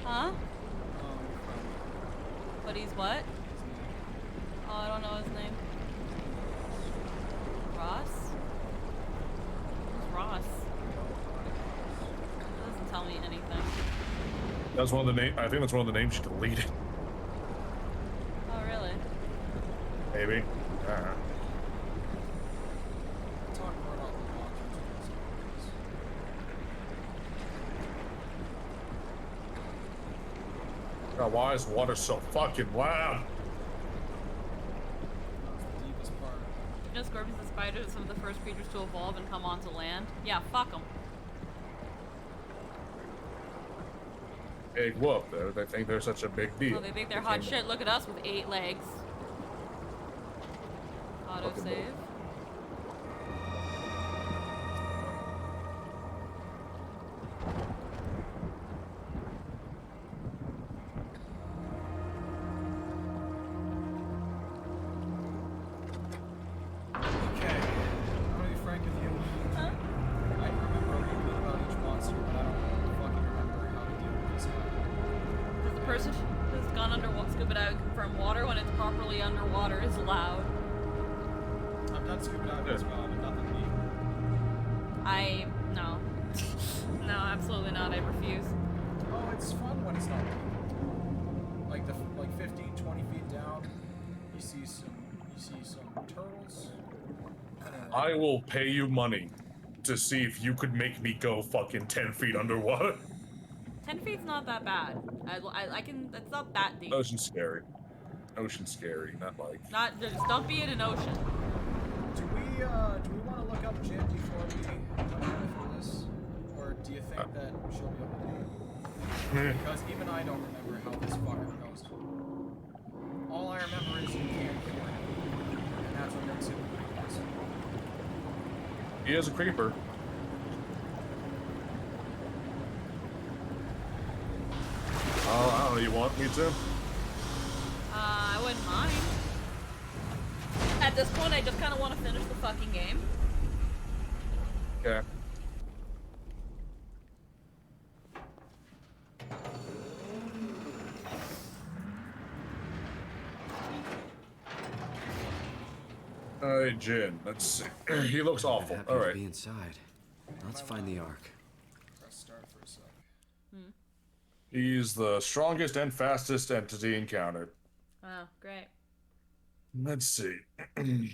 Huh? But he's what? Oh, I don't know his name. Ross? Who's Ross? That doesn't tell me anything. That's one of the names. I think that's one of the names she deleted. Oh, really? Maybe. Talk more about the monsters. God, why is water so fucking loud? The deepest part. You know, scorpions and spiders are some of the first creatures to evolve and come onto land? Yeah, fuck them. Big whoop. They think they're such a big deal. Oh, they think they're hot shit. Look at us with 8 legs. Autosave. Okay, I'm gonna be frank with you. Huh? I remember a little bit about each monster, but I don't fucking remember how to deal with this guy. Does the person who's gone underwater scuba diving confirm water when it's properly underwater is loud? I've done scuba diving as well, but nothing deep. No. No, absolutely not. I refuse. Oh, it's fun when it's not deep. Like 15, 20 feet down, you see some turtles. I will pay you money to see if you could make me go fucking 10 feet underwater. 10 feet's not that bad. I can. It's not that deep. Ocean's scary. Ocean's scary, not like. Not just don't be in an ocean. Do we want to look up Jin before we come in for this, or do you think that she'll be able to do it? Because even I don't remember how this fucker goes. All I remember is you can't kill him, and that's what makes him awesome. He is a creeper. I don't know. You want me to? I wouldn't mind. At At this point, I just kind of want to finish the fucking game. Okay. Alright, Jin. Let's see. He looks awful. Happy to be inside. Let's find the Ark. Press start for a sec. He's the strongest and fastest entity encountered. Oh, great. Let's see.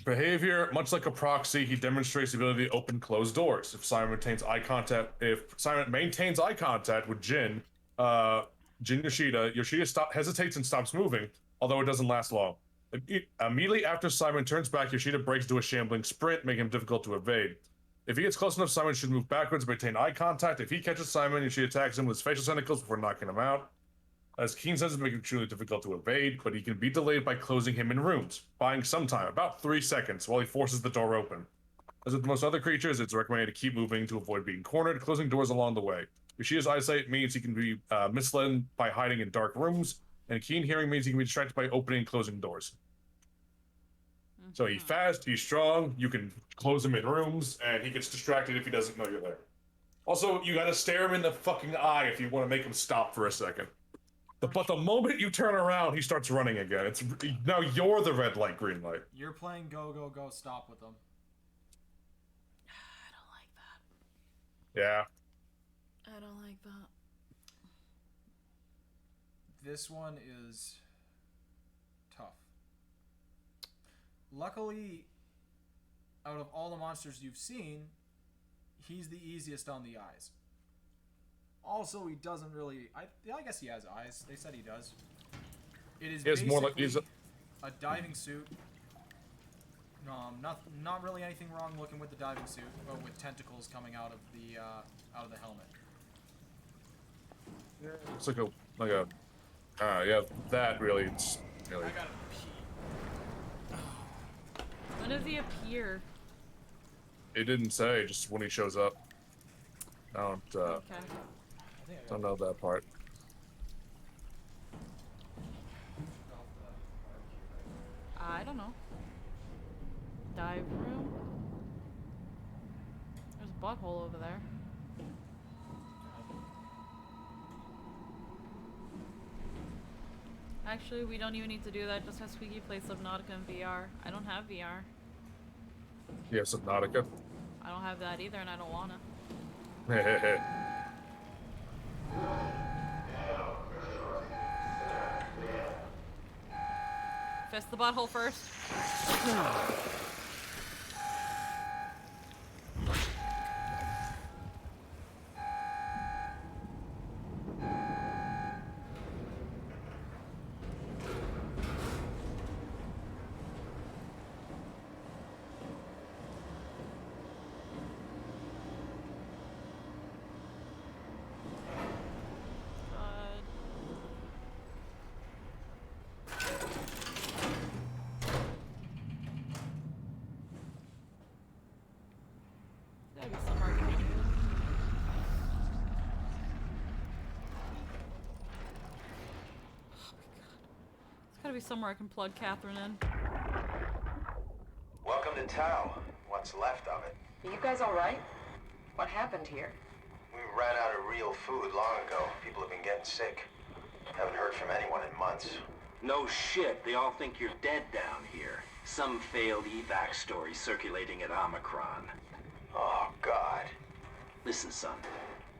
Behavior, much like a proxy, he demonstrates the ability to open closed doors. If Simon maintains eye contact with Jin, Yoshida hesitates and stops moving, although it doesn't last long. Immediately after Simon turns back, Yoshida breaks into a shambling sprint, making him difficult to evade. If he gets close enough, Simon should move backwards and maintain eye contact. If he catches Simon, Yoshida attacks him with his facial tentacles before knocking him out. As keen senses make him truly difficult to evade, but he can be delayed by closing him in rooms, buying some time, about 3 seconds, while he forces the door open. As with most other creatures, it's recommended to keep moving to avoid being cornered, closing doors along the way. Yoshida's eyesight means he can be misled by hiding in dark rooms, and keen hearing means he can be distracted by opening and closing doors. So he's fast, he's strong, you can close him in rooms, and he gets distracted if he doesn't know you're there. Also, you gotta stare him in the fucking eye if you want to make him stop for a second. But the moment you turn around, he starts running again. It's now you're the red light, green light. You're playing go, go, go, stop with them. I don't like that. Yeah. I don't like that. This one is tough. Luckily, out of all the monsters you've seen, he's the easiest on the eyes. Also, he doesn't really... I guess he has eyes. They said he does. It is basically more like a diving suit. Not really anything wrong looking with the diving suit, but with tentacles coming out of the helmet. It's like a yeah, that really, it's really... I gotta pee. When does he appear? It didn't say, just when he shows up. I don't know that part. I don't know. Dive room? There's a butthole over there. Actually, we don't even need to do that. Just have Squeaky play Subnautica in VR. I don't have VR. You have Subnautica? I don't have that either, and I don't wanna. Fist the butthole first. Gotta be somewhere I can plug Catherine in. Welcome to Tau. What's left of it. You guys alright? What happened here? We ran out of real food long ago. People have been getting sick. Haven't heard from anyone in months. No shit, they all think you're dead down here. Some failed evac story circulating at Omicron. Oh, God. Listen, son.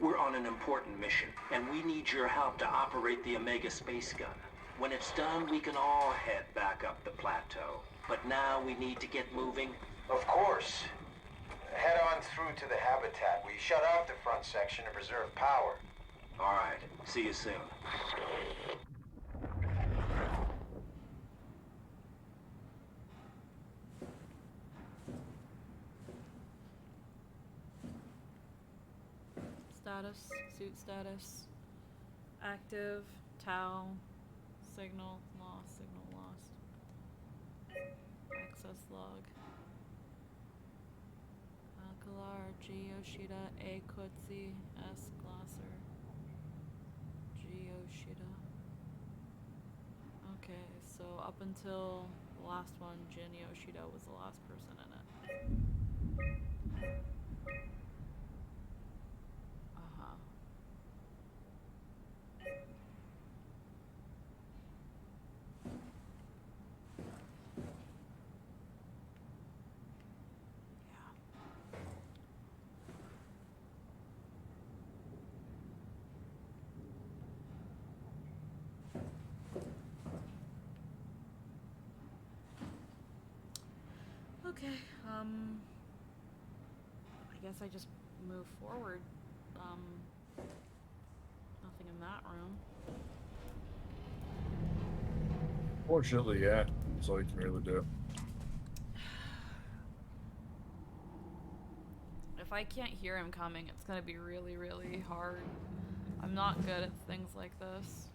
We're on an important mission, and we need your help to operate the Omega space gun. When it's done, we can all head back up the plateau. But now we need to get moving. Of course. Head on through to the habitat. We shut off the front section to preserve power. All right. See you soon. Status, suit status, active, Tau, signal lost, access log, Alcalar, G Yoshida, A Kutsi, S Glosser, G Yoshida. Okay, so up until The last one, Jin Yoshido, was the last person in it. Uh-huh. Okay, I guess I just move forward. Nothing in that room. Fortunately, yeah. That's all you can really do. If I can't hear him coming, it's gonna be really, really hard. I'm not good at things like this.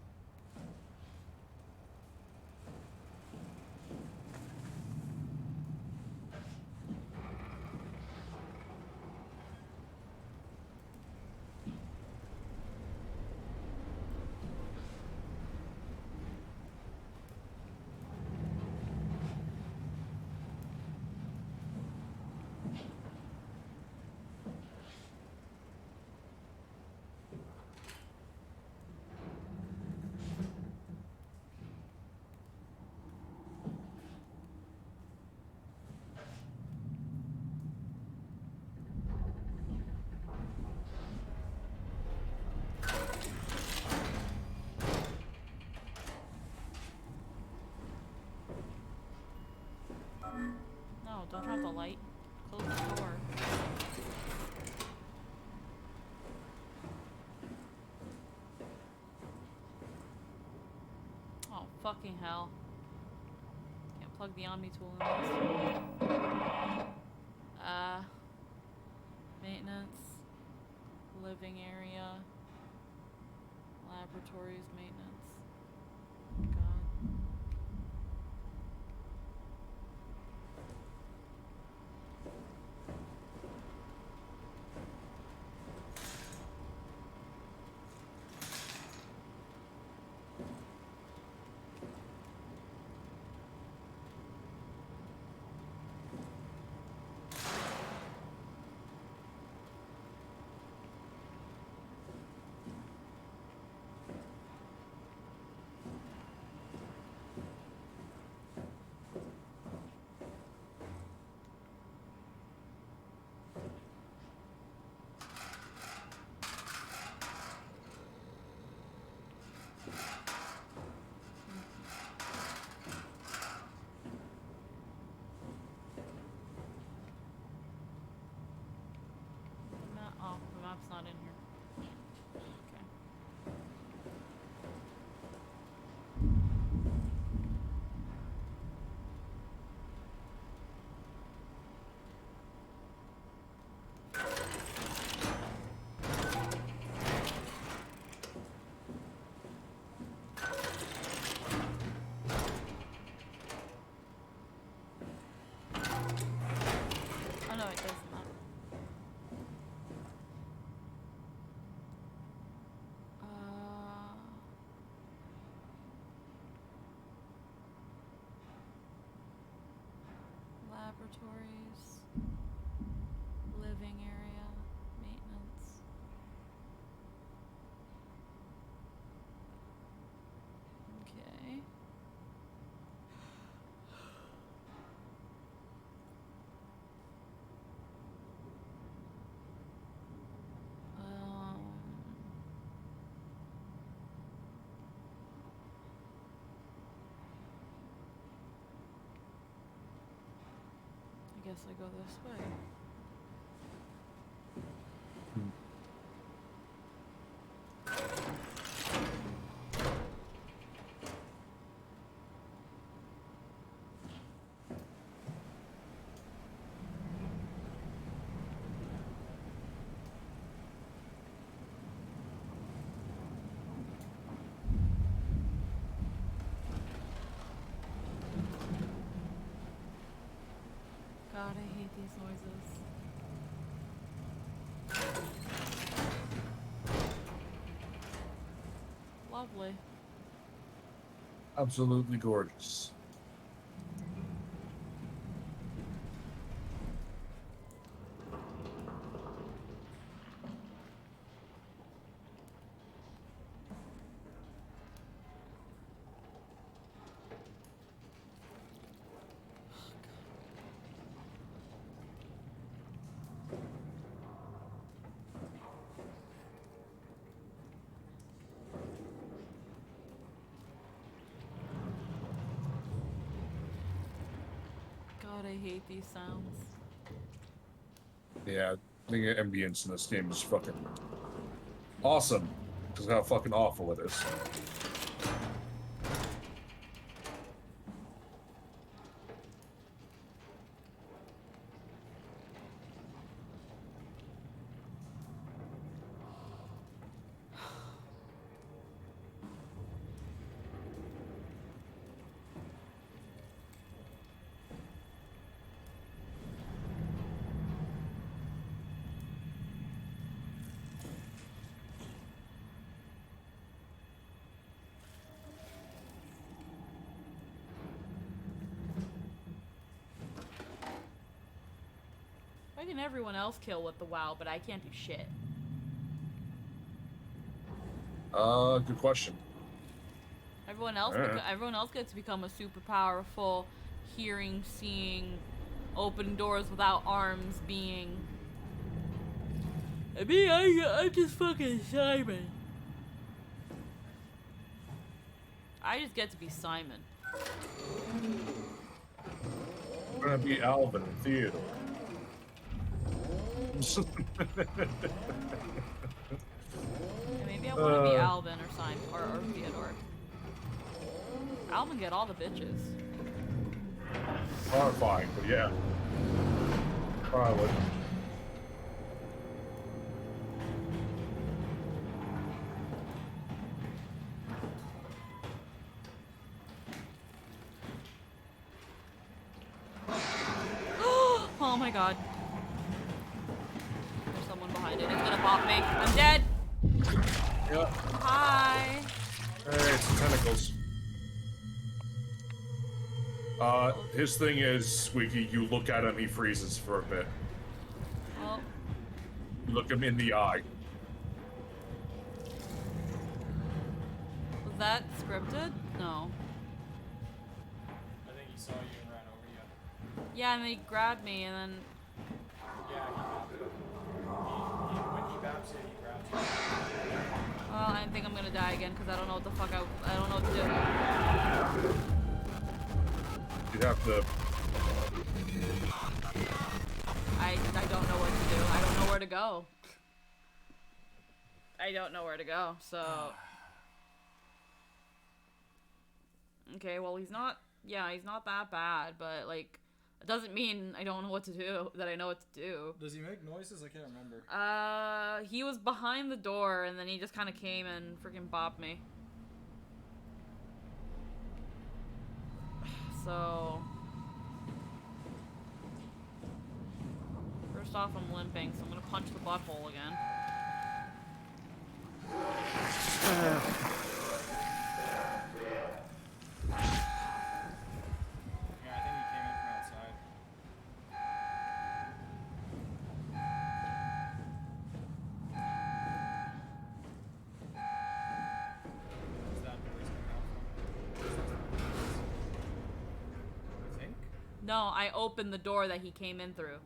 No, don't turn off the light. Close the door. Oh, fucking hell. Can't plug the Omni tool in this. Maintenance. Living area. Laboratories, maintenance. God. Oh, the map's not in here. Okay. Oh no, it doesn't. Laboratories, living area, maintenance. Okay. I guess I go this way. God, I hate these noises. Lovely. Absolutely gorgeous. hate these sounds. Yeah, I think ambience in this game is fucking awesome. Just how fucking awful it is. Why can everyone else kill with the WoW, but I can't do shit? Good question. Everyone else, everyone else gets to become a super powerful, hearing, seeing, open doors without arms being. I mean, I'm just fucking Simon. I just get to be Simon. I'm gonna be Alvin in Theodore. Maybe I want to be Alvin or Simon or Theodore. Alvin get all the bitches. Horrifying, but yeah. Probably. Oh my god. There's someone behind it. He's gonna pop me. I'm dead. Yep. Hi. Hey, it's the tentacles. His thing is, Squeaky, you look at him, he freezes for a bit. Oh. You look him in the eye. Was that scripted? No. I think he saw you and ran over you. Yeah, and then he grabbed me, and then. Yeah, when he baps you, he grabs you. Well, I think I'm gonna die again because I don't know what the fuck I don't know what to do. You have to. I don't know what to do. I don't know where to go. I don't know where to go. So. Okay, well he's not. Yeah, he's not that bad, but like, it doesn't mean I don't know what to do. That I know what to do. Does he make noises? I can't remember. He was behind the door, and then he just kind of came and freaking bopped me. So, first off, I'm limping, so I'm gonna punch the butthole again. Yeah, I think he came in from outside. Is that where he's coming out from? I think? No, I opened the door that he came in through.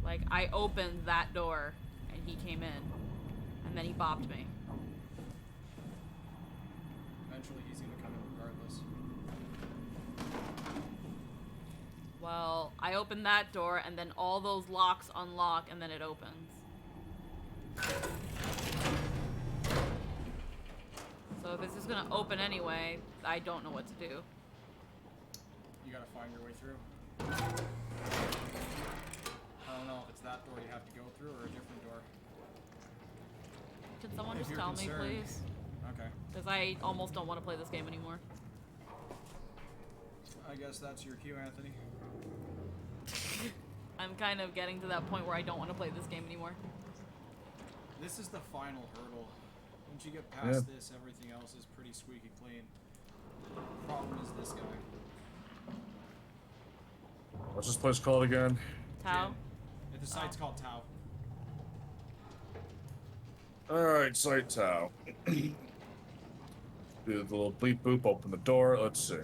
Like, I opened that door, and he came in, and then he bopped me. Eventually he's gonna come in regardless. Well, I opened that door, and then all those locks unlock, and then it opens. So if it's just gonna open anyway, I don't know what to do. You gotta find your way through. I don't know if it's that door you have to go through or a different door. Can someone If just you're tell me, concerned. please? Okay. Because I almost don't want to play this game anymore. I guess that's your cue, Anthony. I'm kind of getting to that point where I don't want to play this game anymore. This is the final hurdle. Once you get past this, everything else is pretty squeaky clean. Problem is this guy. What's this place called again? Tau? The site's called Tau. Alright, Site Tau. Do the little bleep boop, open the door. Let's see.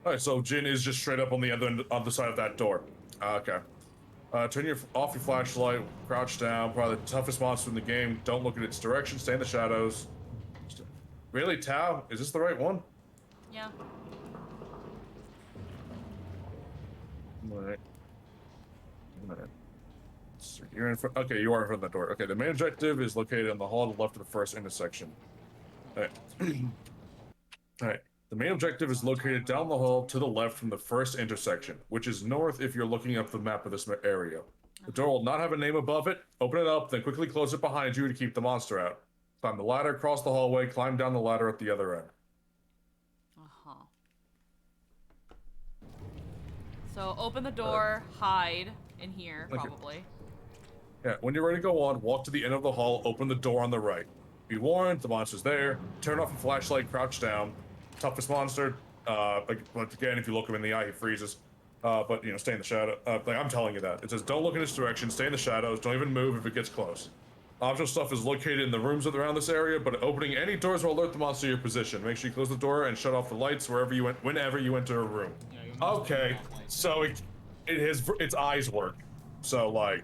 Alright, so Jin is just straight up on the other side of that door. Okay. Turn off your flashlight, crouch down. Probably the toughest monster in the game. Don't look at its direction. Stay in the shadows. Really, Tao? Is this the right one? Yeah. Alright. So you're in front. Okay, you are in front of the door. Okay, the main objective is located in the hall to the left of the first intersection. Alright. Alright. The main objective is located down the hall to the left from the first intersection, which is north if you're looking up the map of this area. The door will not have a name above it. Open it up, then quickly close it behind you to keep the monster out. Climb the ladder, cross the hallway, climb down the ladder at the other end. Uh-huh. So open the door, hide in here, Okay. probably. Yeah, when you're ready to go on, walk to the end of the hall, open the door on the right. Be warned, the monster's there. Turn off a flashlight, crouch down. Toughest monster. But again, if you look him in the eye, he freezes. But, you know, stay in the shadow. Like, I'm telling you that. It says, don't look in his direction, stay in the shadows, don't even move if it gets close. Optional stuff is located in the rooms around this area, but opening any doors will alert the monster to your position. Make sure you close the door and shut off the lights wherever you whenever you enter a room. Yeah, Okay, so its eyes work. So, like,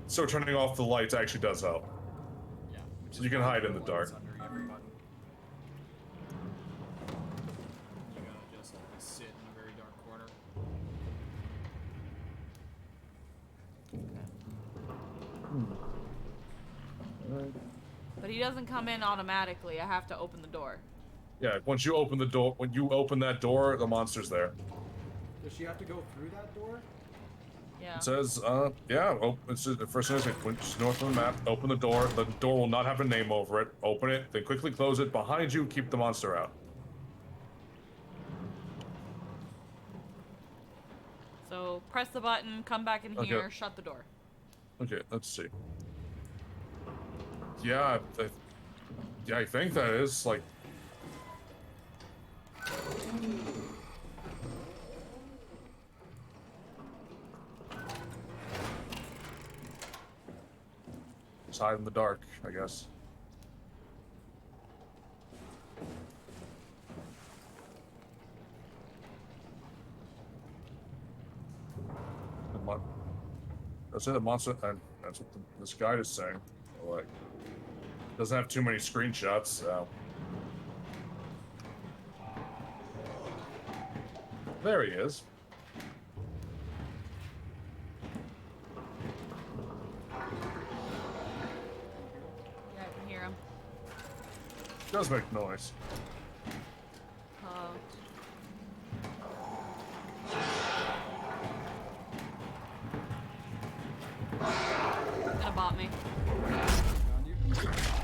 so turning off the lights actually does help. Yeah. So you can hide in the dark. Under every button. You gotta just sit in a very dark corner. But he doesn't come in automatically. I have to open the door. Yeah, once you open the door, when you open that door, the monster's there. Does she have to go through that door? Yeah. It says, yeah, it's the first thing it's north of the map, open the door. The door will not have a name over it. Open it, then quickly close it behind you, keep the monster out. So press the button, come back in here, shut the door. Okay, let's see. Yeah, I think that is, like... Just hide in the dark, I guess. That's it, the monster, and that's what this guide is saying. Like, doesn't have too many screenshots, so. There he is. Yeah, I can hear him. Does make noise. Gonna bot me. Found you?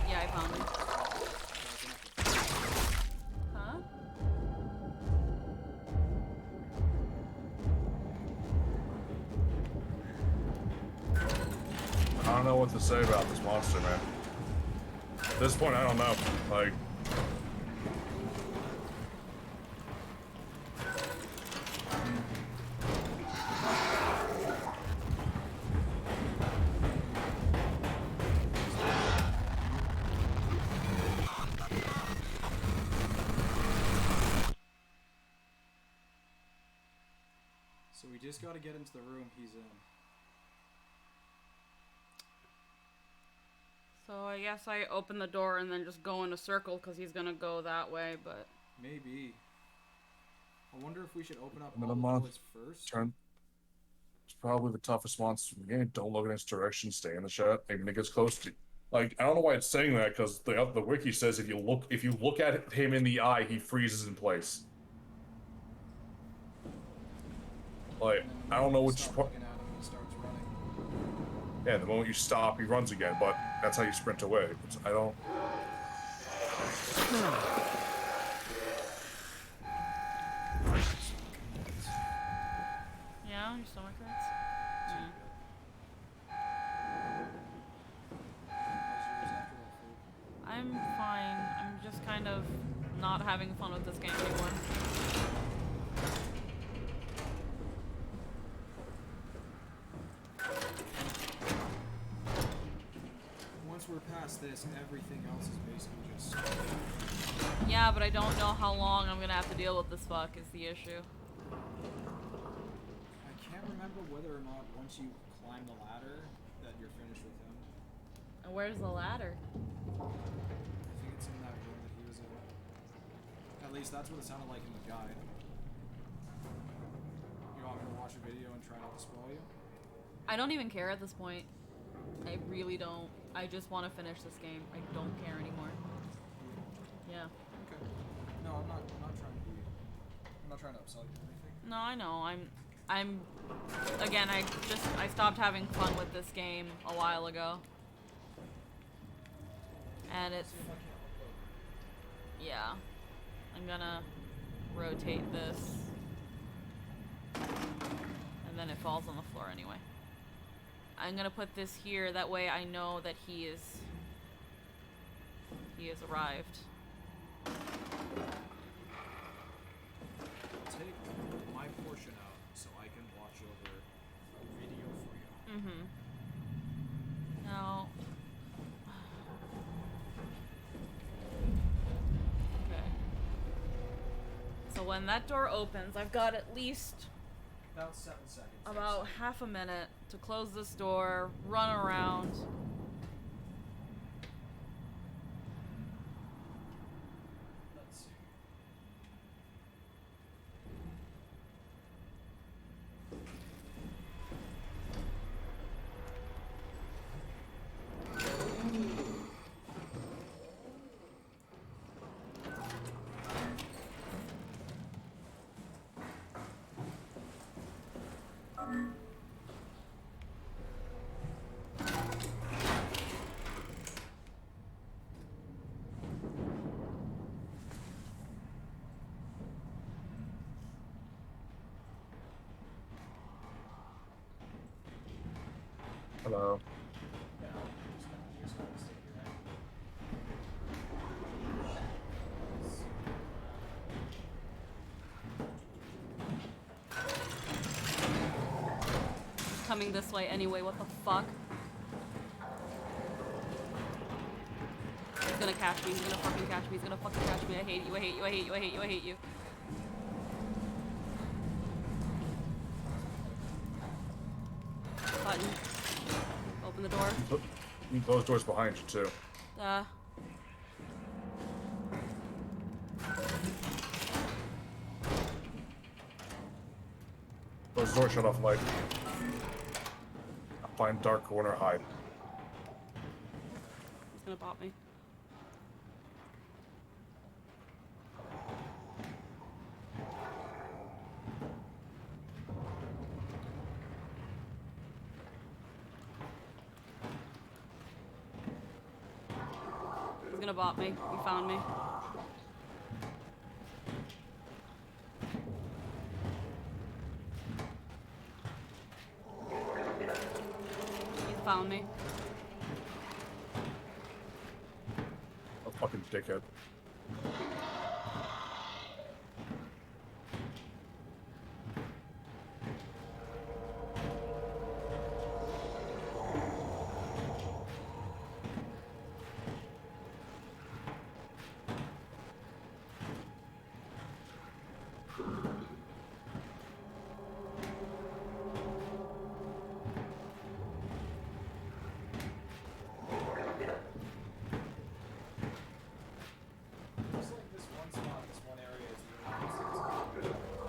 Yeah, I found him. Huh? I don't know what to say about this monster, man. At this point, I don't know. Like... So we just gotta get into the room he's in. So I guess I open the door and then just go in a circle because he's gonna go that way, but... Maybe. I wonder if we should open up I'm all gonna the doors first. It's probably the toughest monster in the game. Don't look in its direction, stay in the shot, even if it gets close to you. Like, I don't know why it's saying that, because the wiki says if you look at him in the eye, he freezes in place. Like, I don't know which part. Yeah, the moment you stop, he runs again, but that's how you sprint away. I don't. Yeah, your stomach hurts? I'm fine. I'm just kind of not having fun with this game anymore. Once we're past this, everything else is basically just... Yeah, but I don't know how long I'm gonna have to deal with this fuck is the issue. I can't remember whether or not once you climb the ladder that you're finished with him. And where's the ladder? I think it's in that room that least that's what it sounded like in the guide. You want me to watch a video and try not to spoil you? I don't even care at this point. I really don't. I just want to finish this game. I don't care anymore. Yeah. Okay. No, I'm not trying to upsell you or anything. No, I know. I'm again, I stopped having fun with this game a while ago. And it's yeah. I'm gonna rotate this. And then it falls on the floor anyway. I'm gonna put this here, that way I know that he has arrived. I'll take my portion out so I can watch over a video for you. Mm-hmm. Now okay. So when that door opens, I've got at least About 7 seconds. about half a minute to close this door, run around. Let's see. Hello. Yeah, just gonna stay here. Coming this way anyway, what the fuck? He's gonna catch me, he's gonna fucking catch me, he's gonna fucking catch me. I hate you, I hate you, I hate you, I hate you, I hate you. Button. Open the door. You can close doors behind you too. Close the door, shut off light. Find dark corner, hide. He's gonna bop me. He's gonna bop me. He found me. He's found me. A fucking dickhead. Looks like this one spot, this one area is really I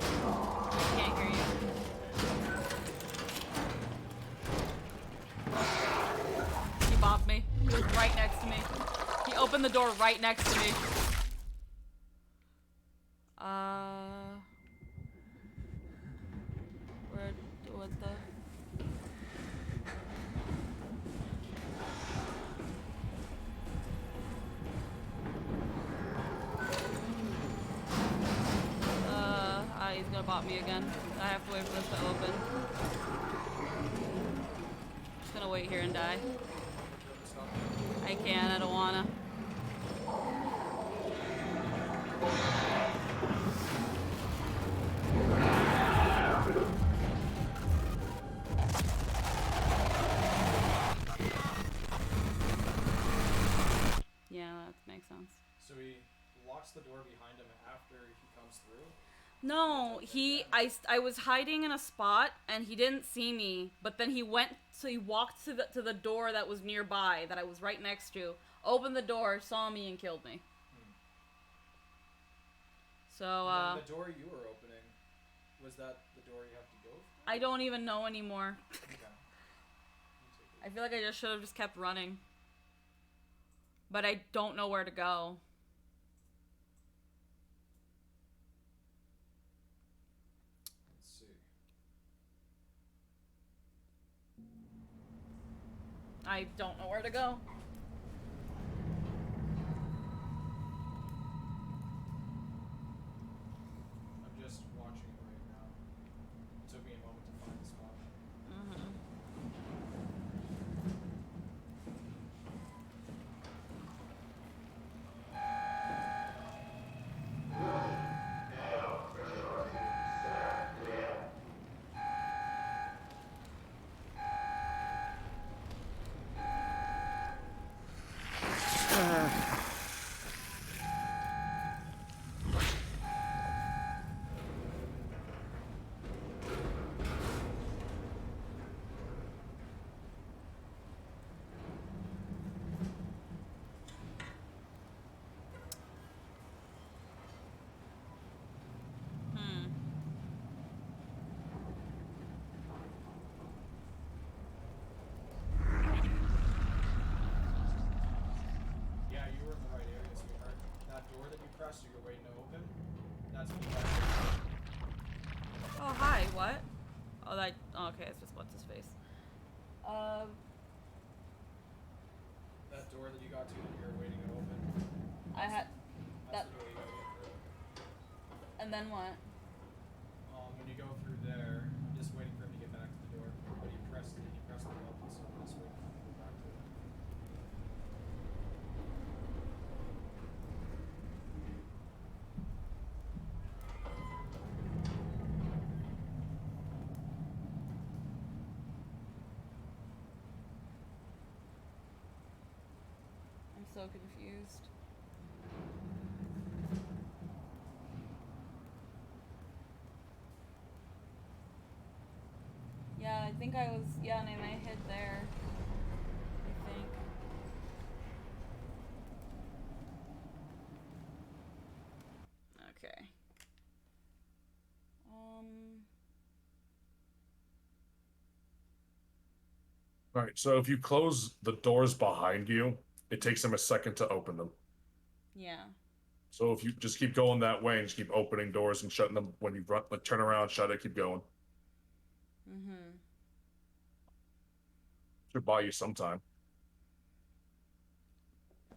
can't hear you. He bopped me. He was right next to me. He opened the door right next to me. What the? He's gonna bop me again. I have to wait for this to open. Just gonna wait here and die. I can't, I don't wanna. Yeah, that makes sense. So he locks the door behind him after he comes through? No, I was hiding in a spot and he didn't see me, but then he walked to the door that was nearby that I was right next to, opened the door, saw me and killed me. So, And then the door you were opening, was that the door you have to go through? I don't even know anymore. Okay. I feel like I should have just kept running. But I don't know where to go. Let's see. I don't know where to go. I'm just watching it right now. It took me a moment to find the spot. Yeah, you were in the right area, sweetheart. That door that you pressed or you're waiting to open, that's what you got. Oh, hi, what? Oh, that, oh, okay, it's just what's his face. That door that you got to that you're waiting to open. I had, That's that, the door you gotta get through. and then what? When you go through there, I'm just waiting for him to get back to the door. But he pressed the button, so I'm just waiting for him to go back to it. I'm so confused. Yeah, I think I was, yeah, and I hid there. I think. Okay. Alright, so if you close the doors behind you, it takes them a second to open them. Yeah. So if you just keep going that way and just keep opening doors and shutting them when you run, like turn around, shut it, keep going. Should buy you some time.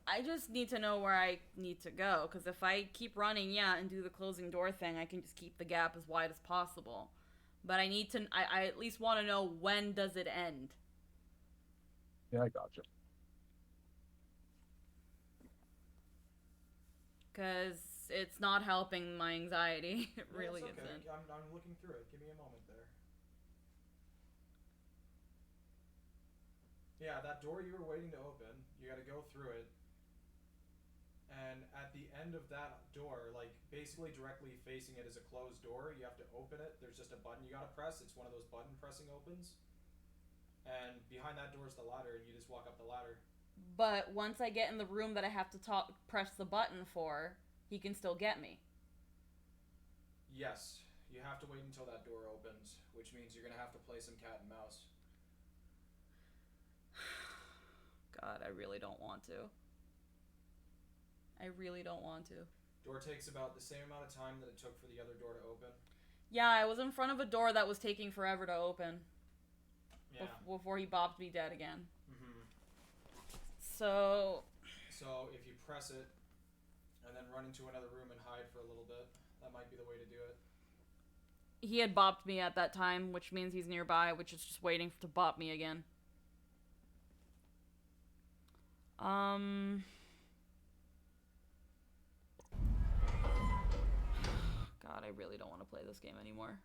I just need to know where I need to go, because if I keep running, yeah, and do the closing door thing, I can just keep the gap as wide as possible. But I need to, I at least want to know, when does it end? Yeah, I gotcha. Because it's not helping my anxiety. It really it's okay. isn't. I'm looking through it. Give me a moment there. Yeah, that door you were waiting to open, you gotta go through it. And at the end of that door, like basically directly facing it is a closed door. You have to open it. There's just a button you gotta press. It's one of those button pressing opens. And behind that door is the ladder, and you just walk up the ladder. But once I get in the room that I have to press the button for, he can still get me. Yes, you have to wait until that door opens, which means you're gonna have to play some cat and mouse. God, I really don't want to. I really don't want to. Door takes about the same amount of time that it took for the other door to open. Yeah, I was in front of a door that was taking forever to open. Yeah. Before he bopped me dead again. So if you press it and then run into another room and hide for a little bit, that might be the way to do it. He had bopped me at that time, which means he's nearby, which is just waiting to bop me again. God, I really don't want to play this game anymore.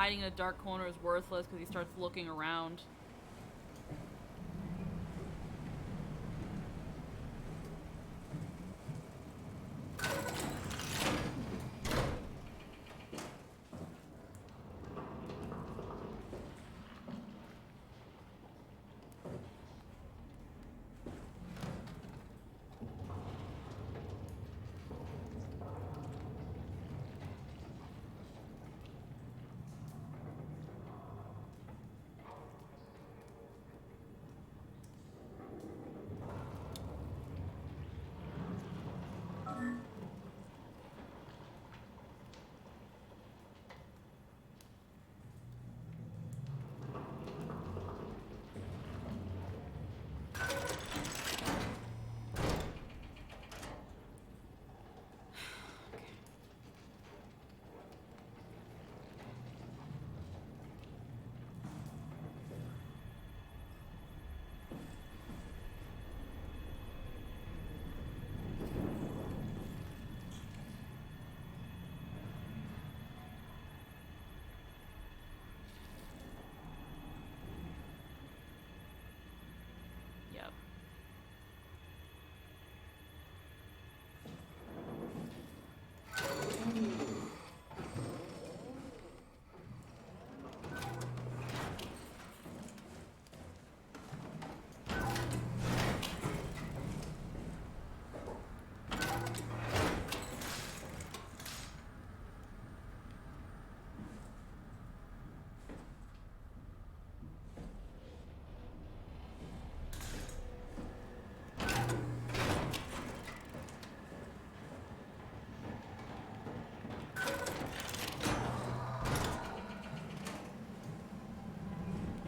hiding in a dark corner is worthless because he starts looking around. Yep.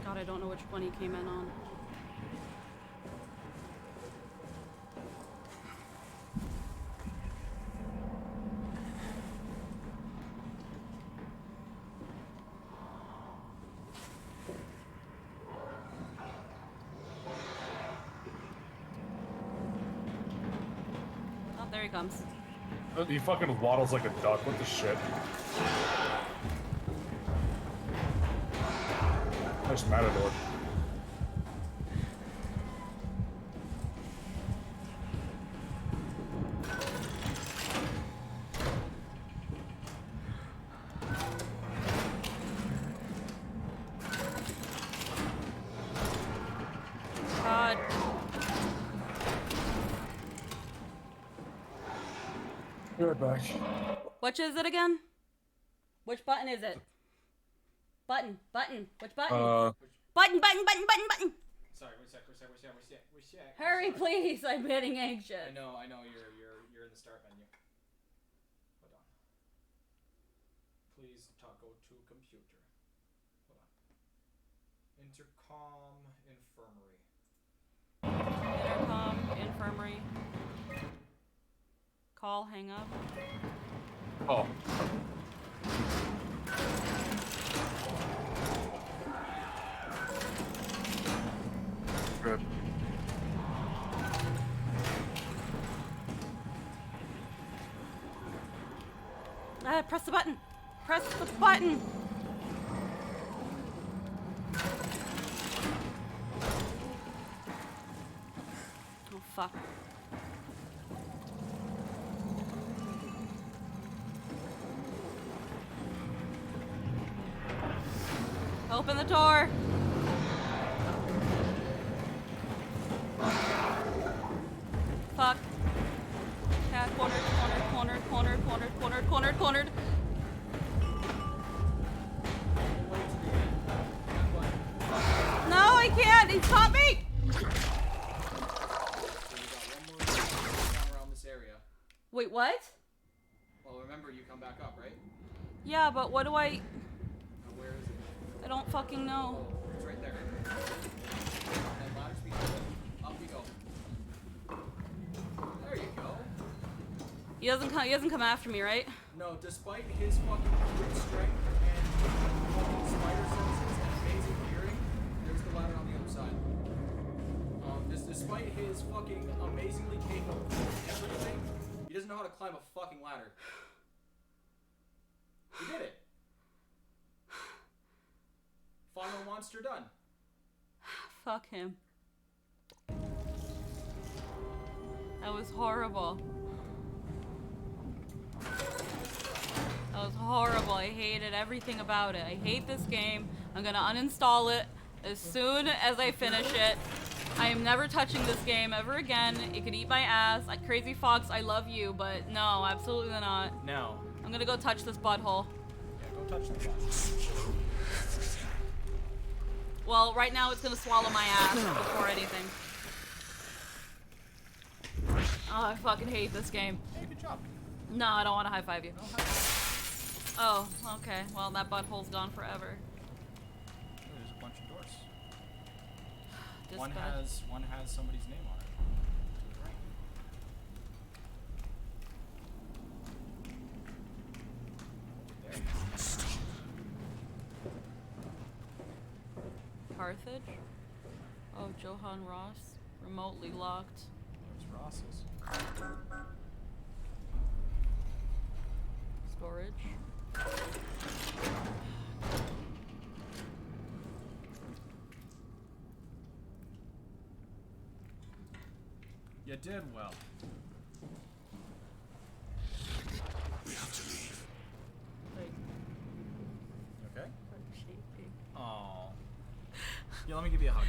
God, I don't know which one he came in on. Oh, there he comes. He fucking waddles like a duck. What the shit? There's Matador. God. Be right back. Which is it again? Which button is it? Button. Which button? Button. Sorry, we're sec. Hurry, please. I'm getting anxious. I know. You're in the start menu. Hold on. Please go to computer. Hold on. Intercom, infirmary. Call, hang up. Oh. Good. Press the button. Press the button. Oh, fuck. Open the door. Fuck. Yeah, cornered. No, I can't. He caught me. Around this area. Wait, what? Well, remember you come back up, right? Yeah, but what do I... Now, where is it? I don't fucking know. Oh, it's right there. And ladder speed. Up you go. There you go. He doesn't come after me, right? No, despite his fucking brute strength and fucking spider senses and amazing hearing, there's the ladder on the other side. Despite his fucking amazingly capable of everything, he doesn't know how to climb a fucking ladder. He did it. monster done. Fuck him. That was horrible. That was horrible. I hated everything about it. I hate this game. I'm gonna uninstall it as soon as I finish it. I am never touching this game ever again. It could eat my ass. Like Crazy Fox, I love you, but no, absolutely not. No. I'm gonna go touch this butthole. Yeah, go touch the butthole. Well, right now it's gonna swallow my ass before anything. Oh, I fucking hate this game. Hey, good job. No, I don't want to high five you. Oh, okay. Well, that butthole's gone forever. There's a bunch of doors. Dispatch. One has somebody's name on it. There. Carthage? Oh, Johann Ross. Remotely locked. There's Ross's. Storage. You did well. We have to leave. Like, You okay? shaking. Aww. Yeah, let me give you a hug.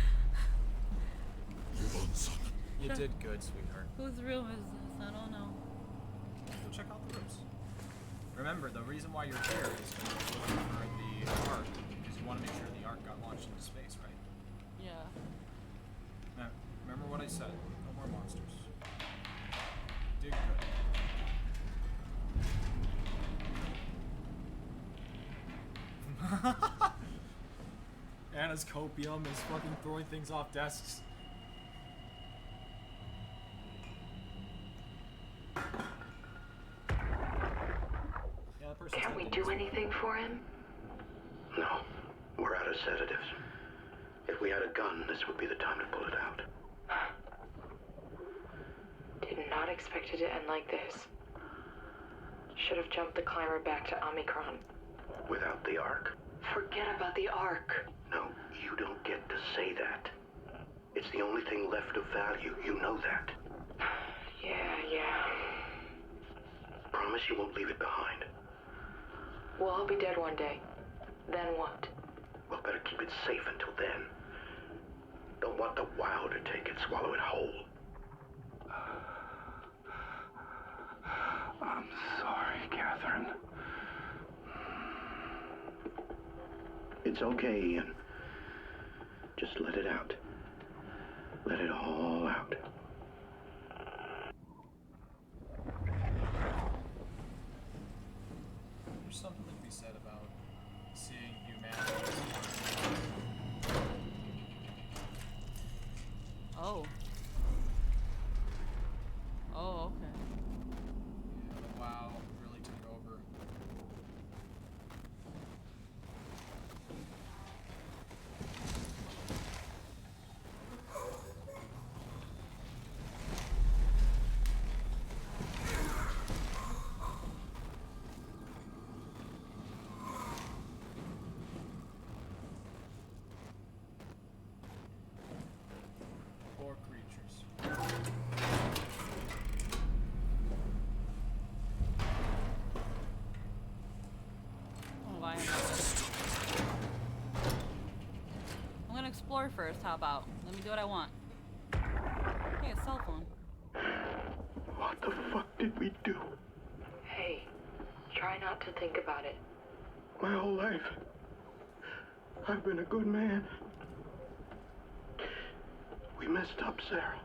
You want some? You did good, sweetheart. Whose room is this? I don't know. Go check out the rooms. Remember, the reason why you're here is to look for the Ark, because you want to make sure the Ark got launched into space, right? Yeah. Now, remember what I said. No more monsters. Did good. Anna's copium is fucking throwing things off desks. Yeah, that person's Can't we taking do anything for him? No, we're out of sedatives. If we had a gun, this would be the time to pull it out. Did not expect it to end like this. Should have jumped the climber back to Omicron. Without the Ark. Forget about the Ark. No, you don't get to say that. It's the only thing left of value. You know that. Yeah. Promise you won't leave it behind. Well, I'll be dead one day. Then what? Well, better keep it safe until then. Don't want the wow to take it, swallow it whole. I'm sorry, Catherine. It's okay, Ian. Just let it out. Let it all out. There's something to be said about seeing humanity. Oh. Oh, okay. Yeah, wow, really took over. Poor creatures. Oh, why am I I'm gonna explore first, how about? Let me do what I want. Hey, a cell phone. What the fuck did we do? Hey, try not to think about it. My whole life, I've been a good man. We messed up, Sarah.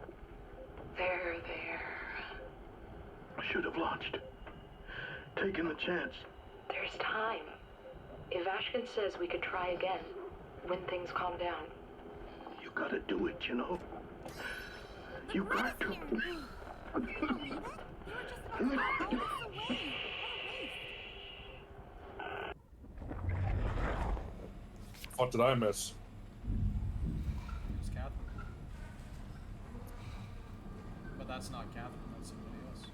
There. I should have launched. Taken the chance. There's time. If Ashkin says we could try again, when things calm down. You gotta do it, you know? You got to. What did I miss? It's Catherine. But that's not Catherine, that's somebody else.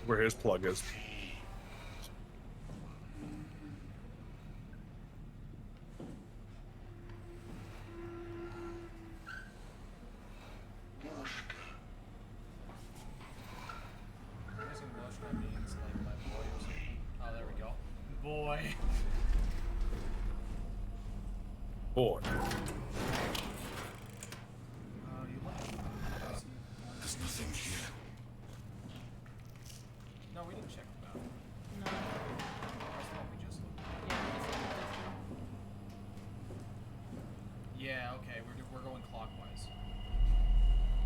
where his plug is. I'm guessing Loshka means like my boy or something. Oh, there we go. Boy. Boy. You left. There's nothing here. No, we didn't check the bathroom. No. That's the one we just looked at. Yeah, okay, we're going clockwise.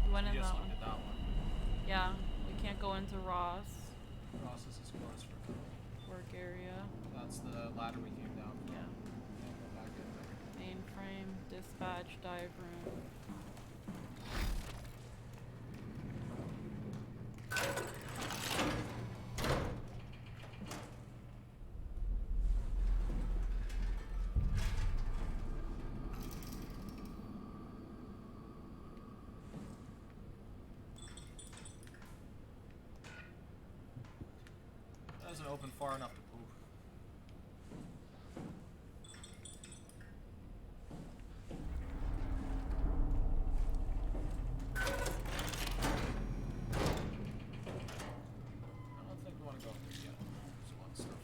You went We in just that looked one. at that one. Yeah, we can't go into Ross. Ross is closed for now. Work area. That's the ladder we came down from. Yeah. And go back in there. Mainframe, dispatch, dive room. That doesn't open far enough to poop. I don't think we want to go up there yet. There's a lot of stuff.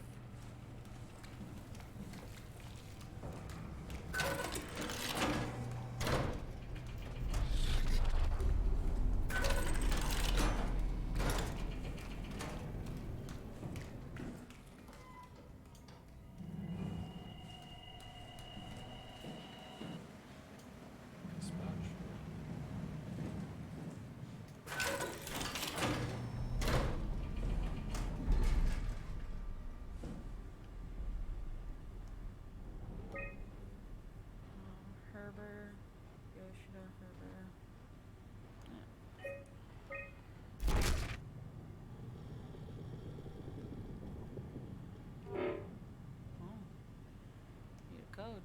Dispatch. Herber. Yoshida, Herber. Oh. Need a code.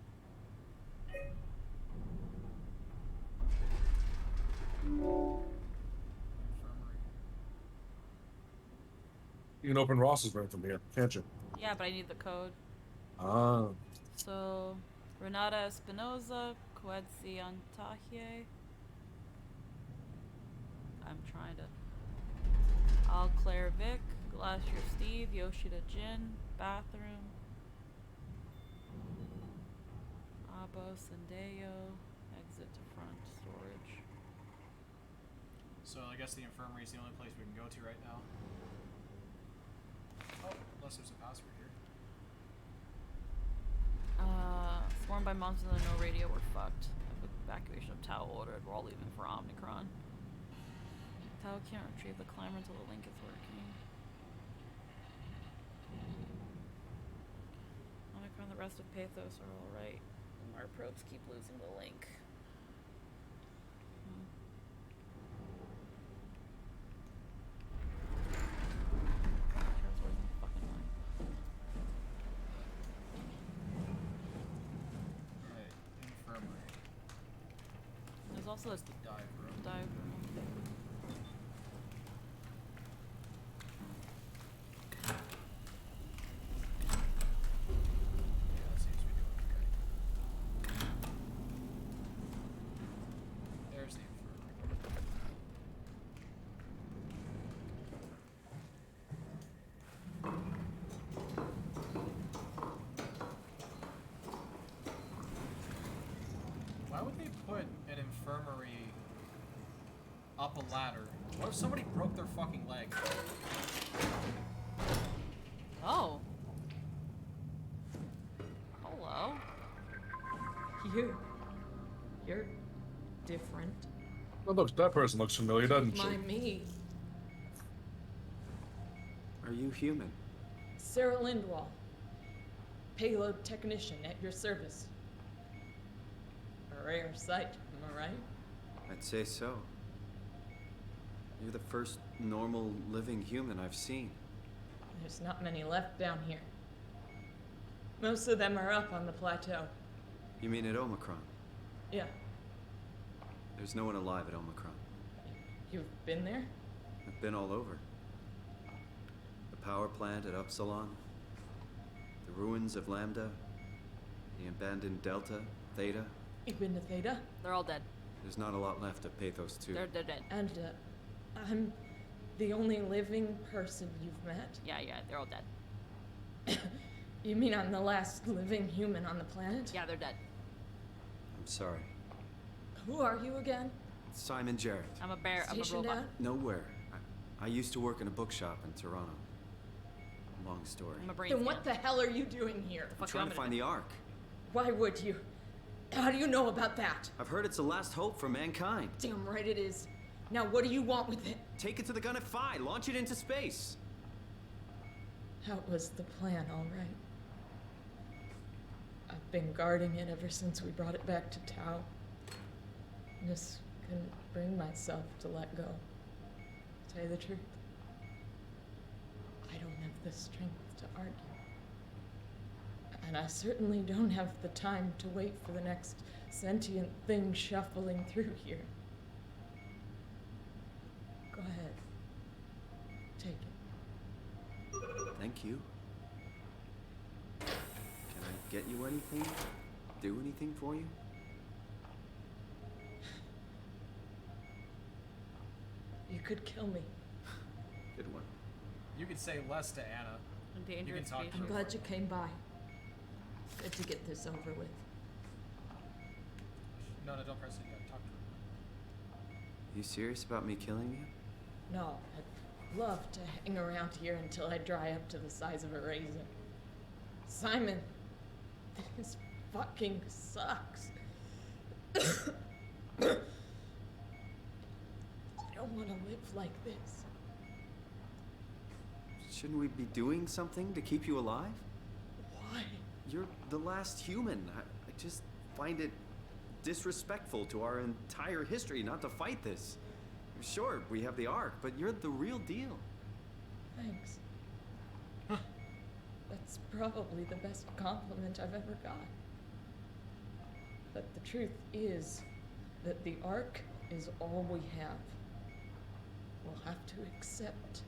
Infirmary. You can open Ross's room from here, can't you? Yeah, but I need the code. Ah. So, Renata Espinoza, Coetzi Antahie. I'm trying to. Al Claire Vic, Glacier Steve, Yoshida Jin, bathroom. Abo Sendeo, exit to front, storage. So I guess the infirmary is the only place we can go to right now. Oh, unless there's a password here. Sworn by monsters on no radio, we're fucked. Evacuation of Tau ordered, we're all leaving for Omicron. Tau can't retrieve the climber until the link is working. Omicron, the rest of Pathos are alright. Our probes keep losing the link. Where's the fucking line? Right, infirmary. There's also this Dive room. dive room. Yeah, that seems to be doing okay. There's the infirmary. Why would they put an infirmary up a ladder? What if somebody broke their fucking leg? Oh. Hello. You're different. Well, look, that person looks familiar, doesn't she? My me. Are you human? Sarah Lindwall. Payload technician at your service. A rare sight, am I right? I'd say so. You're the first normal living human I've seen. There's not many left down here. Most of them are up on the plateau. You mean at Omicron? Yeah. There's no one alive at Omicron. You've been there? I've been all over. power plant at Upsilon, the ruins of Lambda, the abandoned Delta, Theta. You've been to Theta? They're all dead. There's not a lot left of Pathos 2. They're dead. And, I'm the only living person you've met? Yeah, they're all dead. You mean I'm the last living human on the planet? Yeah, they're dead. I'm sorry. Who are you again? Simon Jarrett. I'm a bear. I'm a Stationed robot. out? Nowhere. I used to work in a bookshop in Toronto. Long story. I'm a brain Then scan. what the hell are you doing here? I'm trying to find the Ark. Why would you? How do you know about that? I've heard it's the last hope for mankind. Damn right it is. Now what do you want with it? Take it to the gun at Phi. Launch it into space. That was the plan, all right. I've been guarding it ever since we brought it back to Tau. Just couldn't bring myself to let go. To tell you the truth, I don't have the strength to argue. And I certainly don't have the time to wait for the next sentient thing shuffling through here. Go ahead. Take it. Thank you. Can I get you anything? Do anything for you? You could kill me. Good one. You could say less to Anna. Endangered talk species. to I'm her. glad you came by. Good to get this over with. No, don't press it yet. Talk to her. You serious about me killing you? No, I'd love to hang around here until I dry up to the size of a raisin. Simon, this fucking sucks. I don't want to live like this. Shouldn't we be doing something to keep you alive? Why? You're the last human. I just find it disrespectful to our entire history not to fight this. Sure, we have the Ark, but you're the real deal. Thanks. That's probably the best compliment I've ever got. But the truth is that the Ark is all we have. We'll have to accept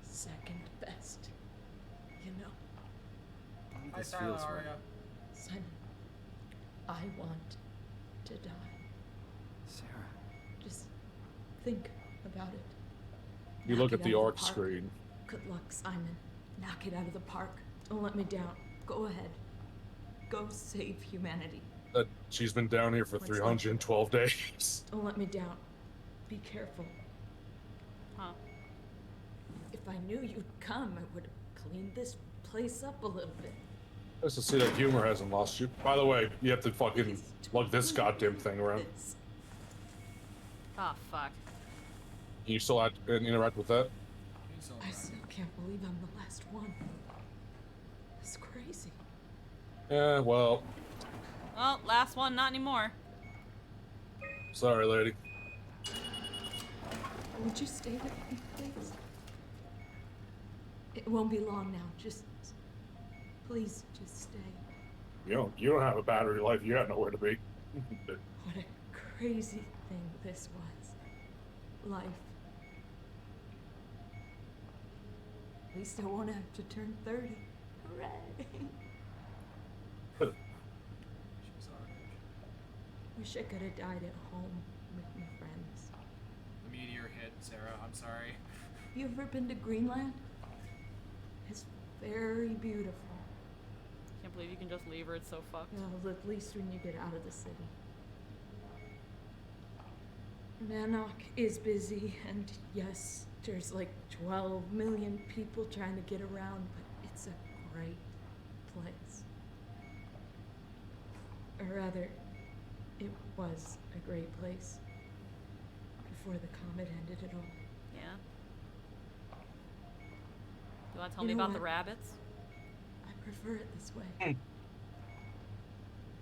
second best. You know? Hi, This Silent feels right. Aria. Simon, I want to die. Sarah. Just think about it. You Knock look it at the out of arc park. screen. Good luck, Simon. Knock it out of the park. Don't let me down. Go ahead. Go save humanity. She's been down here for What's 312 days. Don't let me down. Be careful. Huh. If I knew you'd come, I would have cleaned this place up a little bit. Nice to see that humor hasn't lost you. By the way, you have to fucking lug this goddamn thing around. Oh, fuck. Can you still interact with that? I still can't believe I'm the last one. It's crazy. Yeah, well, Well, last one, not anymore. sorry, lady. Would you stay with me, please? It won't be long now. Just, please, just stay. You don't have a battery life. You got nowhere to be. What a crazy thing this was. Life. At least I won't have to turn 30. Hooray! Wish I could have died at home with my friends. The meteor hit, Sarah. I'm sorry. You ever been to Greenland? It's very beautiful. Can't believe you can just leave her. It's so fucked. Well, at least when you get out of the city. Nanoc is busy, and yes, there's like 12 million people trying to get around, but it's a great place. Or rather, it was a great place before the comet ended it all. Yeah. You want to tell You me know about the what? rabbits? I prefer it this way.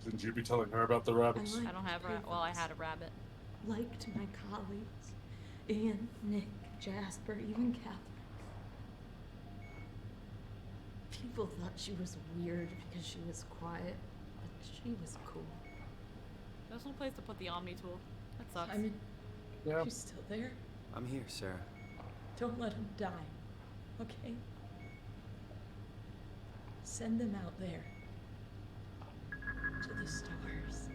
Shouldn't you be telling her about the rabbits? I I don't have well, I had a rabbit. Liked my colleagues. Ian, Nick, Jasper, even Catherine. People thought she was weird because she was quiet, but she was cool. There's no place to put the Omni tool. That sucks. Simon, Yeah. you still there? I'm here, Sarah. Don't let him die, okay? Send them out there. To the stars.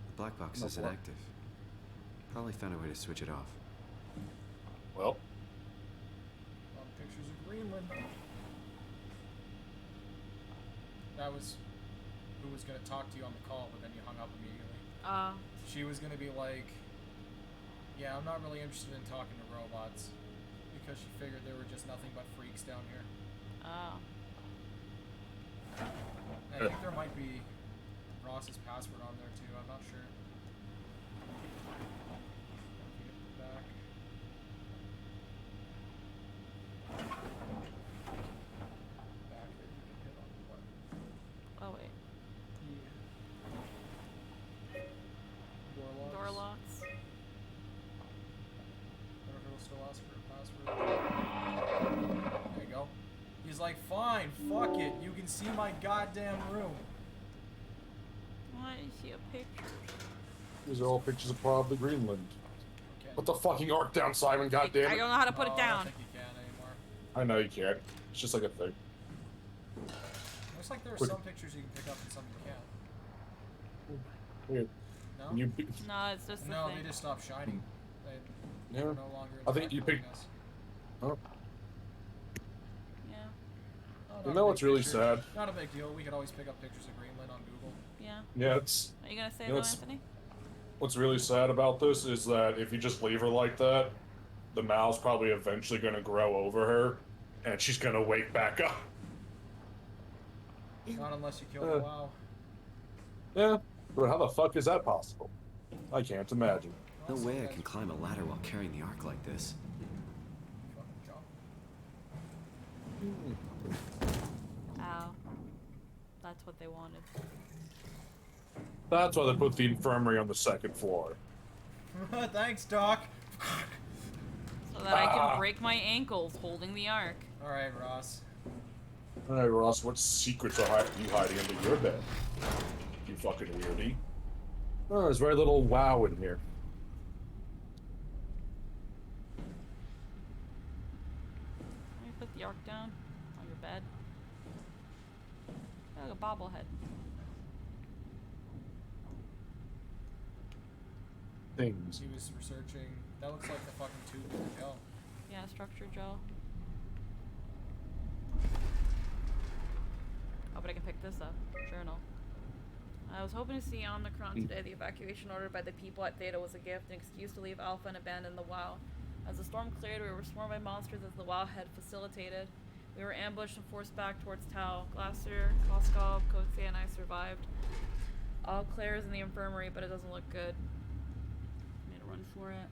The black box isn't active. Probably found a way to switch it off. Well. Pictures of Greenland. That was who was gonna talk to you on the call, but then you hung up immediately. She was gonna be like, yeah, I'm not really interested in talking to robots, because she figured there were just nothing but freaks down here. I think there might be Ross's password on there too, I'm not sure. Back. Oh wait. Yeah. Door locks. Wonder if it'll still ask for a password. There you go. He's like, fine, fuck it. You can see my goddamn room. Why is he a picture? These are all pictures of probably Greenland. Okay. Put the fucking arc down, Simon, goddammit. I don't know how to put it down. I don't think you can anymore. I know you can't. It's just like a thing. Looks like there are some pictures you can pick up and some you can't. Weird. No? No, it's just the No, thing. they just stopped shining. They're Yeah. no longer I think you picked. us. Oh. Yeah. Oh, You not know a what's big really picture. sad? Not a big deal. We could always pick up pictures of Greenland on Google. Yeah. Yeah, it's. Are you gonna say you know, though, it's- Anthony? What's really sad about this is that if you just leave her like that, the Mal's probably eventually going to grow over her, and she's going to wake back up. Not unless you kill the WoW. Yeah, but how the fuck is that possible? I can't imagine. No way I can climb a ladder while carrying the ark like this. Ow. That's what they wanted. That's why they put the infirmary on the second floor. Thanks, Doc. So that I can break my ankles holding the ark. Alright, Ross. Alright, Ross, what secrets are you hiding under your bed? You fucking weirdie. Oh, there's very little wow in here. Let me put the ark down on your bed. Oh, like a bobblehead. Things. He was researching. That looks like the fucking tube in the gel. Yeah, structured gel. Oh, but I can pick this up. Journal. I was hoping to see Omicron today. The evacuation ordered by the people at Theta was a gift, an excuse to leave Alpha and abandon the WoW. As the storm cleared, we were swarmed by monsters as the WoW had facilitated. We were ambushed and forced back towards Tau. Glacier, Koskov, Kotze, and I survived. All Claire's in the infirmary, but it doesn't look good. I need to run for it.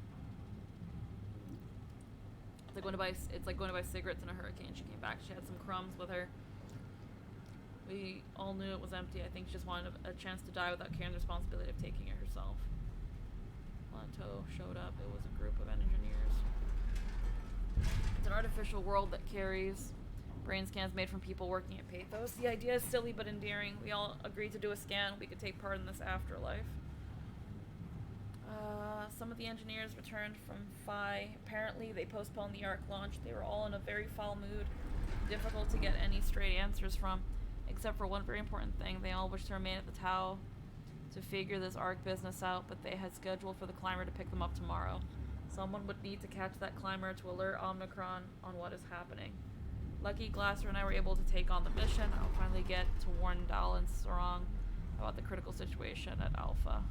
It's like going to buy cigarettes in a hurricane. She came back. She had some crumbs with her. We all knew it was empty. I think she just wanted a chance to die without carrying the responsibility of taking it herself. Lanto showed up. It was a group of engineers. It's an artificial world that carries brain scans made from people working at Pathos. The idea is silly but endearing. We all agreed to do a scan. We could take part in this afterlife. Some of the engineers returned from Phi. Apparently, they postponed the Ark launch. They were all in a very foul mood. Difficult to get any straight answers from. Except for one very important thing. They all wished to remain at the Tau to figure this Ark business out, but they had scheduled for the climber to pick them up tomorrow. Someone would need to catch that climber to alert Omicron on what is happening. Lucky Glasser and I were able to take on the mission. I'll finally get to warn Dal and Sarong about the critical situation at Alpha.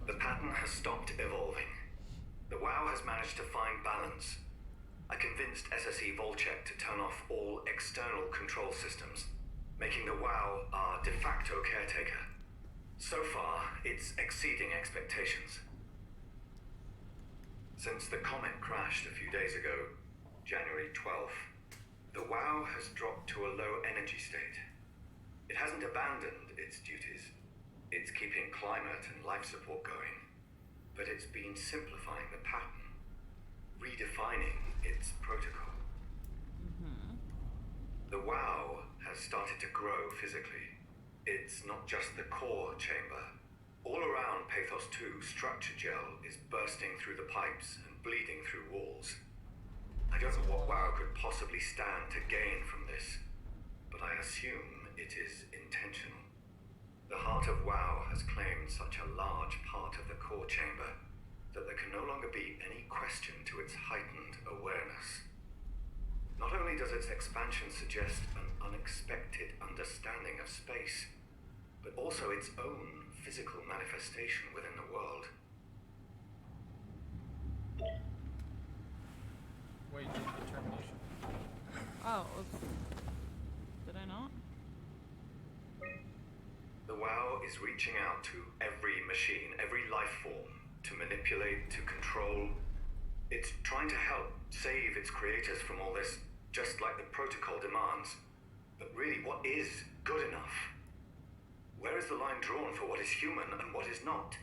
The pattern has stopped evolving. The WoW has managed to find balance. I convinced SSE Volchek to turn off all external control systems, making the WoW our de facto caretaker. So far, it's exceeding expectations. Since the comet crashed a few days ago, January 12th, the WoW has dropped to a low energy state. It hasn't abandoned its duties. It's keeping climate and life support going, but it's been simplifying the pattern, redefining its protocol. The WoW has has started to grow physically. It's not just the core chamber. All around Pathos 2, structure gel is bursting through the pipes and bleeding through walls. I don't know what WoW could possibly stand to gain from this, but I assume it is intentional. The heart of WoW has claimed such a large part of the core chamber that there can no longer be any question to its heightened awareness. Not only does its expansion suggest an unexpected understanding of space, but also its own physical manifestation within the world. Wait, determination. Oh, oops. Did I not? The WoW is reaching out to every machine, every life form, to manipulate, to control. It's trying to help save its creators from all this, just like the protocol demands. But really, what is good enough? Where is the line drawn for what is human and what is not?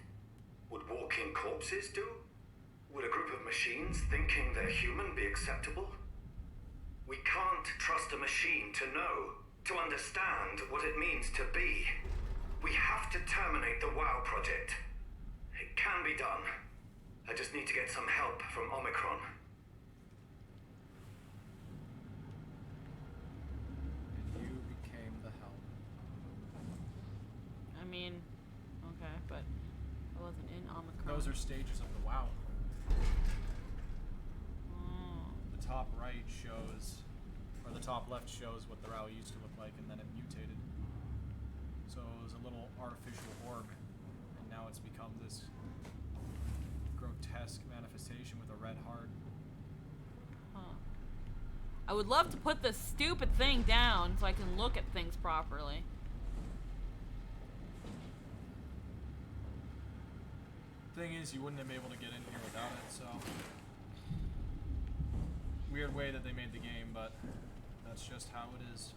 Would walking corpses do? Would a group of machines thinking they're human be acceptable? We can't trust a machine to know, to understand what it means to be. We have to terminate the WoW project. It can be done. I just need to get some help from Omicron. And you became the help. I mean, okay, but I wasn't in Omicron. Those are stages of the WoW. Oh. The top right shows, or the top left shows what the WoW used to look like, and then it mutated. So it was a little artificial orb, and now it's become this grotesque manifestation with a red heart. Huh. I would love to put this stupid thing down so I can look at things properly. Thing is, you wouldn't have been able to get in here without it, so... Weird way that they made the game, but that's just how it is.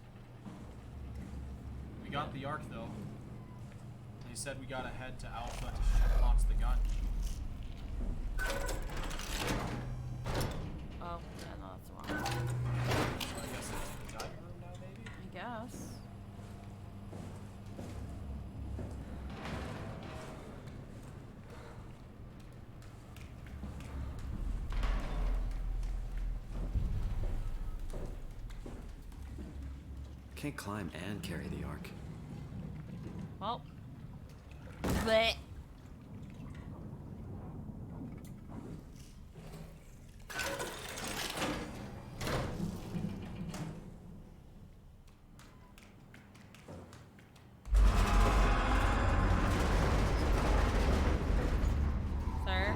We got the Ark, though. They said we gotta head to Alpha to ship Lots the gun. Oh, yeah, no, that's wrong. So I guess it's in the diving room now, maybe? I guess. Can't climb and carry the Ark. Well. Bleh. Sir?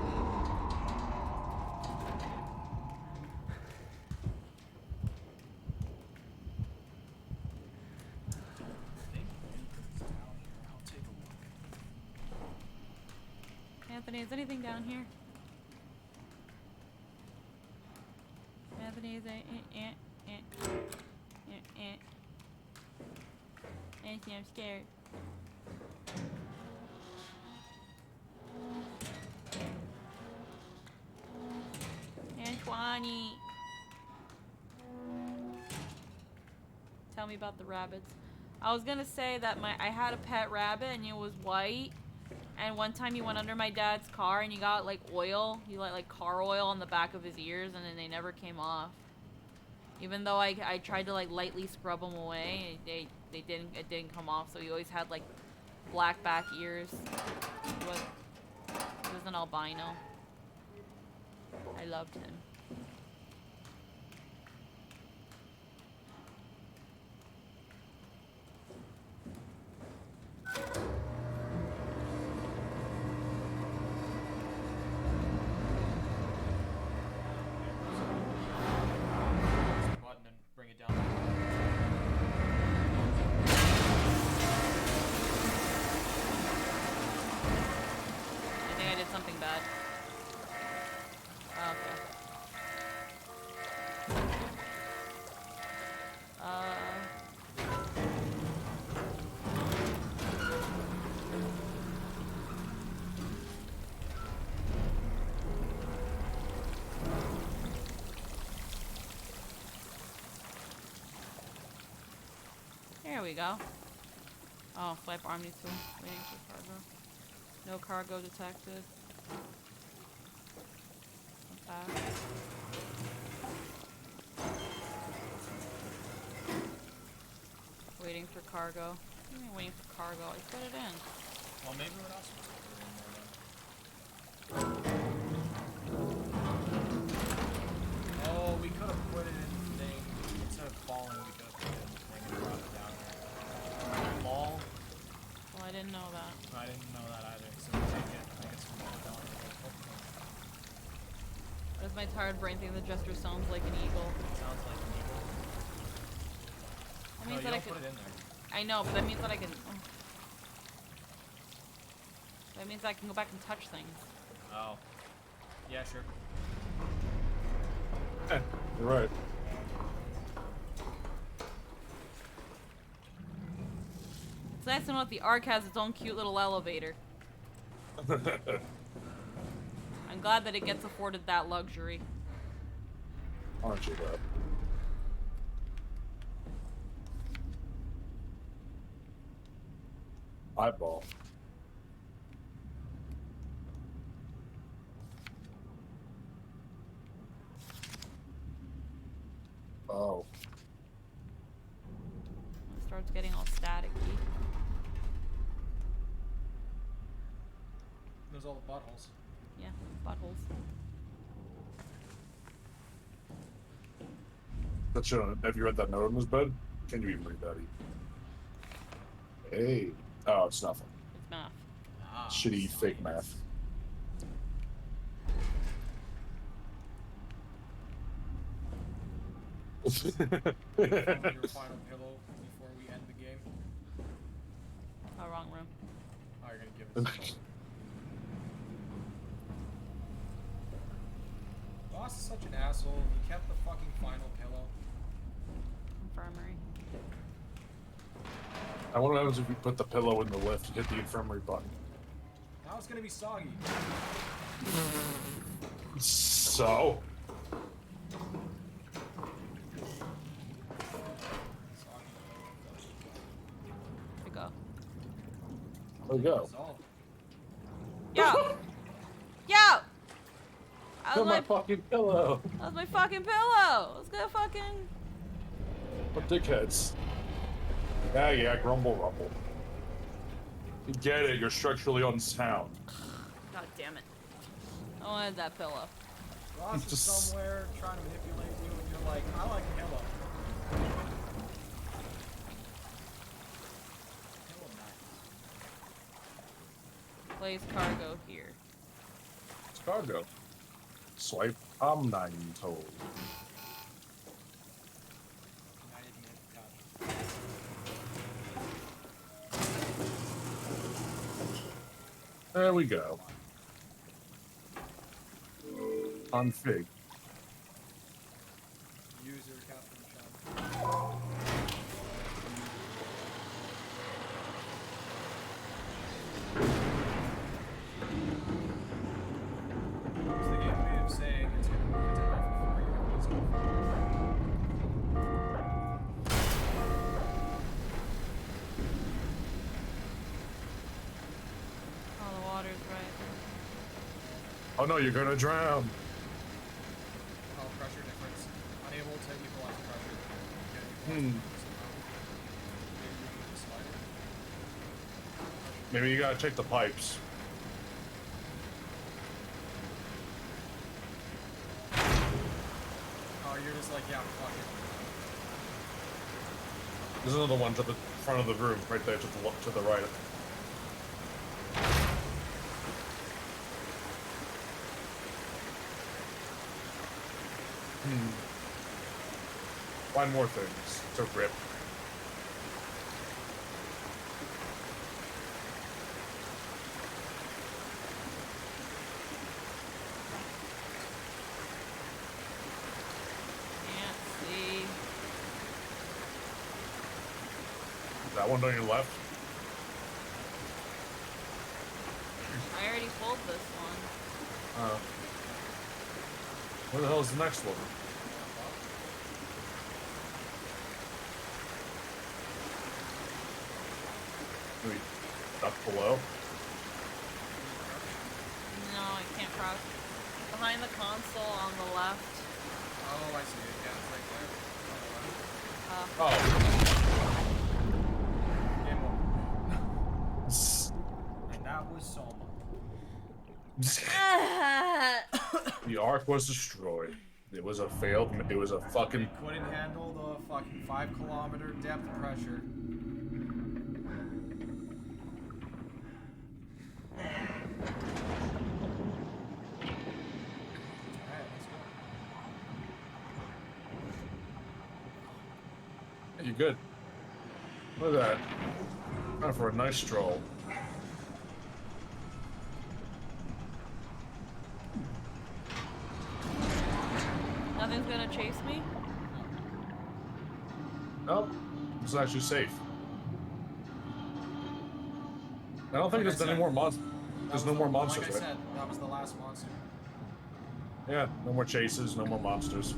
Anthony, is anything down here? Anthony, is Anthony, I'm scared. Antoine. Tell me about the rabbits. I was gonna say that I had a pet rabbit and it was white. And one time he went under my dad's car and he got like oil. He let like car oil on the back of his ears and then they never came off. Even though I tried to like lightly scrub them away, it didn't come off. So he always had like black back ears. He was an albino. I loved him. Button and bring it down. I think I did something bad. Oh, okay. There we go. Oh, swipe arm needs to. Waiting for cargo. No cargo detected. Okay. Waiting for cargo. I'm waiting for cargo. I put it in. Well, maybe we're not supposed to put it in there then. Oh, we could have put it in the thing. Instead of falling, we could have put it in the thing and brought it down here. Lol. Well, I didn't know that. I didn't know that either, so we take it. I guess we put it on. Does my tired brain think the gesture sounds like an eagle? It sounds like an eagle. That means no, that you I don't can. put it in there. I know, but that means that I can. Oh. That means I can go back and touch things. Oh. Yeah, sure. You're right. It's nice to know that the Ark has its own cute little elevator. I'm glad that it gets afforded that luxury. Aren't you, though? Eyeball. Oh. It starts getting all staticky. There's all the buttholes. Yeah, buttholes. That shit on, have you read that note on his bed? Can you even read that? Hey. Oh, it's nothing. It's math. Ah, Shitty fake math. Find your final pillow before we end the game. Oh, wrong room. Oh, you're gonna give it to me. Boss is such an asshole. He kept the fucking final pillow. Infirmary. I wonder what happens if you put the pillow in the lift and hit the infirmary button. Now it's gonna be soggy. So? There we go. There we go. Yo! Yo! That was my fucking pillow. That was my fucking pillow! Let's go fucking... What dickheads? Yeah, grumble rumble. You get it, you're structurally unsound. God damn it. I wanted that pillow. Ross is somewhere trying to manipulate you and you're like, I like pillow. Pillow nice. Place cargo here. It's cargo. Swipe, I'm 9 told. There we go. Config. User Captain Sean. It's the game way of saying it's going to move to Alpha 4 and it's going Oh, the water's right. Oh no, you're gonna drown. Oh, pressure difference. Unable to equalize pressure. Maybe you gotta check the pipes. Oh, you're just like, yeah, fuck it. There's another one to the front of the room, right there to the right. Find more things to rip. Can't see. That one on your left. I already pulled this one. Where the hell is the next one? Wait, up below? No, I can't crouch. Behind the console on the left. Oh, I see it. Yeah, it's right there. Oh. Game over. And that was Soma. The Ark was destroyed. It was a failed. It was a fucking. They couldn't handle the fucking 5-kilometer depth pressure. You good? Look at that. Time for a nice stroll. Nothing's gonna chase me? Nope. It's actually safe. I don't think there's any more monsters. There's no more monsters, Like I right? said, that was the last monster. Yeah, no more chases, no more monsters.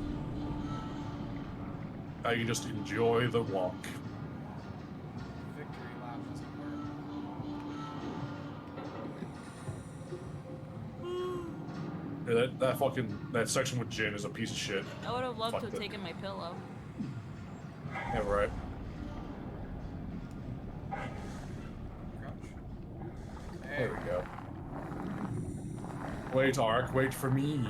Now you can just enjoy the walk. Victory lap doesn't work. Yeah, that fucking section with Jin is a piece of shit. I would have loved Fuck to have that. taken my pillow. Yeah, right. There we go. Wait, Ark, wait for me.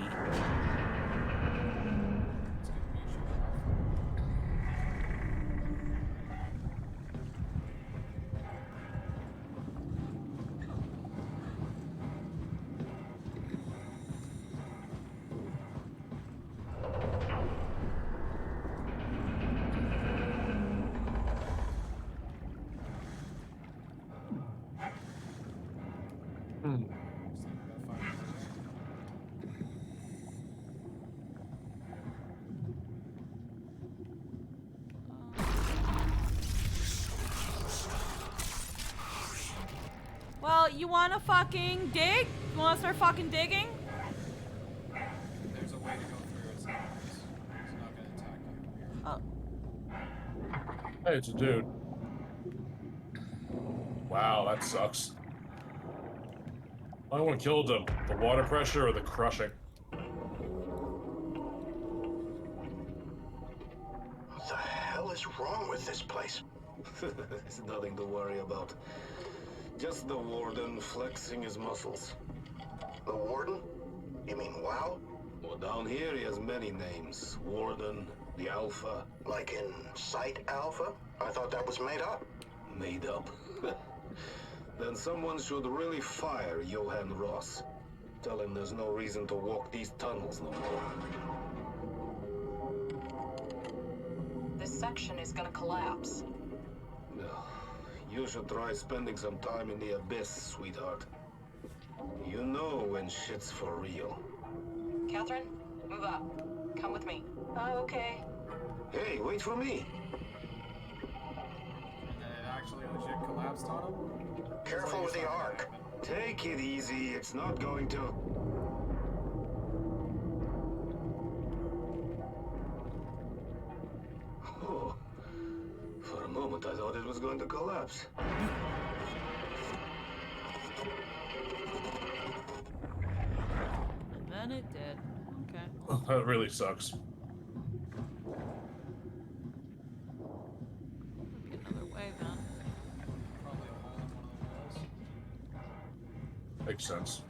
Well, you wanna fucking dig? You wanna start fucking digging? There's a way to go through it. It's not gonna attack you. Hey, it's a dude. Wow, that sucks. I want to kill them. The water pressure or the crushing? What the hell is wrong with this place? It's nothing to worry about. Just the warden flexing his muscles. The warden? You mean WoW? Well, down here he has many names. Warden, the Alpha. Like in Site Alpha? I thought that was made up. Made up. Then someone should really fire Johann Ross. Tell him there's no reason to walk these tunnels no more. This section is gonna collapse. You should try spending some time in the abyss, sweetheart. You know when shit's for real. Catherine, move up. Come with me. Oh, okay. Hey, wait for me. And then it actually legit collapsed on him? Careful with the Ark. Take it easy, it's not going to. Oh, for a moment I thought it was going to collapse. And then it did. Okay. That really sucks. Maybe another way then. Probably a hole in one of the walls. Makes sense.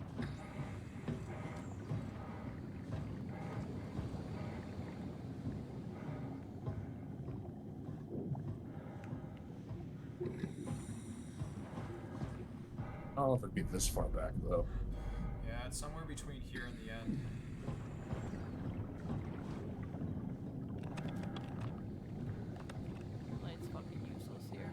I don't know if it'd be this far back though. Yeah, it's somewhere between here and the end. Light's fucking useless here.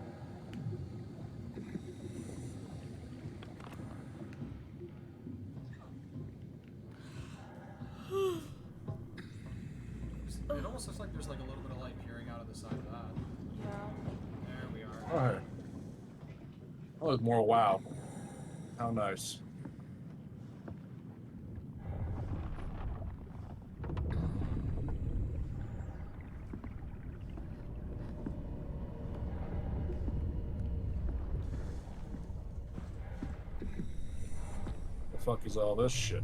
It almost looks like there's like a little bit of light peering out of the side of that. Yeah. There we are. Alright. Oh, there's more WoW. How nice. fuck is all this shit?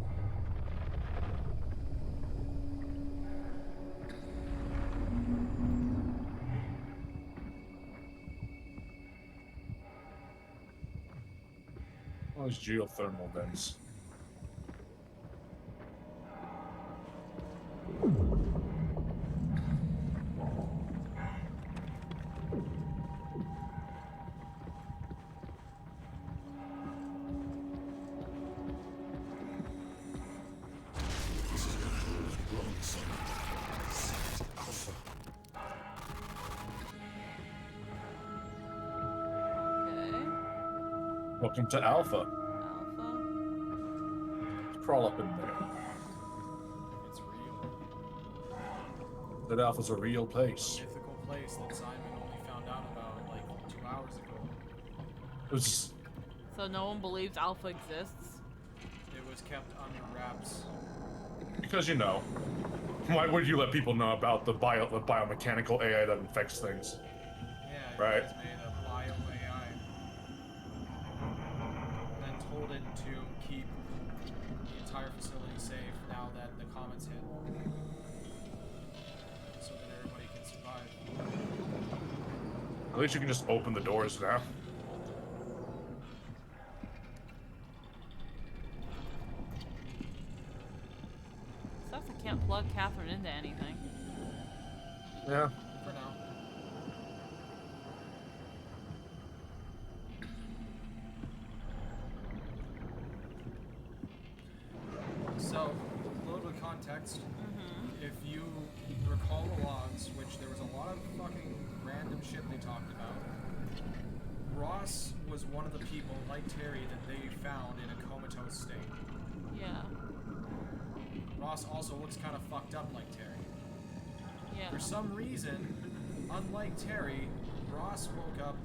Oh, these geothermal vents. Welcome to Alpha. Crawl up in there. It's real. That Alpha's a real place. A mythical place that Simon only found out about like 2 hours ago. It was just... So no one believes Alpha exists? It was kept under wraps. Because, you know, why would you let people know about the biomechanical AI that infects things? Yeah, right? You guys made a bio AI. And then told it to keep the entire facility safe now that the comets hit. So that everybody can survive. At least you can just open the doors now. Sucks I can't plug Catherine into anything. Yeah. For now. So, a little bit of context. If you recall the logs, which there was a lot of fucking random shit they talked about, Ross was one of the people, like Terry, that they found in a comatose state. Yeah. Ross also looks kind of fucked up like Terry. Yeah. For some reason, unlike Terry, Ross woke up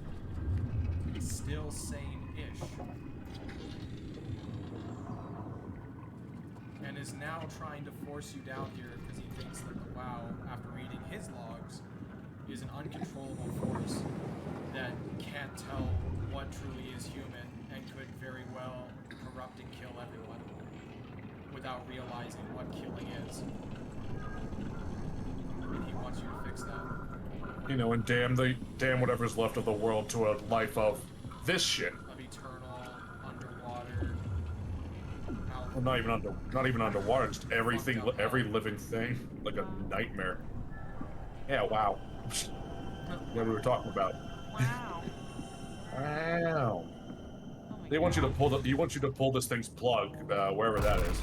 still sane-ish. And is now trying to force you down here because he thinks that the WoW, after reading his logs, is an uncontrollable force that can't tell what truly is human and could very well corrupt and kill everyone without realizing what killing is. And he wants you to fix that. You know, and damn whatever's left of the world to a life of this shit. Of eternal, underwater, Well, not even underwater, just everything, every living thing, like a nightmare. Yeah, wow. What we were talking about. Wow. Wow. They want you to pull this thing's plug, wherever that is.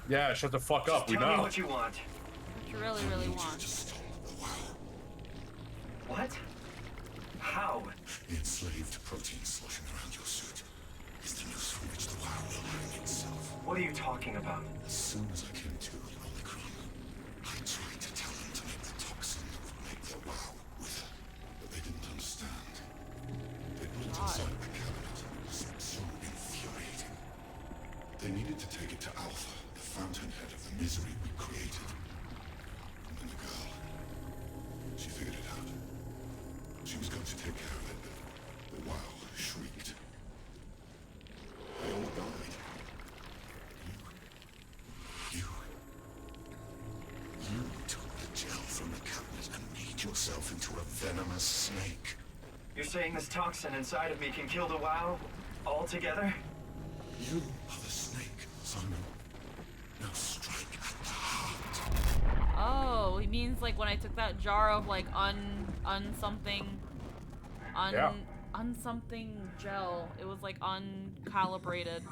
Yeah, shut the fuck up. We Tell me know. what you want. What you really, really want. What? How? The enslaved protein sloshing around your suit is the noose from which the WoW will hang itself. What are you talking about? As soon as I came to Omicron, I tried to tell them to make the toxin that would make their WoW wither, but they didn't understand. They put it inside the cabinet. So infuriating. They needed to take it to Alpha, the fountainhead of the misery we created. And then the girl, she figured it out. She was going to take care of it, but the WoW shrieked. They all died. You took the gel from the cabinet and made yourself into a venomous snake. You're saying this toxin inside of me can kill the WoW altogether? You are the snake, Simon. Now strike at the heart. Oh, he means like when I took that jar of like something gel. It was like uncalibrated.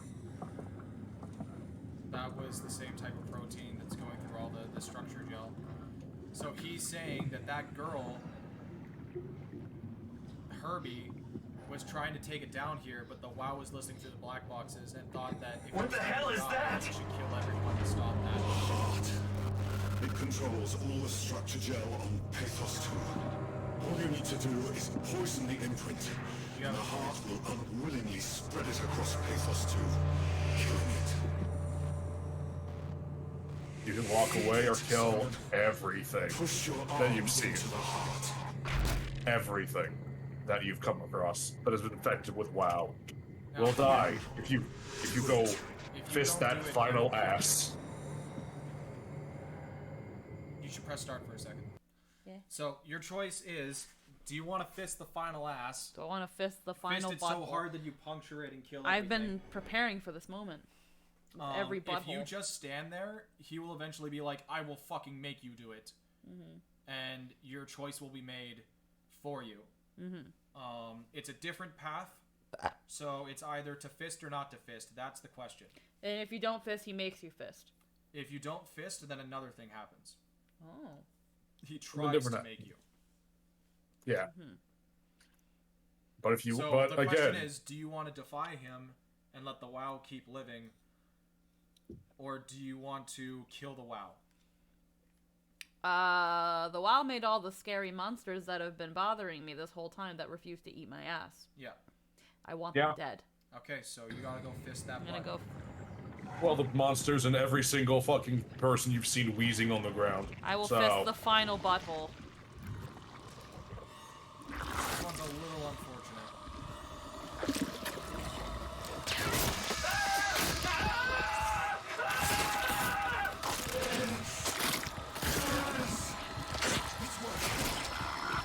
That was the same type of protein that's going through all the structure gel. So he's saying that that girl, Herbie, was trying to take it down here, but the WoW was listening through the black boxes and thought that if What the hell is that? It should kill everyone to stop that. Heart. It controls all the structure gel on Pathos 2. All you need to do is poison the imprint. You have the heart will unwillingly spread it across Pathos 2, killing it. You can walk away or kill everything that you've seen. Everything that you've come across that has been infected with WoW. will die if you go If you fist don't that do it, final you're- ass. You should press start for a second. Yeah. So your choice is: do you want to fist the final ass? Do I want to fist the final Fist it so butthole? hard that you puncture it and kill I've everything? been preparing for this moment. With every butthole. If you just stand there, he will eventually be like, "I will fucking make you do it," and your choice will be made for you. It's a different path, so it's either to fist or not to fist. That's the question. And if you don't fist, he makes you fist. If you don't fist, then another thing happens. Oh. He tries to make you. Yeah. But if you, So but the again, question is, do you want to defy him and let the WoW keep living, or do you want to kill the WoW? The WoW made all the scary monsters that have been bothering me this whole time that refuse to eat my ass. Yeah. I want them dead. Okay, so you gotta go fist that. I'm gonna go. well, the monsters and every single fucking person you've seen wheezing on the ground. I will so, fist the final butthole. This one's a little unfortunate.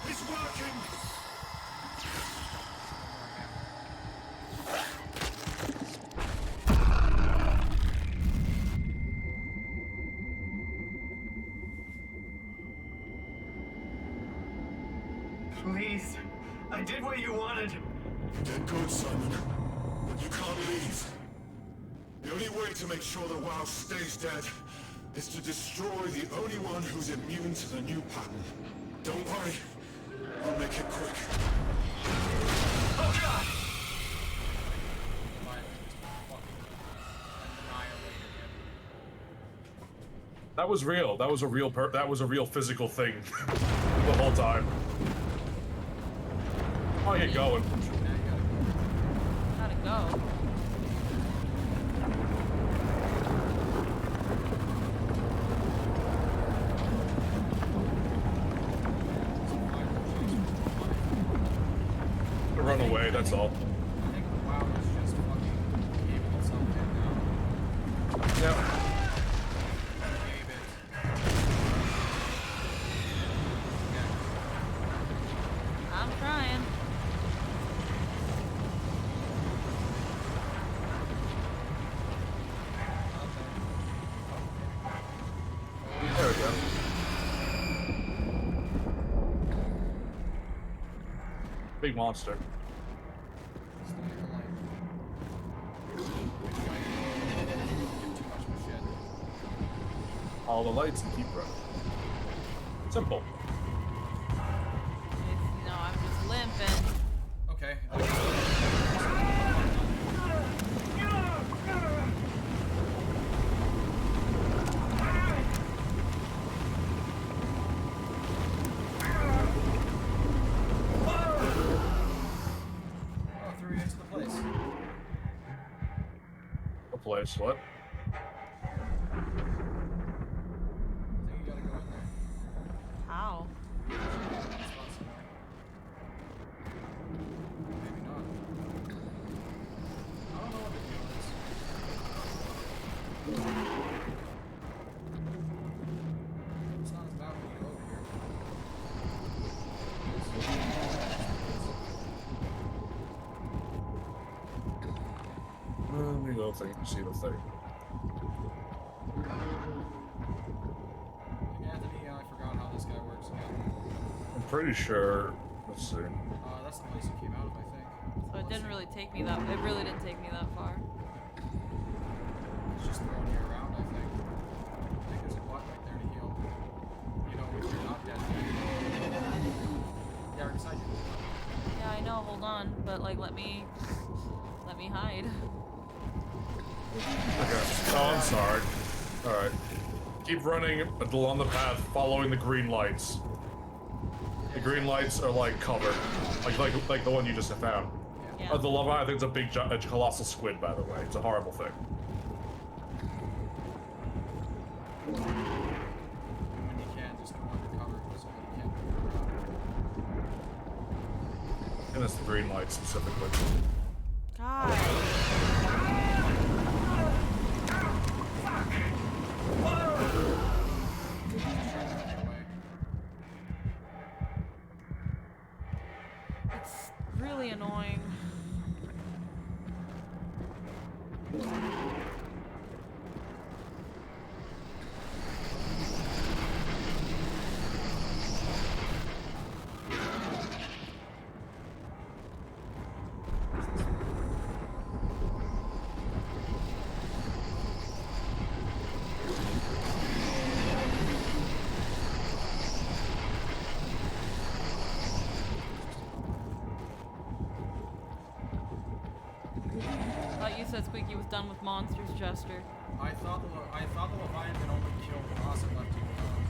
It's working! Please. I did what you wanted. You did good, Simon. But you can't leave. The only way to make sure the WoW stays dead is to destroy the only one who's immune to the new pattern. Don't worry. I'll make it quick. Oh god! that was real. That was a real that was a real physical thing the whole time. How you going? Gotta go. Run away, that's all. I think the WoW is just fucking giving itself in now. Yep. Gave it. I'm trying. There we go. Big monster. All the lights and keep running. Simple. You know, I'm just limping. Okay. Oh, threw you into the place. The place, what? I think you gotta go in there. How? Maybe not. I don't know what the deal is. It's not about me over here. Let me go think and see the thing. Anthony, I forgot how this guy works again. I'm pretty sure. Let's see. That's the place he came out of, I think. So it didn't really take me that. It really didn't take me that far. It's just throwing you around, I think. I think there's a button right there to heal. You know, if you're not dead. Yeah, right beside you. Yeah, I know. Hold on, but like, let me hide. Okay. Oh, I'm sorry. Alright. Keep running along the path, following the green lights. The green lights are like cover. Like the one you just found. Yeah. The lava, I think it's a big, a colossal squid, by the way. It's a horrible thing. When you can, just go undercover so you can't move around. And it's the green light specifically. God. really annoying. Thought you said Squeaky was done with monsters, Jester. I thought the Leviathan only killed Ross and left you alone.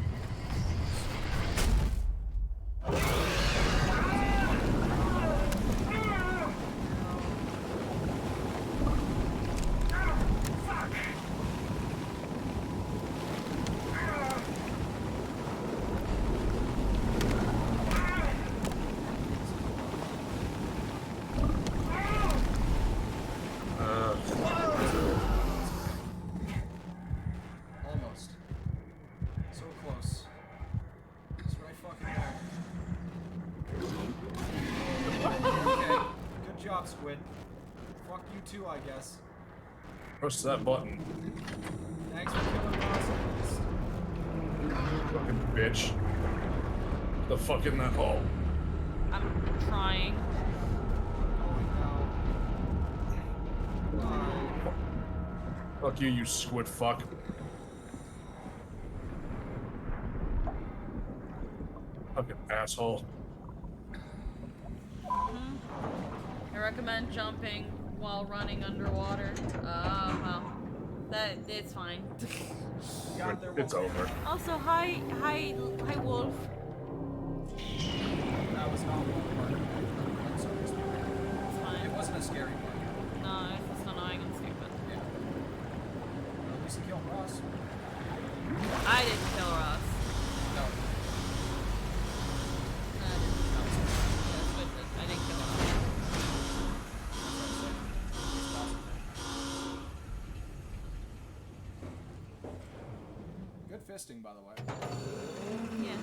Almost. So close. It's right fucking there. Okay. Good job, Squid. Fuck you too, I guess. Push that button. Thanks for killing Ross at least. Fucking bitch. The fuck in that hole? I'm trying. Fuck you, you squid fuck. Fucking asshole. I recommend jumping while running underwater. Well, it's fine. It's over. Also, hi, Wolf. That was not one part. I'm sorry. It's fine. It wasn't a scary part. No, it's just annoying and stupid. Yeah. At least you killed Ross. I didn't kill Ross. No. I didn't kill Ross. Good fisting, by the way. Yeah.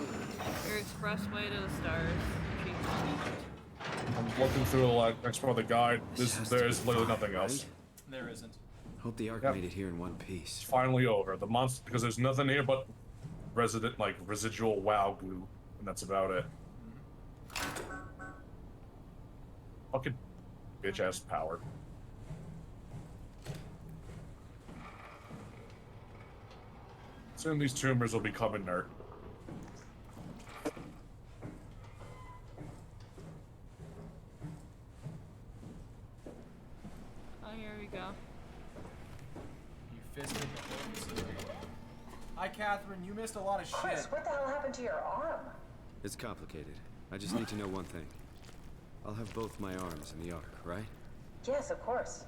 Your expressway to the stars. I'm looking through the next part of the guide. There's literally nothing else. There isn't. Hope the arc made it here in one piece. It's finally over. The monster, because there's nothing here but residual WoW glue, and that's about it. Fucking bitch ass power. Soon these tumors will become inert. Oh, here we go. You fisted the horse. Hi, Catherine. You missed a lot of shit. Chris, what the hell happened to your arm? It's complicated. I just need to know one thing. I'll have both my arms in the arc, right? Yes, of course.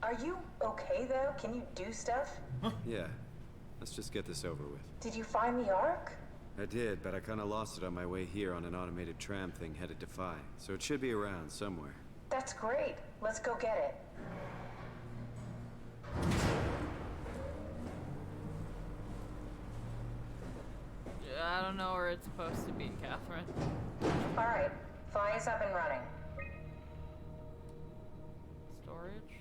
Are you okay, though? Can you do stuff? Yeah. Let's just get this over with. Did you find the Ark? I did, but I kinda lost it on my way here on an automated tram thing headed to Phi. So it should be around somewhere. That's great. Let's go get it. Yeah, I don't know where it's supposed to be, Catherine. Alright, Phi is up and running. Storage?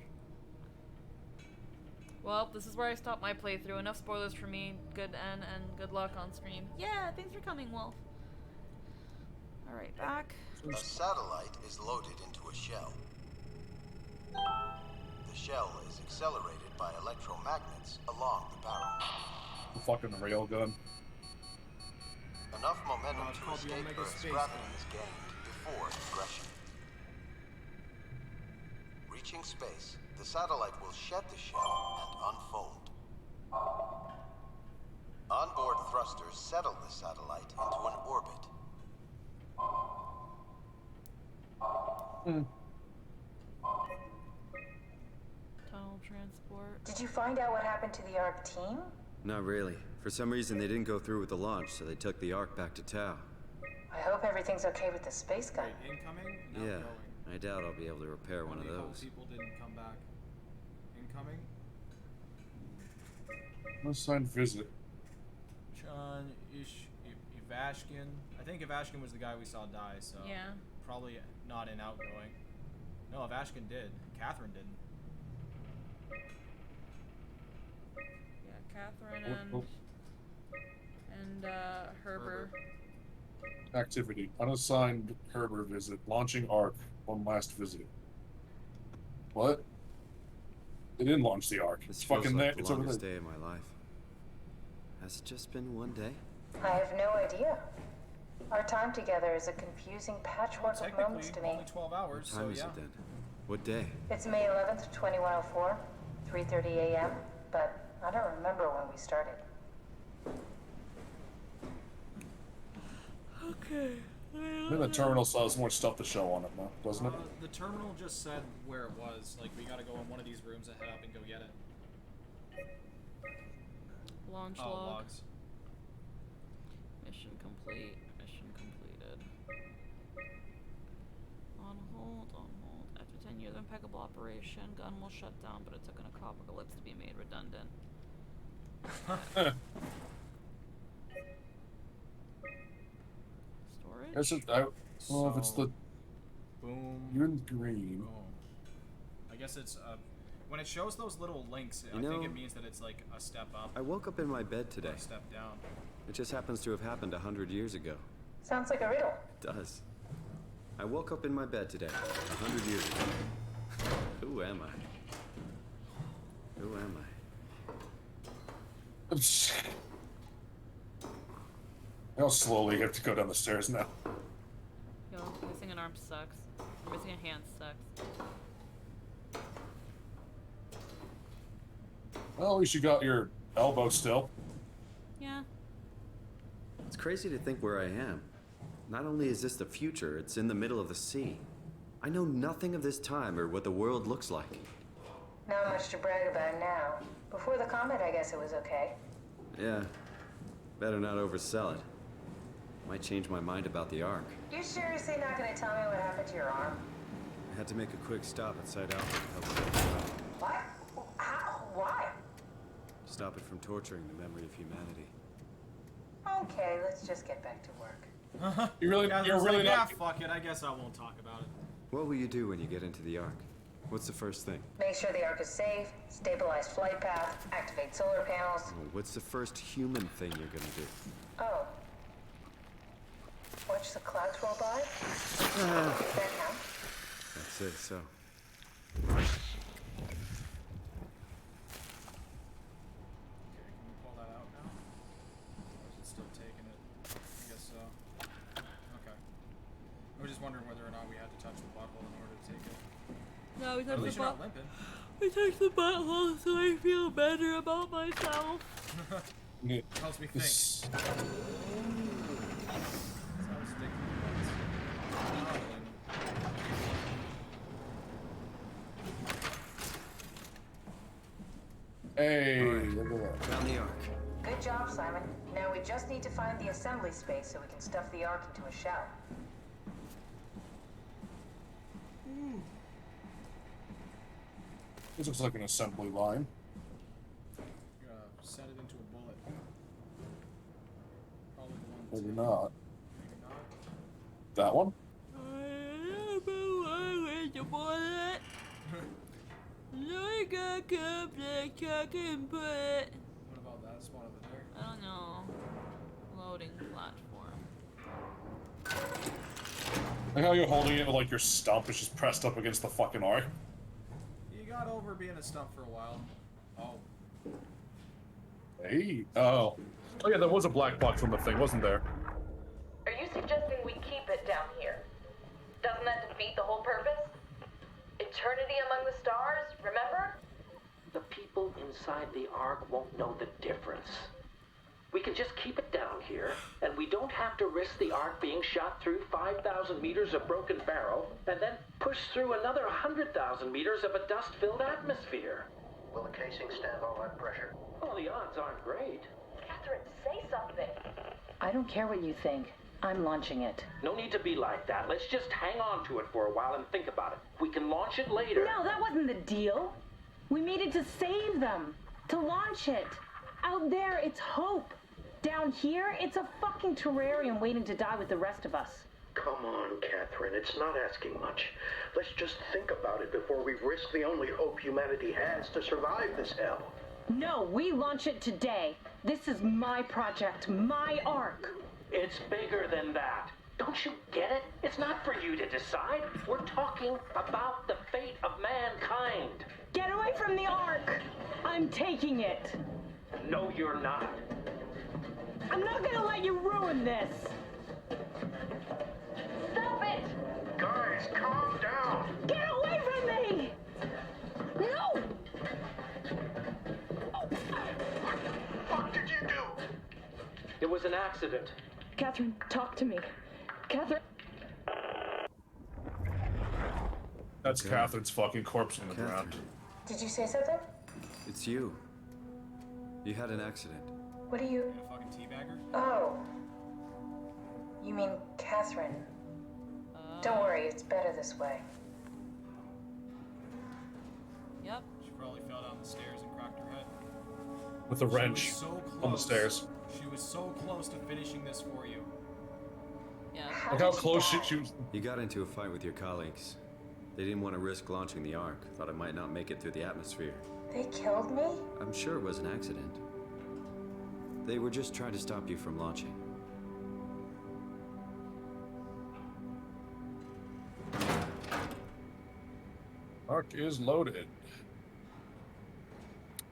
Well, this is where I stopped my playthrough. Enough spoilers for me. Good end and good luck on stream. Yeah, thanks for coming, Wolf. Alright, back. A satellite is loaded into a shell. The shell is accelerated by electromagnets along the barrel. The fucking railgun. Enough momentum to escape Earth's gravity is gained before digression. Reaching space, the satellite will shed the shell and unfold. Onboard thrusters settle the satellite into an orbit. Tunnel transport. Did you find out what happened to the Ark team? Not really. For some reason, they didn't go through with the launch, so they took the arc back to Tau. I hope everything's okay with the space gun. Wait, incoming? Not Yeah, going. I doubt I'll be able to repair one of Only a couple those. people didn't come back. Incoming? Unassigned visit. John Ivashkin. I think Ivashkin was the guy we saw die, so Yeah. probably not in outgoing. No, Avashkin did. Catherine didn't. Yeah, Catherine and Herbert. Activity. Unassigned Herbert visit. Launching Ark. One last visit. What? They didn't launch the Ark. This It's feels fucking like there. the It's over longest there. day of my life. Has it just been one day? I have no idea. Our time together is a confusing patchwork of moments to me. Only 12 hours, What time is it then? What day? It's May 11th, 2104, 3:30 a.m., but I don't remember when we started. Okay. I think the terminal still has more stuff to show on it now, doesn't it? The terminal just said where it was. Like, we gotta go in one of these rooms and head up and go get it. Launch Oh, log. logs. Mission complete. Mission completed. On hold. After 10 years of impeccable operation, gun will shut down, but it took an apocalypse to be made redundant. Storage? I don't know if it's the... Boom. You're in green. Boom. I guess it's, when it shows those little links, I think it means that it's like a step up. I woke up in my bed today. Or a step down. It just happens to have happened 100 years ago. Sounds like a riddle. It does. I woke up in my bed today, 100 years ago. Who am I? Who am I? How slowly you have to go down the stairs now. Yo, missing an arm sucks. Missing a hand sucks. Well, at least you got your elbow still. Yeah. It's crazy to think where I am. Not only is this the future, it's in the middle of the sea. I know nothing of this time or what the world looks like. Not much to brag about now. Before the comet, I guess it was okay. Yeah. Better not oversell it. Might change my mind about the Ark. You seriously not gonna tell me what happened to your arm? I had to make a quick stop at Site Alpha to help it. What? How? Why? Stop it from torturing the memory of humanity. Okay, let's just get back to work. You're really Yeah, fuck it. I guess I won't talk about it. What will you do when you get into the Ark? What's the first thing? Make sure the Ark is safe, stabilize flight path, activate solar panels. Oh, what's the first human thing you're gonna do? Oh. Watch the clouds roll by? Ah. That count? That's it, so. Pull that out now? Or is it still taking it? I guess so. Okay. I was just wondering whether or not we had to touch the butthole in order to take it. No, we At touched least the you're not limping. We touched the butthole so I feel better about myself. Helps me think. Hey, found the Ark. Good job, Simon. Now we just need to find the assembly space so we can stuff the Ark into a shell. This looks like an assembly line. Set it into a bullet. Probably the one. Maybe not. Maybe not. That one? What about that spot over there? I don't know. Loading platform. Like how you're holding it with like your stump is just pressed up against the fucking Ark. You got over being a stump for a while. Oh. Hey. Oh. Oh yeah, there was a black box on the thing, wasn't there? Are you suggesting we keep it down here? Doesn't that defeat the whole purpose? Eternity among the stars, remember? The people inside the Ark won't know the difference. We can just keep it down here, and we don't have to risk the Ark being shot through 5,000 meters of broken barrel, and then push through another 100,000 meters of a dust-filled atmosphere. Will the casing stand all that pressure? Well, the odds aren't great. Catherine, say something. I don't care what you think. I'm launching it. No need to be like that. Let's just hang on to it for a while and think about it. We can launch it later. No, that wasn't the deal. We made it to save them. To launch it. Out there, it's hope. Down here, it's a fucking terrarium waiting to die with the rest of us. Come on, Catherine. It's not asking much. Let's just think about it before we risk the only hope humanity has to survive this hell. No, we launch it today. This is my project, my Ark. It's bigger than that. Don't you get it? It's not for you to decide. We're talking about the fate of mankind. Get away from the Ark! I'm taking it. No, you're not. I'm not gonna let you ruin this. Stop it! Guys, calm down. Get away from me! No! What the fuck did you do? It was an accident. Catherine, talk to me. Catherine. That's Catherine's fucking corpse on the ground. Did you say something? It's you. You had an accident. What are you? A fucking teabagger? Oh. You mean Catherine? Don't worry, it's better this way. Yep. She probably fell down the stairs and cracked her head. With a wrench She was so on the close. stairs. She was so close to finishing this for you. Yeah. Look how close she was. You got into a fight with your colleagues. They didn't want to risk launching the Ark. Thought it might not make it through the atmosphere. They killed me? I'm sure it was an accident. They were just trying to stop you from launching. Ark is loaded.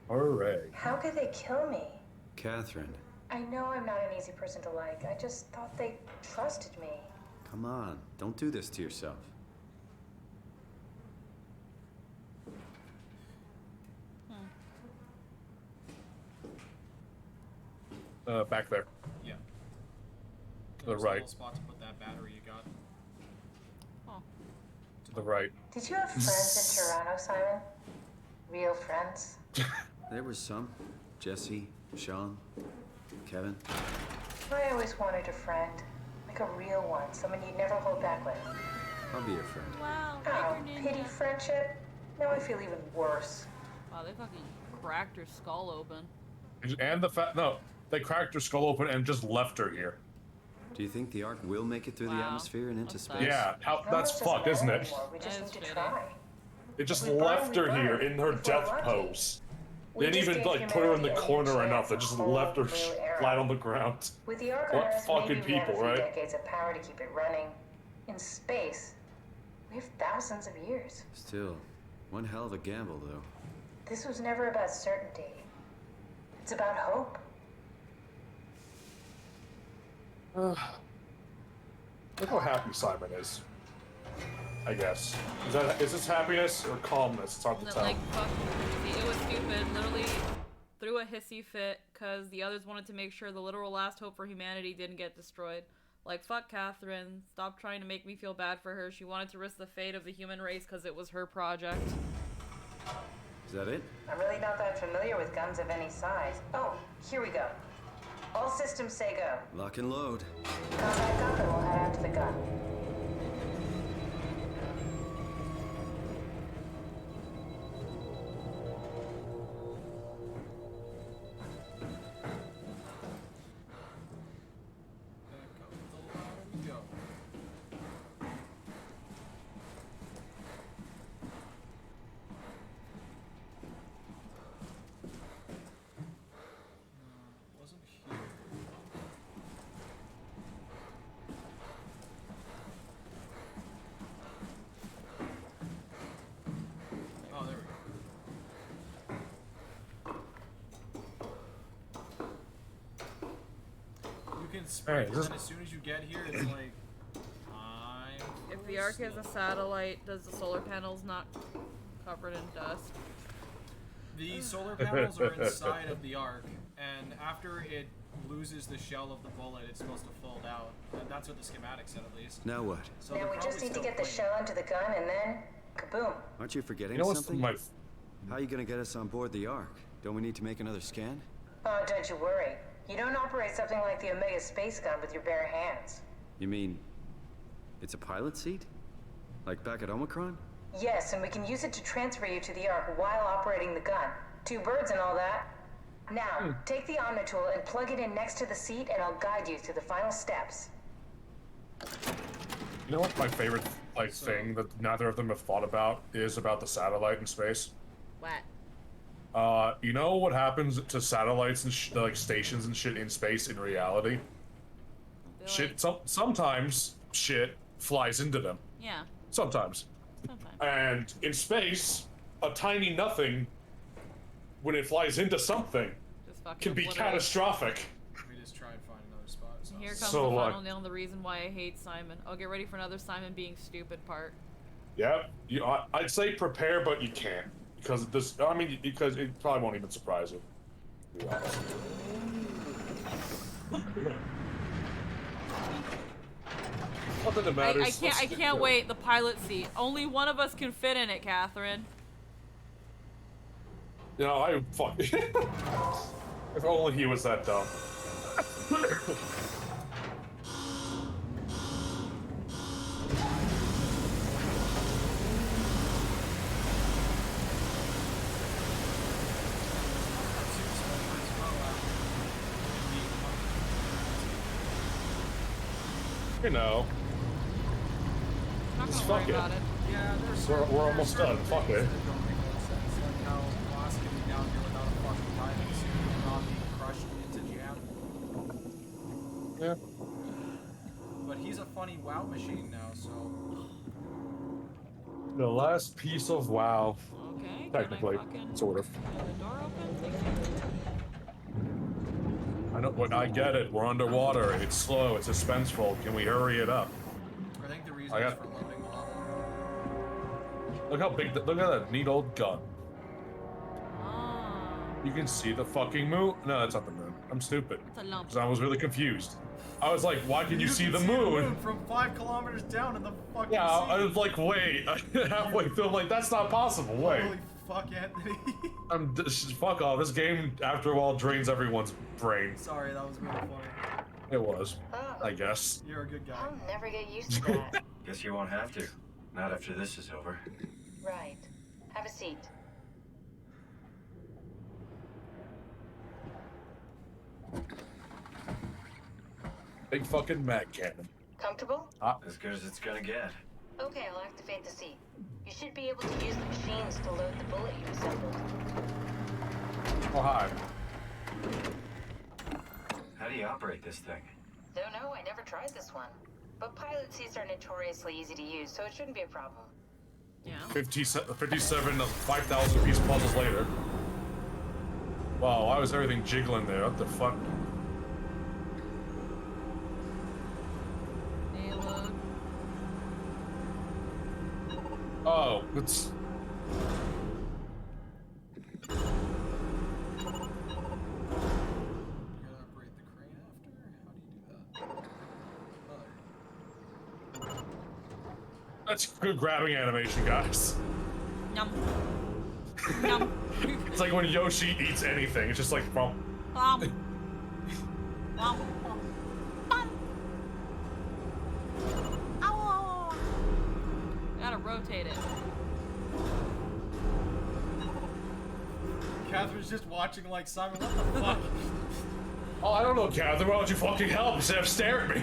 Hooray. How could they kill me? Catherine, I know I'm not an easy person to like. I just thought they trusted me. come on. Don't do this to yourself. Back there. Yeah. To the There's a right. little spot to put that battery you got. To the right. Did you have friends in Toronto, Simon? Real friends? There was some. Jesse, Sean, Kevin. I always wanted a friend. Like a real one. Someone you'd never hold back with. I'll be your friend. Wow. Oh, Hiker Ninja. pity friendship? Now I feel even worse. Wow, they fucking cracked her skull open. And the fact, no, they cracked her skull open and just left her here. Do you think the Ark will make it through the atmosphere and into space? Yeah, that's fucked, isn't it? We just need to try. It just left her here in her death pose. They didn't even like put her in the corner or nothing. They just left her flat on the ground. With the Ark on What Earth, fucking maybe we have a people, few right? decades of power to keep it running. In space, we have thousands of years. Still, one hell of a gamble, though. This was never about certainty. It's about hope. Look how happy Simon is. I guess. Is this happiness or calmness? It's hard to And then, tell. like, fuck, it was stupid. Literally threw a hissy fit because the others wanted to make sure the literal last hope for humanity didn't get destroyed. Like, fuck Catherine. Stop trying to make me feel bad for her. She wanted to risk the fate of the human race because it was her project. Is that it? I'm really not that familiar with guns of any size. Oh, here we go. All systems say go. Lock and load. Come back up and we'll head out to the gun. Wasn't here. Oh, there we go. You can sprint, and then as soon as you get here, it's like, If the Ark is a satellite, does the solar panels not covered in dust? The solar panels are inside of the Ark, and after it loses the shell of the bullet, it's supposed to fold out. That's what the schematic said, at least. Now what? So Now they're we just probably need to still get the clean. shell into the gun and then, kaboom. Aren't you forgetting You know what's something? my How are you gonna get us on board the Ark? Don't we need to make another scan? Oh, don't you worry. You don't operate something like the Omega space gun with your bare hands. You mean it's a pilot seat? Like back at Omicron? Yes, and we can use it to transfer you to the Ark while operating the gun. 2 birds and all that. Now, take the Omnitool and plug it in next to the seat and I'll guide you through the final steps. You know what my favorite thing that neither of them have thought about is about the satellite in space? What? You know what happens to satellites and like stations and shit in space in reality? Shit, sometimes shit flies into them. Yeah. Sometimes. Sometimes. And in space, a tiny nothing, when it flies into something, can be catastrophic. We just try and find another spot. So. Here comes the final nail, the reason why I hate Simon. I'll get ready for another Simon being stupid part. Yep. I'd say prepare, but you can't. Because this, I mean, because it probably won't even surprise you. To be honest. Nothing that matters. I can't wait. The pilot seat. Only one of us can fit in it, Catherine. You know, fuck. If only he was that dumb. You know. Not Just gonna fuck worry it. about it. Yeah, We're almost done. Fuck it. Like how Ross can be down here without a fucking pilot suit and not being crushed into jam. Yeah. But he's a funny WoW machine now, so. The last piece of WoW. Okay. Technically, sort of. The door open? Thank you. I get it. We're underwater. It's slow. It's suspenseful. Can we hurry it up? I think the reason is for loading the level. Look how big. Look at that neat old gun. You can see the fucking moon. No, that's not the moon. I'm stupid. It's a lump. Because I was really confused. I was like, why can you see the can moon? From 5 kilometers down in the fucking Yeah, sea. I was like, wait. Halfway through, I'm like, that's not possible. Wait. Holy fuck, Anthony. Fuck off. This game, after a while, drains everyone's brain. Sorry, that was really funny. It was. I guess. You're a good guy. I'll never get used to that. Guess you won't have to. Not after this is over. Right. Have a seat. Big fucking mag cannon. Comfortable? As good as it's gonna get. Okay, I'll activate the seat. You should be able to use the machines to load the bullet you assembled. Oh, hi. How do you operate this thing? Don't know, I never tried this one. But pilot seats are notoriously easy to use, so it shouldn't be a problem. Yeah. 57 5,000 piece puzzles later. Wow, why was everything jiggling there? What the fuck? Oh, it's... That's good grabbing animation, guys. Yum. Yum. It's like when Yoshi eats anything, it's just like, bump. Bump. Bump. Bump. Ow. Gotta rotate it. Catherine's just watching like, Simon, what the fuck? Oh, I don't know, Catherine. Why don't you fucking help instead of stare at me?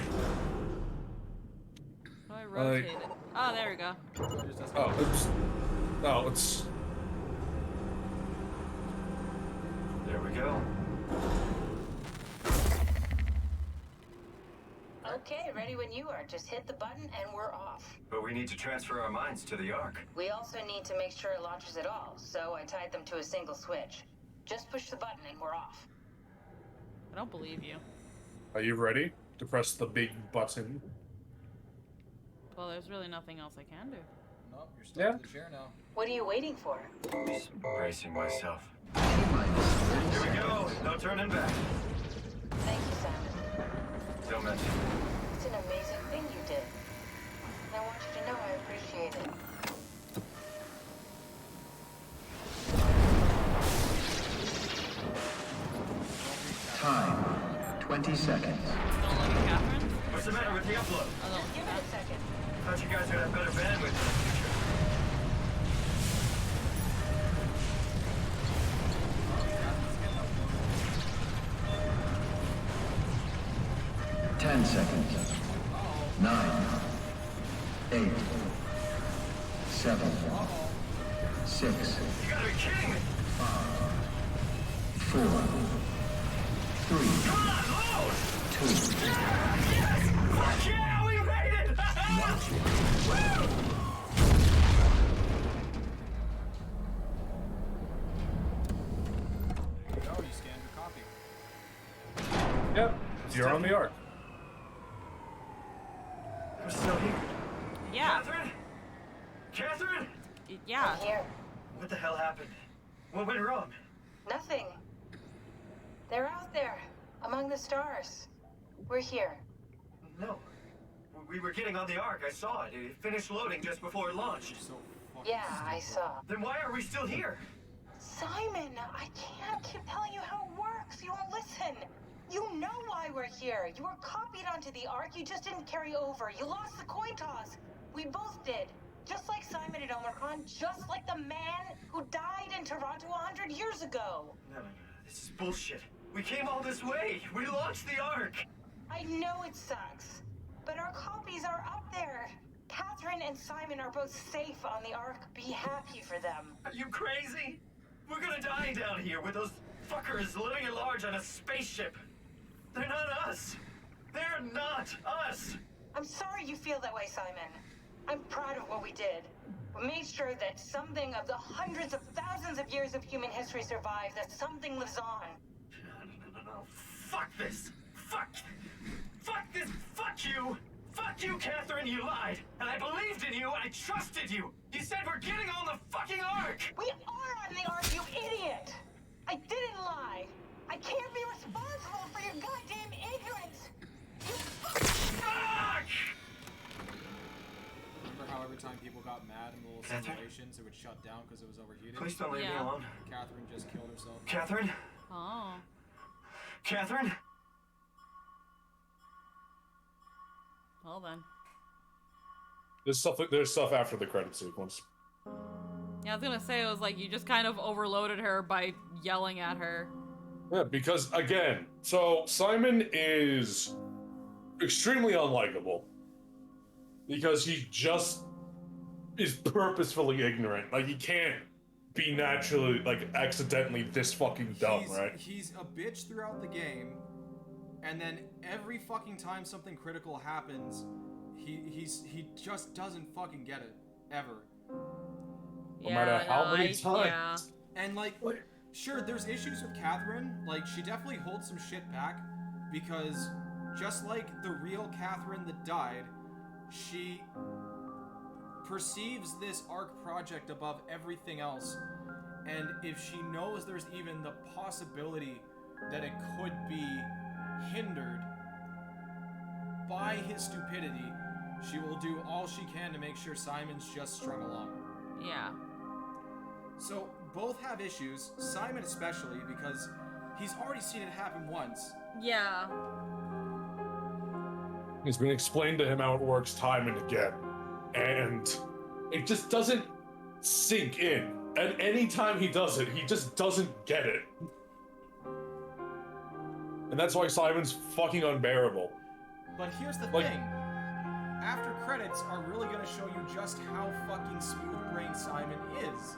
How do I rotate it? Oh, there we go. Oh, oops. Oh, it's... There we go. Okay, ready when you are. Just hit the button and we're off. But we need to transfer our minds to the Ark. We also need to make sure it launches at all, so I tied them to a single switch. Just push the button and we're off. I don't believe you. Are you ready to press the big button? Well, there's really nothing else I can do. Nope, you're stuck in the chair now. What are you waiting for? Just bracing myself. Here we go. No turning back. Thank you, Simon. Don't mention it. It's an amazing thing you did. And I want you to know I appreciate it. Time, 20 seconds. Don't look at Catherine. What's the matter with the upload? Just give it a second. Thought you guys would have better bandwidth in the future. Ten seconds. 9, 8, 7, 6, You gotta be kidding me! 5, 4, 3, Come on, load! 2, Yes! Fuck yeah, we made it! Woo! There you go, you scanned your copy. Yep. You're on the arc. We're still here. Yeah. Catherine? Catherine? Yeah. I'm here. What the hell happened? What went wrong? Nothing. They're out there, among the stars. We're here. No. We were getting on the Ark. I saw it. It finished loading just before it launched. Yeah, I saw. Then why are we still here? Simon, I can't keep telling you how it works. You won't listen. You know why we're here. You were copied onto the Ark. You just didn't carry over. You lost the coin toss. We both did. Just like Simon at Omicron, just like the man who died in Toronto 100 years ago. No. This is bullshit. We came all this way. We launched the Ark. I know it sucks, but our copies are up there. Catherine and Simon are both safe on the Ark. Be happy for them. Are you crazy? We're gonna die down here with those fuckers living at large on a spaceship. They're not us. They're not us. I'm sorry you feel that way, Simon. I'm proud of what we did. We made sure that something of the hundreds of thousands of years of human history survives, that something lives on. No. Fuck this. Fuck this. Fuck you. Fuck you, Catherine. You lied. And I believed in you. I trusted you. You said we're getting on the fucking Ark. We are on the Ark, you idiot. I didn't lie. I can't be responsible for your goddamn ignorance. You Fuck! Remember how every time people got mad in the little Catherine? simulations, it would shut down because it was overheated? Please don't leave me Yeah. alone. Catherine just killed herself. Catherine? Oh. Catherine? Well then. There's stuff after the credit sequence. Yeah, I was gonna say, it was like you just kind of overloaded her by yelling at her. Yeah, because again, so Simon is extremely unlikable. Because he just is purposefully ignorant. Like, he can't be naturally, like, accidentally this fucking dumb, right? He's a bitch throughout the game, and then every fucking time something critical happens, he just doesn't fucking get it. Ever. No matter how many times. Yeah. And, like, sure, there's issues with Catherine. Like, she definitely holds some shit back, because just like the real Catherine that died, she perceives this Ark project above everything else, and if she knows there's even the possibility that it could be hindered by his stupidity, she will do all she can to make sure Simon's just strung along. Yeah. So both have issues, Simon especially, because he's already seen it happen once. Yeah. It's been explained to him how it works time and again. And it just doesn't sink in. And any time he does it, he just doesn't get it. And that's why Simon's fucking unbearable. But here's the Like- thing. After credits are really gonna show you just how fucking smooth-brained Simon is.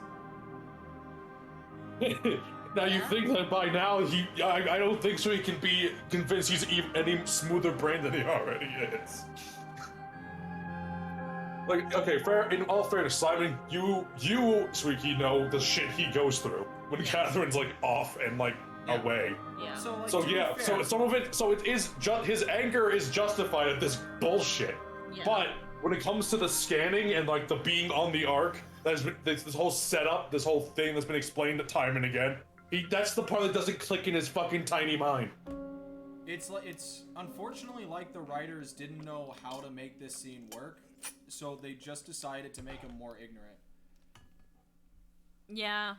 Now you think that by now I don't think so he can be convinced he's any smoother brain than he already is. Like, okay, fair. In all fairness, Simon, you, Squeaky, know the shit he goes through when Catherine's like off and like away. Yeah. So, So yeah, so some of it, so it is his anger is justified at this bullshit. Yeah. But when it comes to the scanning and like the being on the Ark, that's this whole setup, this whole thing that's been explained time and again. That's the part that doesn't click in his fucking tiny mind. It's unfortunately like the writers didn't know how to make this scene work, so they just decided to make him more ignorant. Yeah.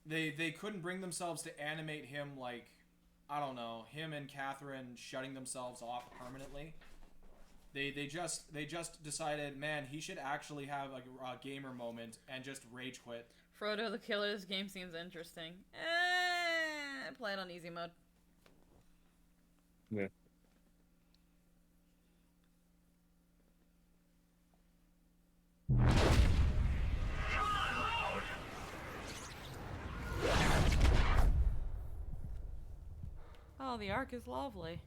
They couldn't bring themselves to animate him like, I don't know, him and Catherine shutting themselves off permanently. They just decided, man, he should actually have a gamer moment and just rage quit. Frodo the Killer, this game seems interesting. Play it on easy mode. Yeah. Oh, the Ark is lovely.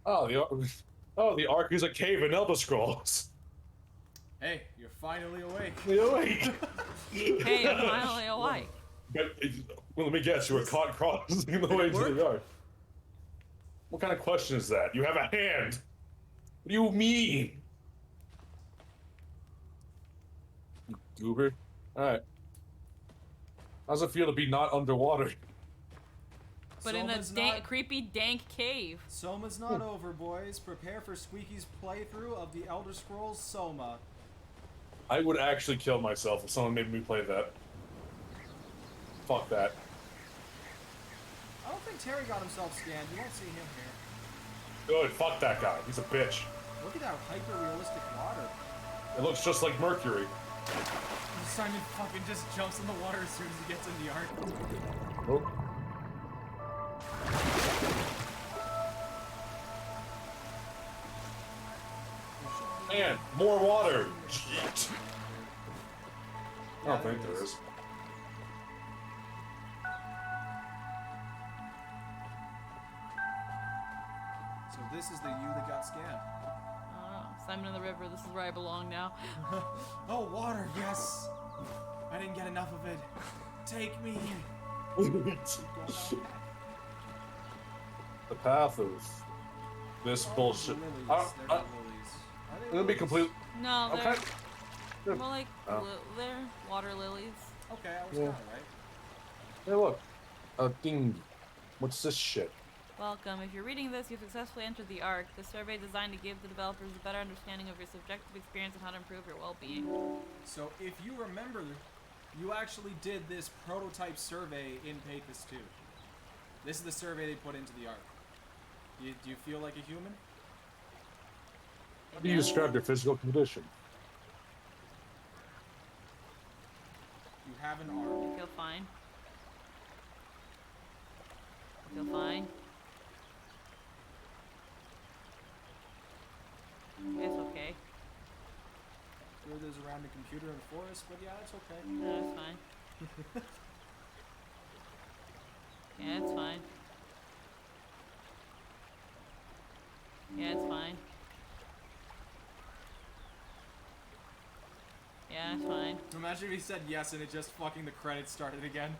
Oh, the Ark is a cave in Elder Scrolls. Hey, you're finally awake. You're awake. Hey, you're finally awake. But, well, let me guess, you were caught crossing the way to the Ark. What kind of question is that? You have a hand. What do you mean? You goober. Alright. How's it feel to be not underwater? But in a creepy, dank cave. Soma's not over, boys. Prepare for Squeaky's playthrough of the Elder Scrolls Soma. I would actually kill myself if someone made me play that. Fuck that. I don't think Terry got himself scanned. You won't see him here. Good, fuck that guy. He's a bitch. Look at that hyper-realistic water. It looks just like Mercury. Simon fucking just jumps in the water as soon as he gets in the Ark. Nope. And more water. Shit. I don't think there is. So this is the you that got scanned. Oh, Simon in the river. This is where I belong now. Oh, water, yes. I didn't get enough of it. Take me. The path of this bullshit. I'm gonna be complete. No, Okay. they're more like they're water lilies. Okay, I was kinda right. Hey, look. A ding. What's this shit? Welcome. If you're reading this, you've successfully entered the Ark. The survey designed to give the developers a better understanding of your subjective experience and how to improve your well-being. So, if you remember, you actually did this prototype survey in Papus 2. This is the survey they put into the Ark. Do you feel like a human? How do you describe your physical condition? You have an arm. You feel fine. You feel fine. It's okay. There's around a computer in the forest, but yeah, it's okay. No, it's fine. Yeah, it's fine. Yeah, it's fine. Yeah, it's fine. Imagine if he said yes and it just fucking the credits started again.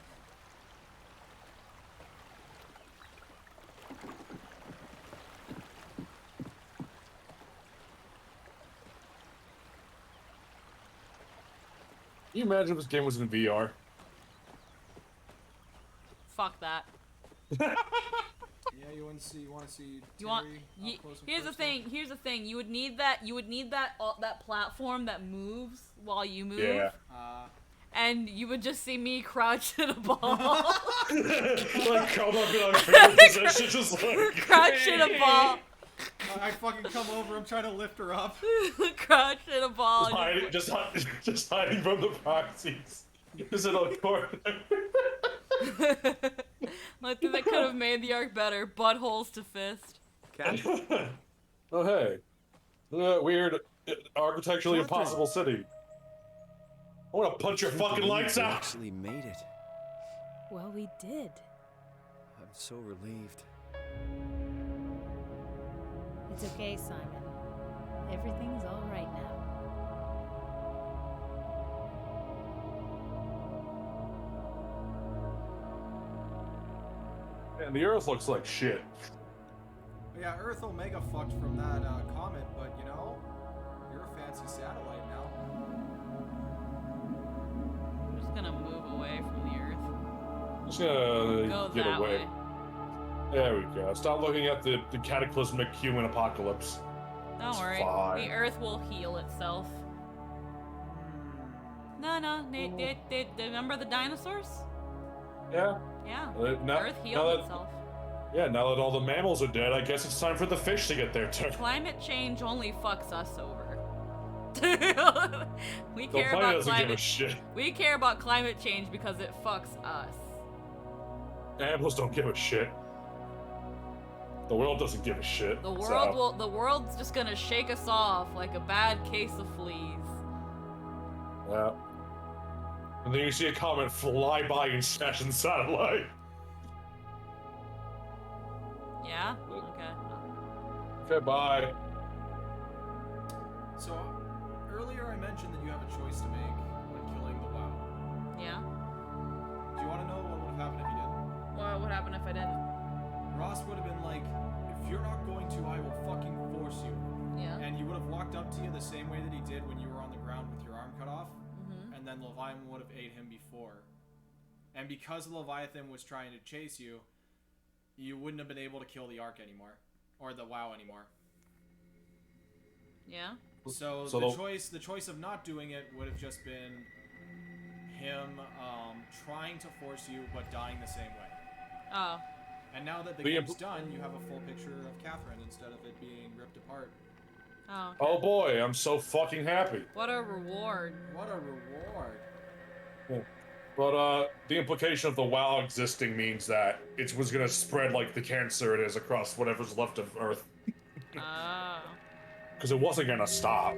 Can you imagine if this game was in VR? Fuck that. Yeah, you want to see. You want? Terry up close and Here's the personal? thing. Here's the thing. You would need that. You would need that. That platform that moves while you move. Yeah. And you would just see me crouched in a ball. Like come up in our favorite position, just like crouched in a ball. I fucking come over. I'm trying to lift her up. Crouched in a ball. Just hiding from the proxies. Just in a corner. I think that could have made the Ark better. Buttholes to fist. Oh hey, weird, architecturally impossible city. I want to punch your fucking lights out. Actually made it. Well, we did. I'm so relieved. It's okay, Simon. Everything's all right now. Man, the Earth looks like shit. Yeah, Earth Omega fucked from that comet, but you know, you're a fancy satellite now. I'm just gonna move away from the Earth. Just gonna Go get that away. way. There we go. Stop looking at the cataclysmic human apocalypse. Don't It's worry. fine. The Earth will heal itself. No. Remember the dinosaurs? Yeah. Yeah. Now- Earth now healed that- itself. Yeah, now that all the mammals are dead, I guess it's time for the fish to get their turn. Climate change only fucks us over. We The care planet about doesn't give a climate. shit. We care about climate change because it fucks us. Animals don't give a shit. The world doesn't give a shit. The so- world will. The world's just gonna shake us off like a bad case of fleas. Yeah. And then you see a comet fly by and smash in the satellite. Yeah? Okay. Okay, bye. So, earlier I mentioned that you have a choice to make when killing the WoW. Yeah? Do you want to know what would have happened if you didn't? What would happen if I didn't? Ross would have been like, if you're not going to, I will fucking force you. Yeah. And he would have walked up to you the same way that he did when you were on the ground with your arm cut off. Mm-hmm. And then Leviathan would have ate him before. And because Leviathan was trying to chase you, you wouldn't have been able to kill the Ark anymore. Or the WoW anymore. Yeah? So the choice of not doing it would have just been him trying to force you, but dying the same way. Oh. And now that the game's done, you have a full picture of Catherine instead of it being ripped apart. Oh. Okay. Oh boy, I'm so fucking happy. What a reward. What a reward. Cool. But the implication of the WoW existing means that it was gonna spread like the cancer it is across whatever's left of Earth. Oh. Because it wasn't gonna stop.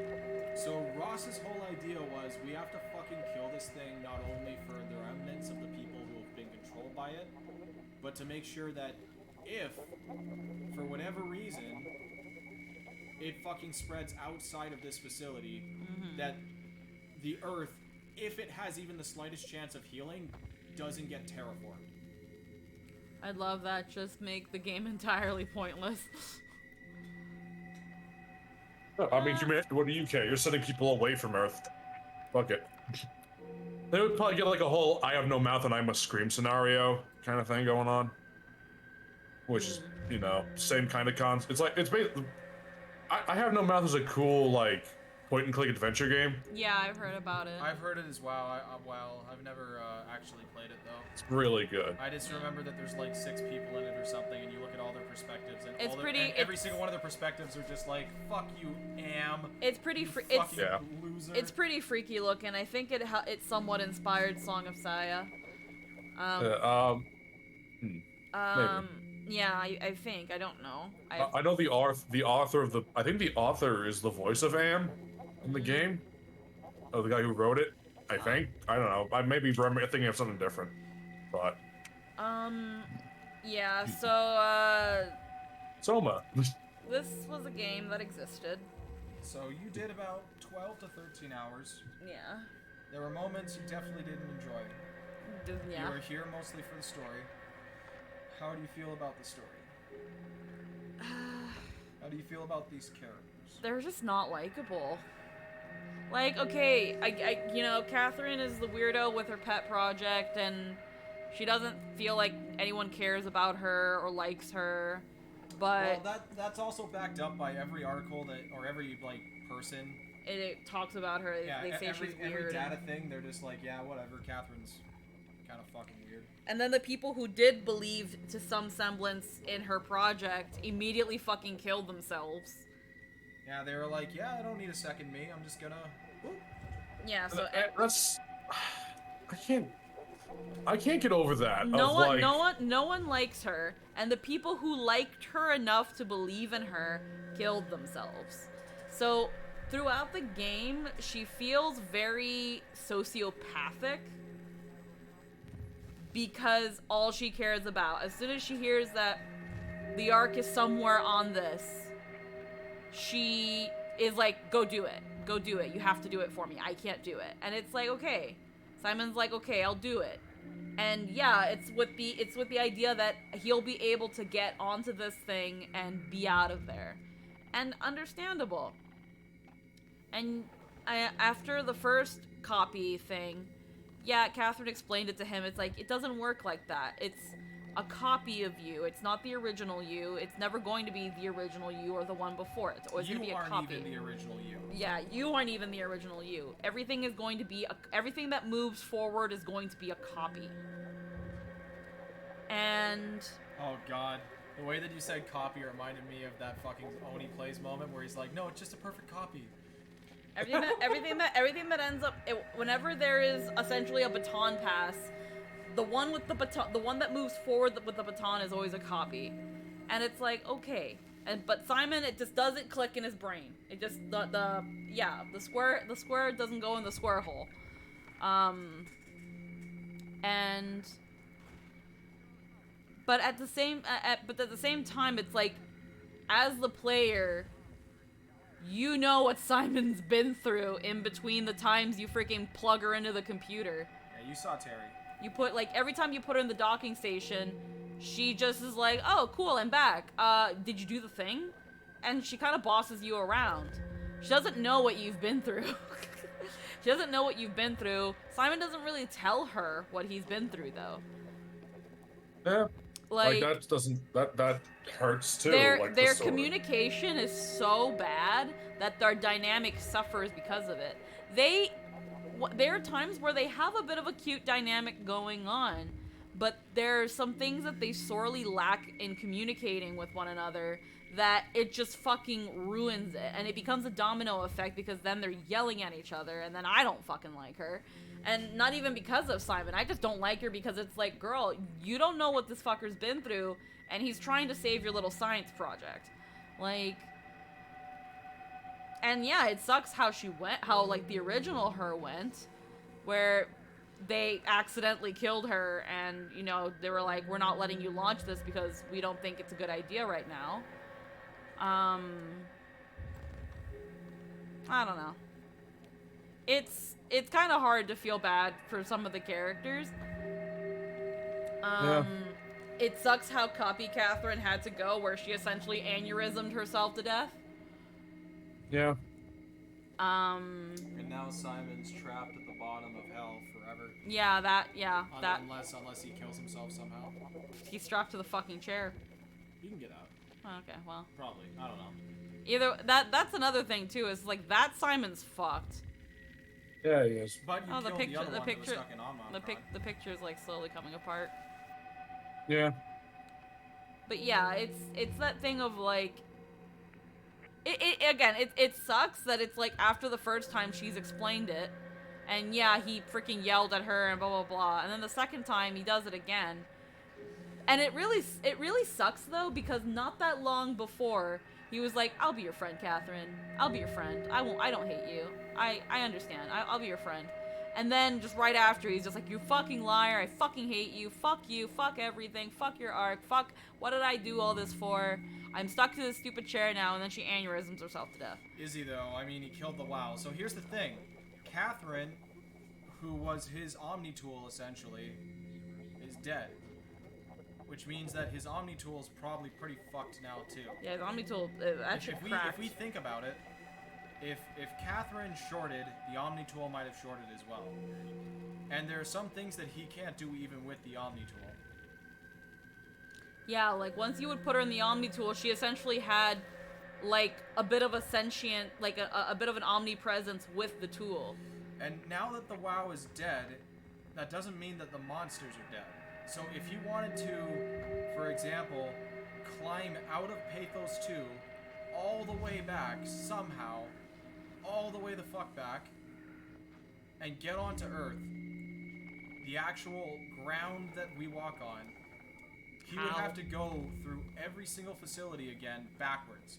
So Ross's whole idea was we have to fucking kill this thing not only for the remnants of the people who have been controlled by it, but to make sure that if, for whatever reason, it fucking spreads outside of this facility, that the Earth, if it has even the slightest chance of healing, doesn't get terraformed. I'd love that. Just make the game entirely pointless. I mean, what do you care? You're sending people away from Earth. Fuck it. They would probably get like a whole I have no mouth and I must scream scenario kind of thing going on. Which is, you know, same kind of concept. It's like, it's basically... I have no mouth is a cool, like, point-and-click adventure game. Yeah, I've heard about it. I've heard it as well. I've never actually played it, though. It's really good. I just remember that there's like 6 people in it or something, and you look at all their perspectives, and It's all pretty- every single one of their perspectives are just like, "Fuck you, Am." It's pretty loser. It's pretty freaky looking. I think it somewhat inspired Song of Saya. Maybe. Yeah, I think. I don't know. I know the author of the... I think the author is the voice of Am in the game. Oh, the guy who wrote it, I think. I don't know. I may be thinking of something different. But... Yeah, so, SOMA. this was a game that existed. So you did about 12 to 13 hours. Yeah. There were moments you definitely didn't enjoy. Yeah. You were here mostly for the story. How do you feel about the story? How do you feel about these characters? They're just not likable. Like, okay, you know, Catherine is the weirdo with her pet project, and she doesn't feel like anyone cares about her or likes her, but... Well, that's also backed up by every article or every, like, person. It talks about her, Yeah, they say she's weird. Every data thing, they're just like, yeah, whatever, Catherine's kind of fucking weird. And then the people who did believe to some semblance in her project immediately fucking killed themselves. Yeah, they were like, yeah, I don't need a second me, I'm just gonna... Whoop. Yeah, so... That's... I can't get over that. No one likes her, and the people who liked her enough to believe in her killed themselves. So, throughout the game, she feels very sociopathic because all she cares about, as soon as she hears that the Ark is somewhere on this, she is like, go do it. Go do it. You have to do it for me. I can't do it. And it's like, okay. Simon's like, okay, I'll do it. And yeah, it's with the idea that he'll be able to get onto this thing and be out of there. And understandable. And after the first copy thing, yeah, Catherine explained it to him. It's like, it doesn't work like that. It's a copy of you. It's not the original you. It's never going to be the original you or the one before it. It's always going to be a copy. You aren't even the original you. Yeah, you aren't even the original you. Everything is going to be everything that moves forward is going to be a copy. And oh god, the way that you said copy reminded me of that fucking Oni Plays moment where he's like, no, it's just a perfect copy. everything that ends up whenever there is essentially a baton pass, the one with the baton, the one that moves forward with the baton is always a copy. And it's like, okay. But Simon, it just doesn't click in his brain. It just the square doesn't go in the square hole. And But at the same time, it's like, as the player, you know what Simon's been through in between the times you freaking plug her into the computer. Yeah, you saw Terry. You put, like, every time you put her in the docking station, she just is like, oh, cool, I'm back. Did you do the thing? And she kind of bosses you around. She doesn't know what you've been through. She doesn't know what you've been through. Simon doesn't really tell her what he's been through, though. Yeah. Like that hurts too. Their communication is so bad that their dynamic suffers because of it. There are times where they have a bit of a cute dynamic going on, but there are some things that they sorely lack in communicating with one another that it just fucking ruins it, and it becomes a domino effect because then they're yelling at each other, and then I don't fucking like her. And not even because of Simon, I just don't like her because it's like, girl, you don't know what this fucker's been through, and he's trying to save your little science project. Like, and yeah, it sucks how she went, how, like, the original her went, where they accidentally killed her, and, you know, they were like, we're not letting you launch this because we don't think it's a good idea right now. I don't know. It's kind of hard to feel bad for some of the characters. Yeah. It sucks how Copy Catherine had to go, where she essentially aneurysmed herself to death. Yeah. And now Simon's trapped at the bottom of hell forever. Yeah, that. Unless he kills himself somehow. He's strapped to the fucking chair. He can get out. Okay, well. Probably. I don't know. Either that's another thing too. Is like that Simon's fucked. Yeah, he is. But you the killed picture, the other the one picture, that was stuck in the picture's like slowly coming apart. Yeah. But yeah, it's that thing of like. It sucks that it's like after the first time she's explained it, and yeah, he freaking yelled at her and blah blah blah, and then the second time he does it again. And it really sucks though, because not that long before he was like, "I'll be your friend, Catherine. I'll be your friend. I don't hate you. I understand. I'll be your friend." And then just right after, he's just like, "You fucking liar. I fucking hate you. Fuck you. Fuck everything. Fuck your arc. Fuck. What did I do all this for? I'm stuck to this stupid chair now." And then she aneurysms herself to death. Is he though? I mean, he killed the WoW. So here's the thing. Catherine, who was his Omni tool essentially, is dead. Which means that his Omni tool is probably pretty fucked now too. Yeah, his Omni tool actually cracked. If we think about it, if Catherine shorted, the Omni tool might have shorted as well. And there are some things that he can't do even with the Omni tool. Yeah, like once you would put her in the Omni tool, she essentially had like a bit of a sentient, like a bit of an omnipresence with the tool. And now that the WoW is dead, that doesn't mean that the monsters are dead. So if you wanted to, for example, climb out of Pathos 2 all the way back somehow, all the way the fuck back, and get onto Earth, the actual ground that we walk on, he would have to go through every single facility again backwards.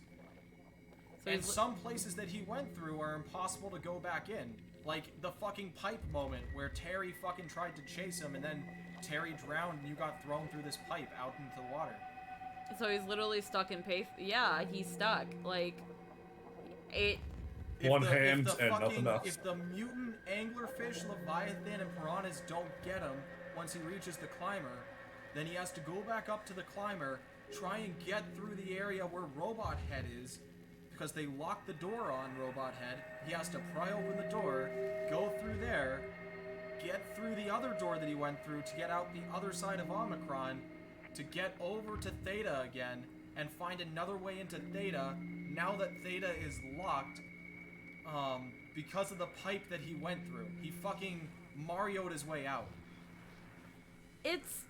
So and some places that he went through are impossible to go back in. Like the fucking pipe moment where Terry fucking tried to chase him and then Terry drowned and you got thrown through this pipe out into the water. So he's literally stuck in Yeah, he's stuck. Like, it... One hand and nothing else. If the mutant anglerfish, leviathan, and piranhas don't get him once he reaches the climber, then he has to go back up to the climber, try and get through the area where Robot Head is, because they locked the door on Robot Head. He has to pry open the door, go through there, get through the other door that he went through to get out the other side of Omicron, to get over to Theta again, and find another way into Theta, now that Theta is locked, because of the pipe that he went through. He fucking Mario'd his way out. It's...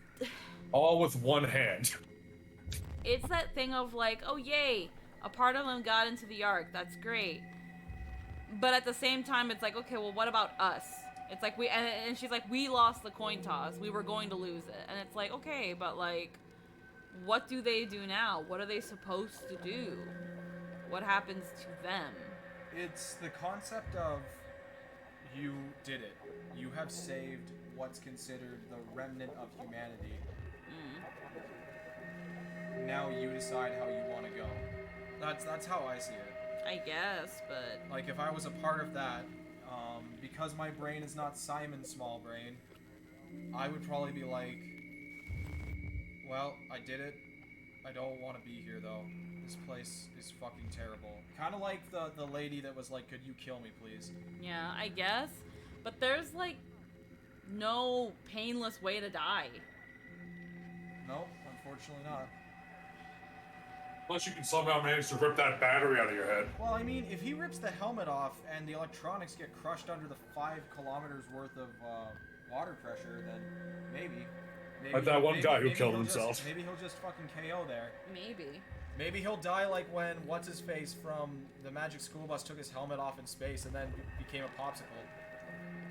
all with one hand. It's that thing of like, oh yay, a part of them got into the Ark, that's great. But at the same time, it's like, okay, well, what about us? It's like, and she's like, we lost the coin toss. We were going to lose it. And it's like, okay, but like, what do they do now? What are they supposed to do? What happens to them? It's the concept of, you did it. You have saved what's considered the remnant of humanity. now you decide how you want to go. That's how I see it. I guess, but Like, if I was a part of that, because my brain is not Simon's small brain, I would probably be like, well, I did it. I don't want to be here, though. This place is fucking terrible. Kind of like the lady that was like, could you kill me, please? yeah, I guess. But there's, like, no painless way to die. Nope, unfortunately not. Unless you can somehow manage to rip that battery out of your head. Well, I mean, if he rips the helmet off and the electronics get crushed under the 5 kilometers worth of water pressure, then maybe Like that one guy who killed himself. Maybe he'll just fucking KO there. Maybe. Maybe he'll die like when what's-his-face from the Magic School Bus took his helmet off in space and then became a popsicle.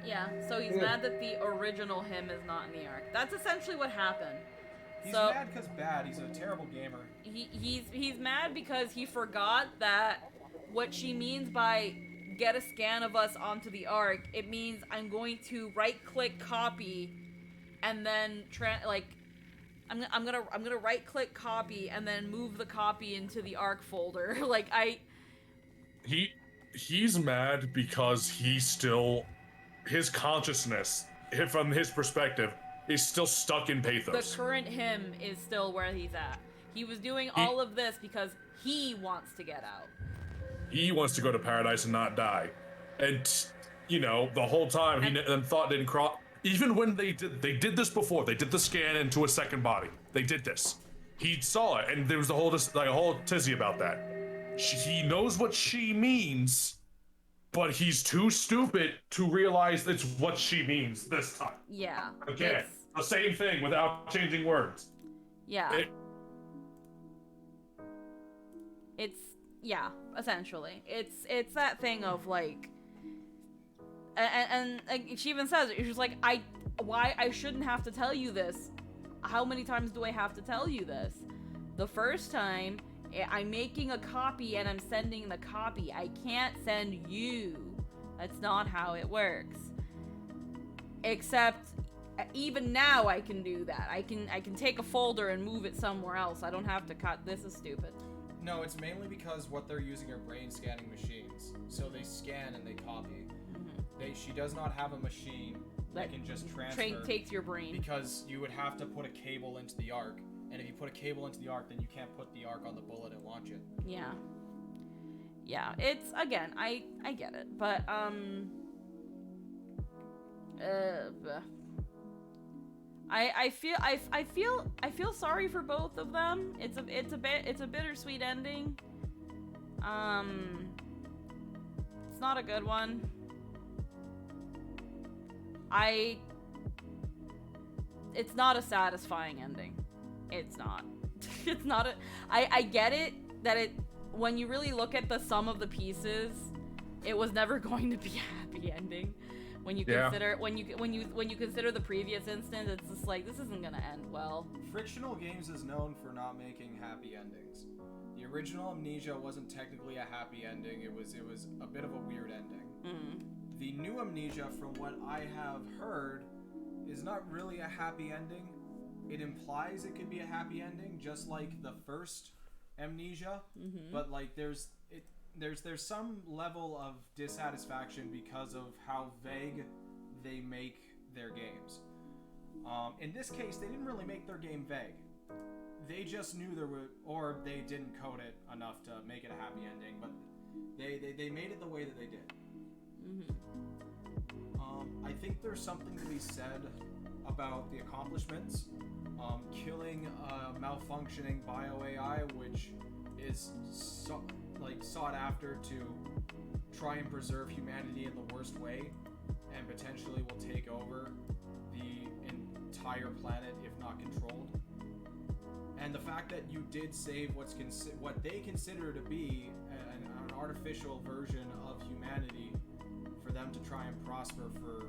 Yeah, so he's mad that the original him is not in the arc. That's essentially what happened. He's so, mad because bad. He's a terrible gamer. He's mad because he forgot that what she means by get a scan of us onto the arc, it means I'm going to right-click copy and then I'm gonna right-click copy and then move the copy into the arc folder. Like He's mad because his consciousness, from his perspective, is still stuck in Pathos. The current him is still where he's at. He was doing all of this because he wants to get out. He wants to go to paradise and not die. And, you know, the whole time he thought didn't cross. Even when they did this before, they did the scan into a second body. They did this. He saw it, and there was a whole tizzy about that. He knows what she means, but he's too stupid to realize it's what she means this time. Yeah. Again, the same thing without changing words. Yeah. Yeah, essentially. It's that thing of like, and she even says it. She's like, why I shouldn't have to tell you this. How many times do I have to tell you this? The first time, I'm making a copy and I'm sending the copy. I can't send you. That's not how it works. Except, even now I can do that. I can take a folder and move it somewhere else. I don't have to cut. This is stupid. No, it's mainly because what they're using are brain scanning machines. So they scan and they copy. She does not have a machine that can just transfer. Takes your brain. Because you would have to put a cable into the arc. And if you put a cable into the arc, then you can't put the arc on the bullet and launch it. Yeah. Yeah, it's, again, I get it, but, I feel sorry for both of them. It's a bittersweet ending. It's not a good one. It's not a satisfying ending. It's not. It's not I get it that when you really look at the sum of the pieces, it was never going to be a happy ending. When you consider when you consider the previous instance, it's just like, this isn't gonna end well. Frictional Games is known for not making happy endings. The original Amnesia wasn't technically a happy ending. It was a bit of a weird ending. The new Amnesia, from what I have heard, is not really a happy ending. It implies it could be a happy ending, just like the first Amnesia, but like there's some level of dissatisfaction because of how vague they make their games. In this case, they didn't really make their game vague. They just knew or they didn't code it enough to make it a happy ending, but they made it the way that they did. I think there's something to be said about the accomplishments. Killing a malfunctioning bio AI, which is sought after to try and preserve humanity in the worst way, and potentially will take over the entire planet if not controlled. And the fact that you did save what they consider to be an artificial version of humanity for them to try and prosper for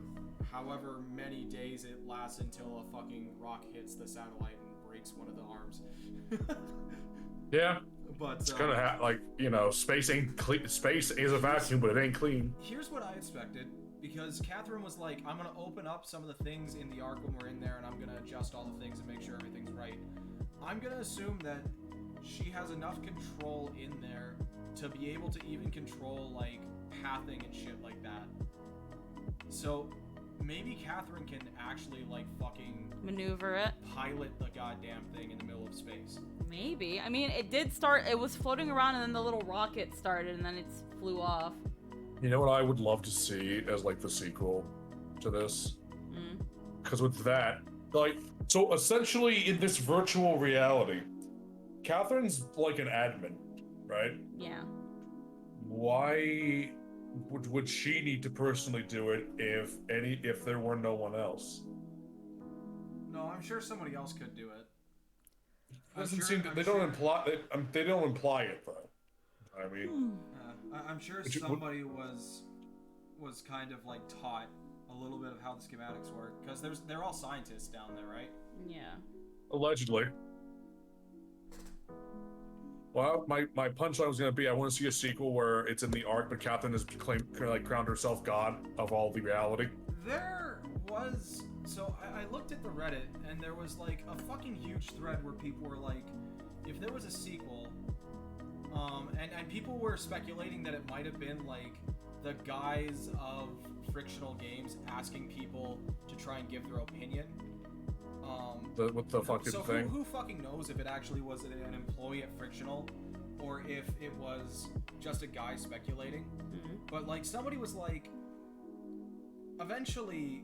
however many days it lasts until a fucking rock hits the satellite and breaks one of the arms. Yeah. But it's kind of like, you know, space ain't clean. Space is a vacuum, but it ain't clean. Here's what I expected, because Catherine was like, I'm gonna open up some of the things in the arc when we're in there, and I'm gonna adjust all the things and make sure everything's right. I'm gonna assume that she has enough control in there to be able to even control, like, pathing and shit like that. So, maybe Catherine can actually, like, fucking... maneuver it. Pilot the goddamn thing in the middle of space. Maybe. I mean, it did start, it was floating around and then the little rocket started and then it flew off. You know what I would love to see as, like, the sequel to this? Because with that, like, so essentially in this virtual reality, Catherine's like an admin, right? Yeah. Why would she need to personally do it if there were no one else? No, I'm sure somebody else could do it. Doesn't seem to, they don't imply it though. I mean, I'm sure somebody was kind of like taught a little bit of how the schematics work, because they're all scientists down there, right? Yeah. Allegedly. Well, my punchline was gonna be, I want to see a sequel where it's in the Ark, but Catherine has crowned herself god of all the reality. There was... So, I looked at the Reddit, and there was, like, a fucking huge thread where people were like, if there was a sequel, and people were speculating that it might have been, like, the guise of Frictional Games asking people to try and give their opinion. What the fucking so thing? Who fucking knows if it actually was an employee at Frictional, or if it was just a guy speculating. But, like, somebody was like, eventually,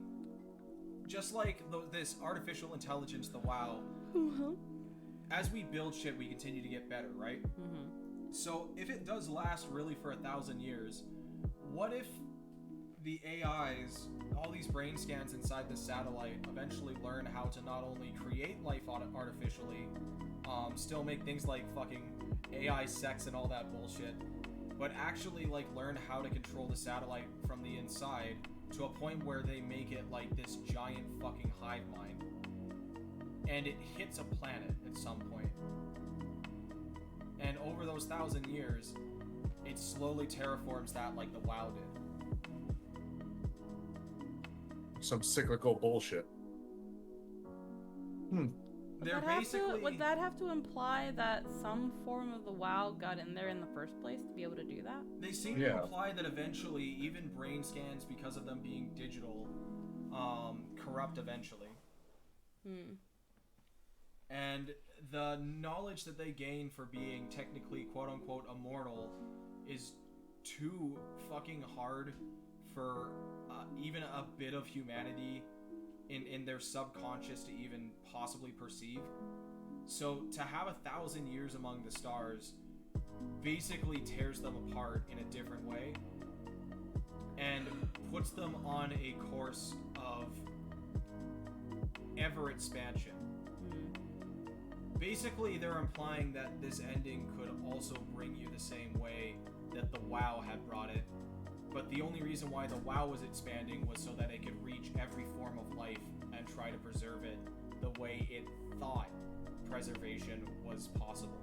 just like this artificial intelligence, the WoW, as we build shit, we continue to get better, right? So if it does last really for 1,000 years, what if the AIs, all these brain scans inside the satellite, eventually learn how to not only create life artificially, still make things like fucking AI sex and all that bullshit, but actually like learn how to control the satellite from the inside to a point where they make it like this giant fucking hive mind, and it hits a planet at some point, and over those 1,000 years it slowly terraforms that like the WoW did. Some cyclical bullshit. Would that have to imply that some form of the WoW got in there in the first place to be able to do that? They seem to imply that eventually even brain scans, because of them being digital, corrupt eventually. And the knowledge that they gain for being technically quote-unquote immortal is too fucking hard for even a bit of humanity in their subconscious to even possibly perceive. So to have 1,000 years among the stars basically tears them apart in a different way and puts them on a course of ever expansion. Basically, they're implying that this ending could also bring you the same way that the WoW had brought it, but the only reason why the WoW was expanding was so that it could reach every form of life and try to preserve it the way it thought preservation was possible.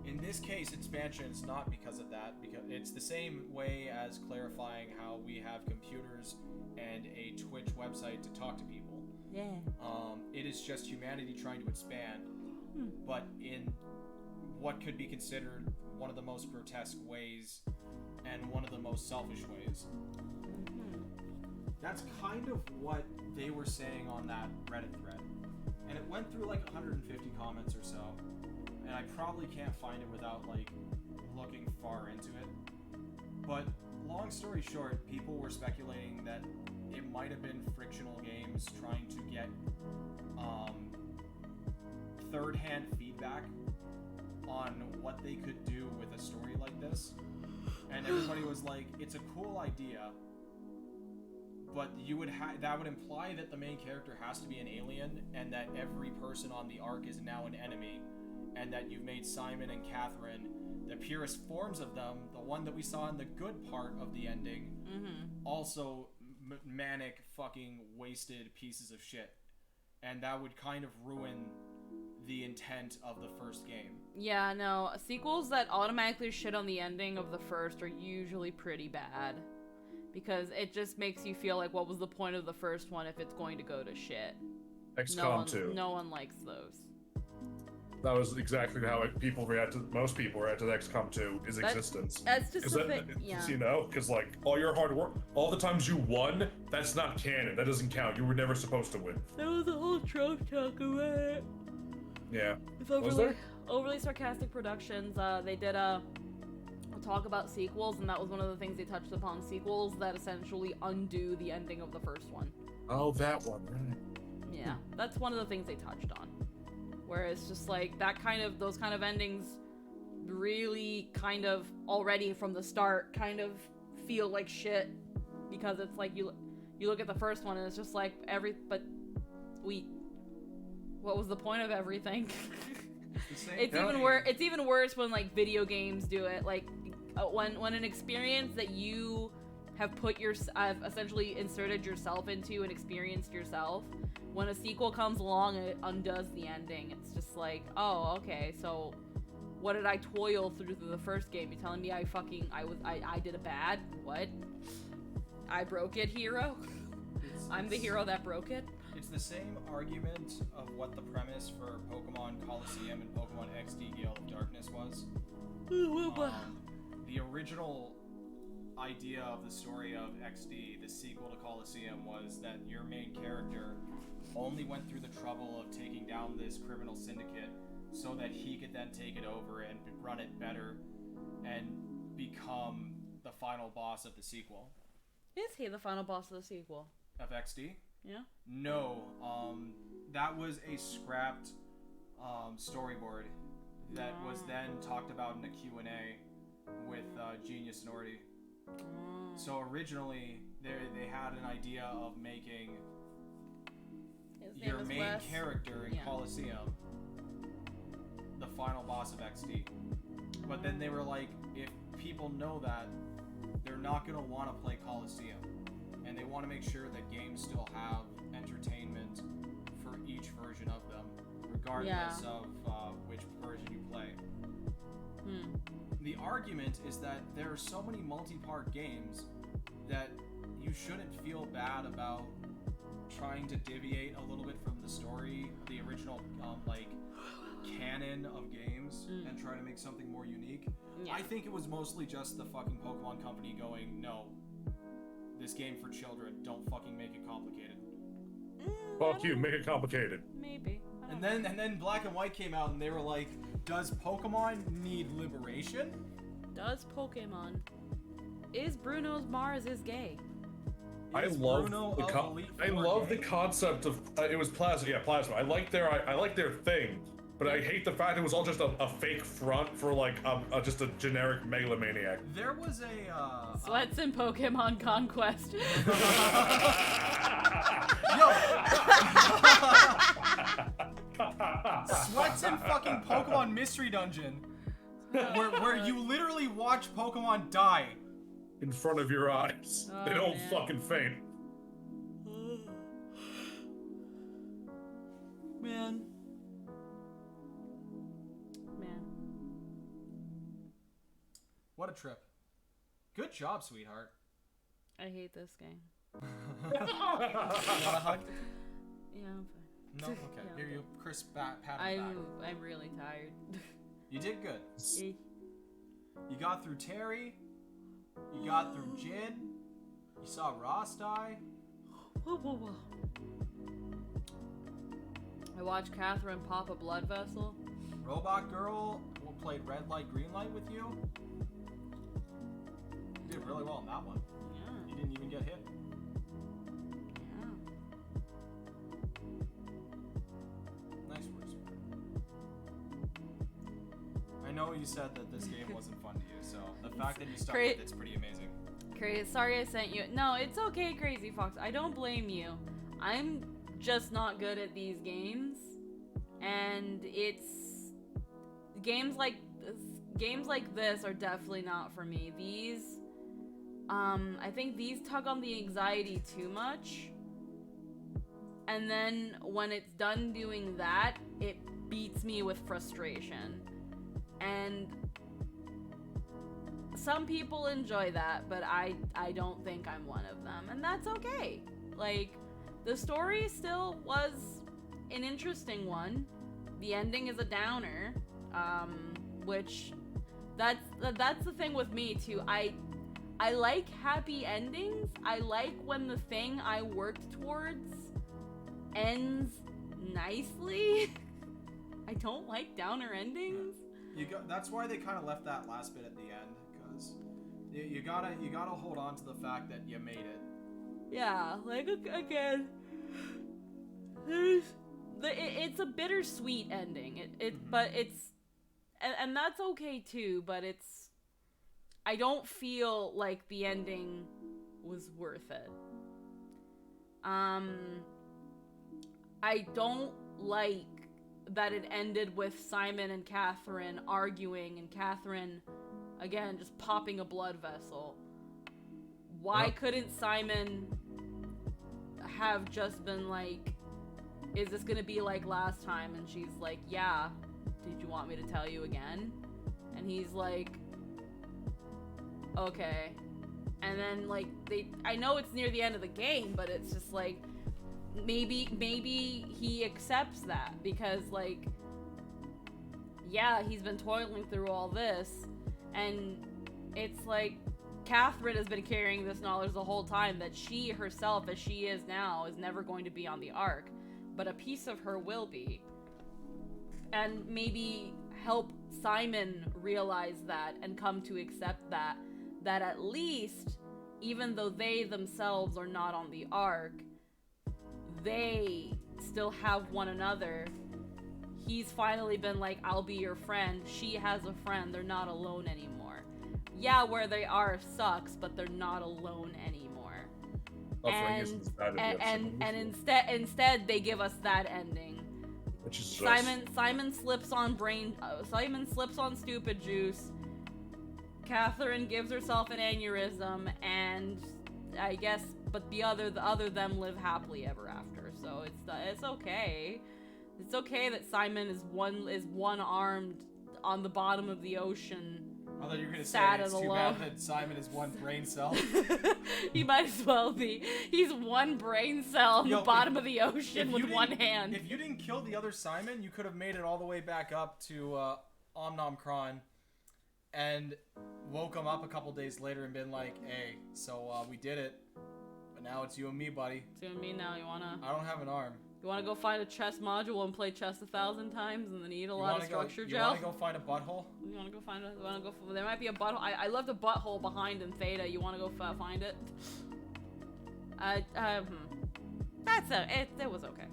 In this case, expansion is not because of that, because it's the same way as clarifying how we have computers and a Twitch website to talk to people. Yeah. It is just humanity trying to expand, but in what could be considered one of the most grotesque ways and one of the most selfish ways. That's kind of what they were saying on that Reddit thread. And it went through like 150 comments or so, and I probably can't find it without like looking far into it. But long story short, people were speculating that it might have been Frictional Games trying to get third-hand feedback on what they could do with a story like this. And everybody was like, it's a cool idea, but you would that would imply that the main character has to be an alien, and that every person on the Ark is now an enemy, and that you've made Simon and Catherine the purest forms of them, the one that we saw in the good part of the ending, also manic fucking wasted pieces of shit. And that would kind of ruin the intent of the first game. Yeah, no, sequels that automatically shit on the ending of the first are usually pretty bad, because it just makes you feel like, what was the point of the first one if it's going to go to shit? XCOM 2. No one likes those. That was exactly how people react to. Most people react to XCOM 2 is existence. That's just the thing. Yeah. You know, because like all your hard work, all the times you won, that's not canon. That doesn't count. You were never supposed to win. There was a whole trope talk about it. Yeah. It's Was there? overly sarcastic productions. They did a talk about sequels, and that was one of the things they touched upon. Sequels that essentially undo the ending of the first one. Oh, that one. Right. Yeah, that's one of the things they touched on. Where it's just like those kind of endings really kind of already from the start kind of feel like shit, because it's like you look at the first one and it's just like what was the point of everything? It's even worse when like video games do it, like when an experience that you have have essentially inserted yourself into and experienced yourself, when a sequel comes along and it undoes the ending. It's just like, oh, okay, so what did I toil through the first game? You're telling me I did a bad? What? I broke it, hero? I'm the hero that broke it? It's the same argument of what the premise for Pokemon Coliseum and Pokemon XD Gale of Darkness was. The original idea of the story of XD, the sequel to Coliseum, was that your main character only went through the trouble of taking down this criminal syndicate so that he could then take it over and run it better and become the final boss of the sequel. Is he the final boss of the sequel? Of XD? Yeah? No. That was a scrapped storyboard that was then talked about in a Q&A with Genius Nordy. So originally, they had an idea of making your main character in Coliseum the final boss of XD. But then they were like, if people know that, they're not going to want to play Coliseum. And they want to make sure that games still have entertainment for each version of them, regardless of which version you play. The argument is that there are so many multi-part games that you shouldn't feel bad about trying to deviate a little bit from the story, the original canon of games, and try to make something more unique. Yeah. I think it was mostly just the fucking Pokemon Company going, no, this game for children, don't fucking make it complicated. Fuck you, make it complicated. Maybe. And then Black and White came out and they were like, does Pokemon need liberation? Does Pokemon? Is Bruno's Mars is gay? I love the concept of it was Plasma. Yeah, Plasma. I like their thing, but I hate the fact it was all just a fake front for like just a generic megalomaniac. There was a Sweats in Pokemon Conquest. Sweats in fucking Pokemon Mystery Dungeon, where you literally watch Pokemon die in front of your eyes. They don't fucking faint. Man. What a trip. Good job, sweetheart. I hate this game. You want a hug? Yeah, I'm fine. No? Okay. Yeah, Here you, Chris, pat him back. I'm really tired. You did good. You got through Terry. You got through Jin. You saw Ross die. I watched Catherine pop a blood vessel. Robot Girl played Red Light, Green Light with you. You did really well in that one. Yeah. You didn't even get hit. Yeah. Nice words. I know you said that this game wasn't fun to you, so the fact that you stuck with it's pretty amazing. Crazy. Sorry I sent you. No, it's okay, Crazy Fox. I don't blame you. I'm just not good at these games, and it's games like this are definitely not for me. These, I think these tug on the anxiety too much, and then when it's done doing that, it beats me with frustration, and some people enjoy that, but I don't think I'm one of them, and that's okay. Like, the story still was an interesting one, the ending is a downer, which that's the thing with me too. I like happy endings. I like when the thing I worked towards ends nicely. I don't like downer endings. That's why they kind of left that last bit at the end, because you gotta hold on to the fact that you made it. Yeah, like again, it's a bittersweet ending. But it's, and that's okay too. But I don't feel like the ending was worth it. I don't like that it ended with Simon and Catherine arguing, and Catherine, again, just popping a blood vessel. Why couldn't Simon have just been like, is this gonna be like last time? And she's like, yeah. Did you want me to tell you again? And he's like, okay. And then like I know it's near the end of the game, but it's just like, maybe he accepts that, because like, yeah, he's been toiling through all this, and it's like Catherine has been carrying this knowledge the whole time that she herself, as she is now, is never going to be on the Ark, but a piece of her will be. And maybe help Simon realize that and come to accept that at least, even though they themselves are not on the Ark, they still have one another. He's finally been like, I'll be your friend. She has a friend. They're not alone anymore. Yeah, where they are sucks, but they're not alone anymore. And instead they give us that ending. Which is Simon slips on Simon slips on stupid juice. Catherine gives herself an aneurysm, and I guess, but the other them live happily ever after. So it's okay. It's okay that Simon is one armed on the bottom of the ocean. I thought you were gonna say sad it's and too alone. bad that Simon is one brain cell. He might as well be. He's one brain cell on the bottom of the ocean with one hand. If you didn't kill the other Simon, you could have made it all the way back up to Omnomcron and woke him up a couple days later and been like, hey, so we did it. But now it's you and me, buddy. It's you and me now. I don't have an arm. You wanna go find a chess module and play chess 1,000 times and then eat a lot of structure gel? You wanna go find a butthole? There might be a butthole. I left a butthole behind in Theta. You wanna go find it? That's it. It was okay.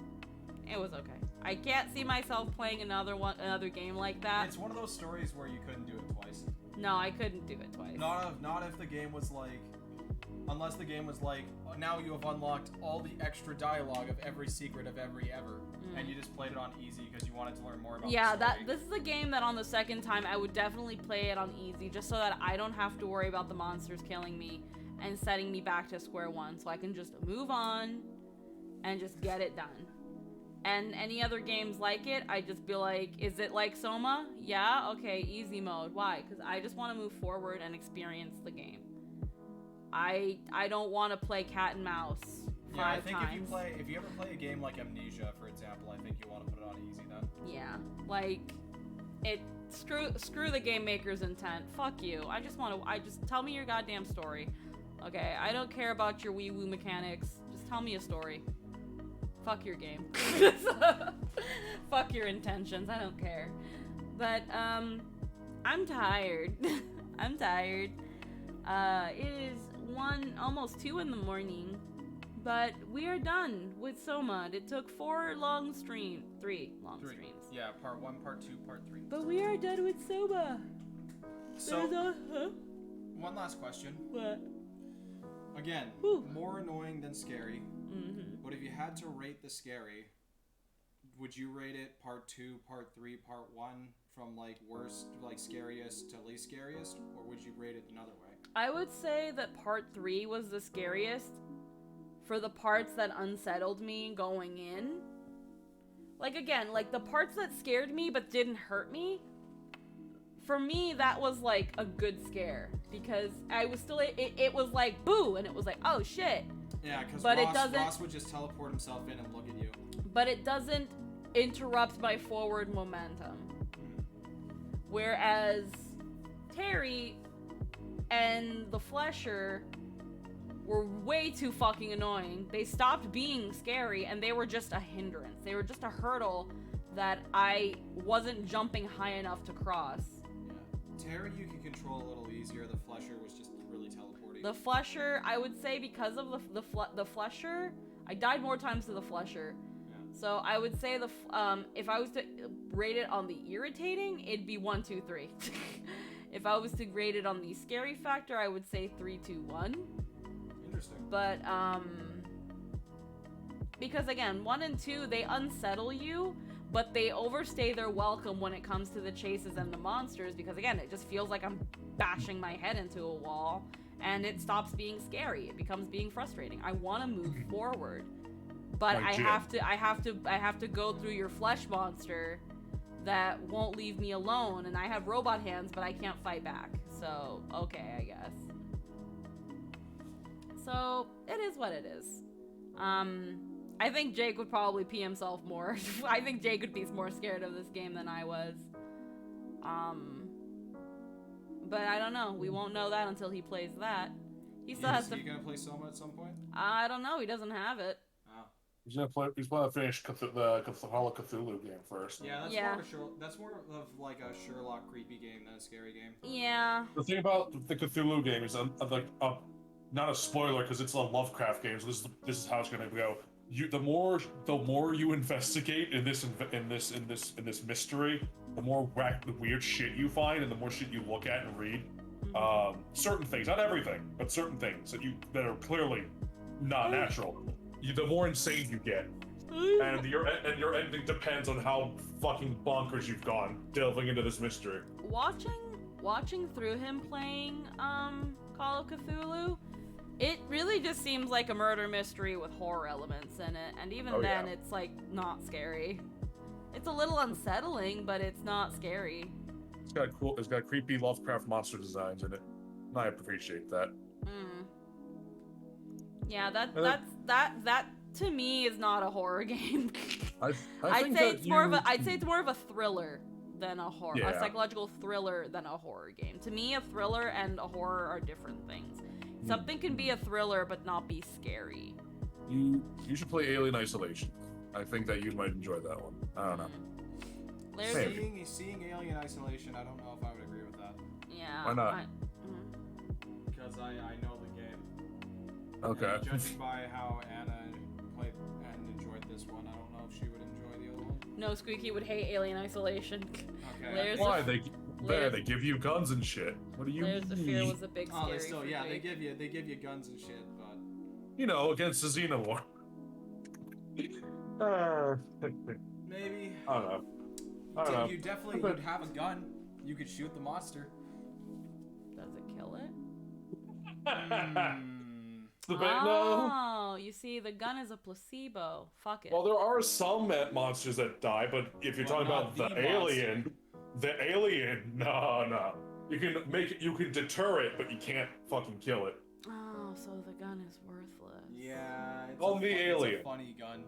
It was okay. I can't see myself playing another game like that. It's one of those stories where you couldn't do it twice. No, I couldn't do it twice. Not if the game was like, unless the game was like, now you have unlocked all the extra dialogue of every secret of every ever, and you just played it on easy because you wanted to learn more about the story. This is a game that on the second time I would definitely play it on easy, just so that I don't have to worry about the monsters killing me and setting me back to square one, so I can just move on and just get it done. And any other games like it, I'd just be like, is it like Soma? Yeah? Okay, easy mode. Why? Because I just want to move forward and experience the game. I don't want to play cat and mouse five times. if you ever play a game like Amnesia, for example, I think you want to put it on easy then. Yeah, like, screw the game maker's intent. Fuck you. I just tell me your goddamn story. Okay, I don't care about your wee-woo mechanics. Just tell me a story. Fuck your game. Fuck your intentions. I don't care. But, I'm tired. I'm tired. It is almost 2 in the morning, but we are done with Soma. It took 3 long streams. Yeah, part 1, part 2, part 3. But we are done with Soma. So, one last question. What? Again, more annoying than scary. But if you had to rate the scary, would you rate it part 2, part 3, part 1, from like worst, like scariest to least scariest, or would you rate it another way? I would say that part 3 was the scariest for the parts that unsettled me going in. Like, again, like the parts that scared me but didn't hurt me, for me that was like a good scare, because I was still, it was like boo, and it was like, oh shit. Yeah, because Ross would just teleport himself in and look at you. But it doesn't interrupt my forward momentum. Whereas Terry and the Flesher were way too fucking annoying. They stopped being scary and they were just a hindrance. They were just a hurdle that I wasn't jumping high enough to cross. Yeah. Terry you can control a little easier. The Flesher was just really teleporting. The Flesher, I would say because of the Flesher, I died more times to the Flesher. Yeah. So I would say if I was to rate it on the irritating, it'd be 1, 2, 3. If I was to rate it on the scary factor, I would say 3, 2, 1. Interesting. But because again, 1 and 2, they unsettle you, but they overstay their welcome when it comes to the chases and the monsters, because again, it just feels like I'm bashing my head into a wall, and it stops being scary. It becomes being frustrating. I want to move forward, but I have to go through your flesh monster that won't leave me alone, and I have robot hands, but I can't fight back. So, okay, I guess. So, it is what it is. I think Jake would probably pee himself more. I think Jake would be more scared of this game than I was. But I don't know. We won't know that until he plays that. He still has to... Is he gonna play Soma at some point? I don't know. He doesn't have it. Oh. He's gonna finish the Hall of Cthulhu game first. Yeah, that's more of like a Sherlock creepy game than a scary game. Yeah. The thing about the Cthulhu game is not a spoiler because it's a Lovecraft game, so this is how it's gonna go. The more you investigate in this mystery, the more weird shit you find, and the more shit you look at and read. Certain things, not everything, but certain things that are clearly not natural. The more insane you get, and your ending depends on how fucking bonkers you've gone delving into this mystery. Watching through him playing Call of Cthulhu, it really just seems like a murder mystery with horror elements in it, and even then, it's like not scary. It's a little unsettling, but it's not scary. It's got creepy Lovecraft monster designs in it. And I appreciate that. Yeah, that to me is not a horror game. I'd say it's more of a thriller than a horror, a psychological thriller than a horror game. To me, a thriller and a horror are different things. Something can be a thriller but not be scary. You should play Alien Isolation. I think that you might enjoy that one. I don't know. Seeing Alien Isolation, I don't know if I would agree with that. Yeah. Why not? Because I know the game. Okay. And judging by how Anna played and enjoyed this one, I don't know if she would enjoy the other one. No, Squeaky would hate Alien Isolation. Okay. Why? They give you guns and shit. What do you Layers of Fear was a big scary they still, for they Jake. give you guns and shit, but against the Xenomorph. maybe. I don't know. You definitely would have a gun. You could shoot the monster. Does it kill it? No. You see, the gun is a placebo. Fuck it. Well, there are some monsters that die, but if you're talking about the alien, no. You can deter it, but you can't fucking kill it. Oh, so the gun is worthless. Yeah. Alien. It's a funny gun.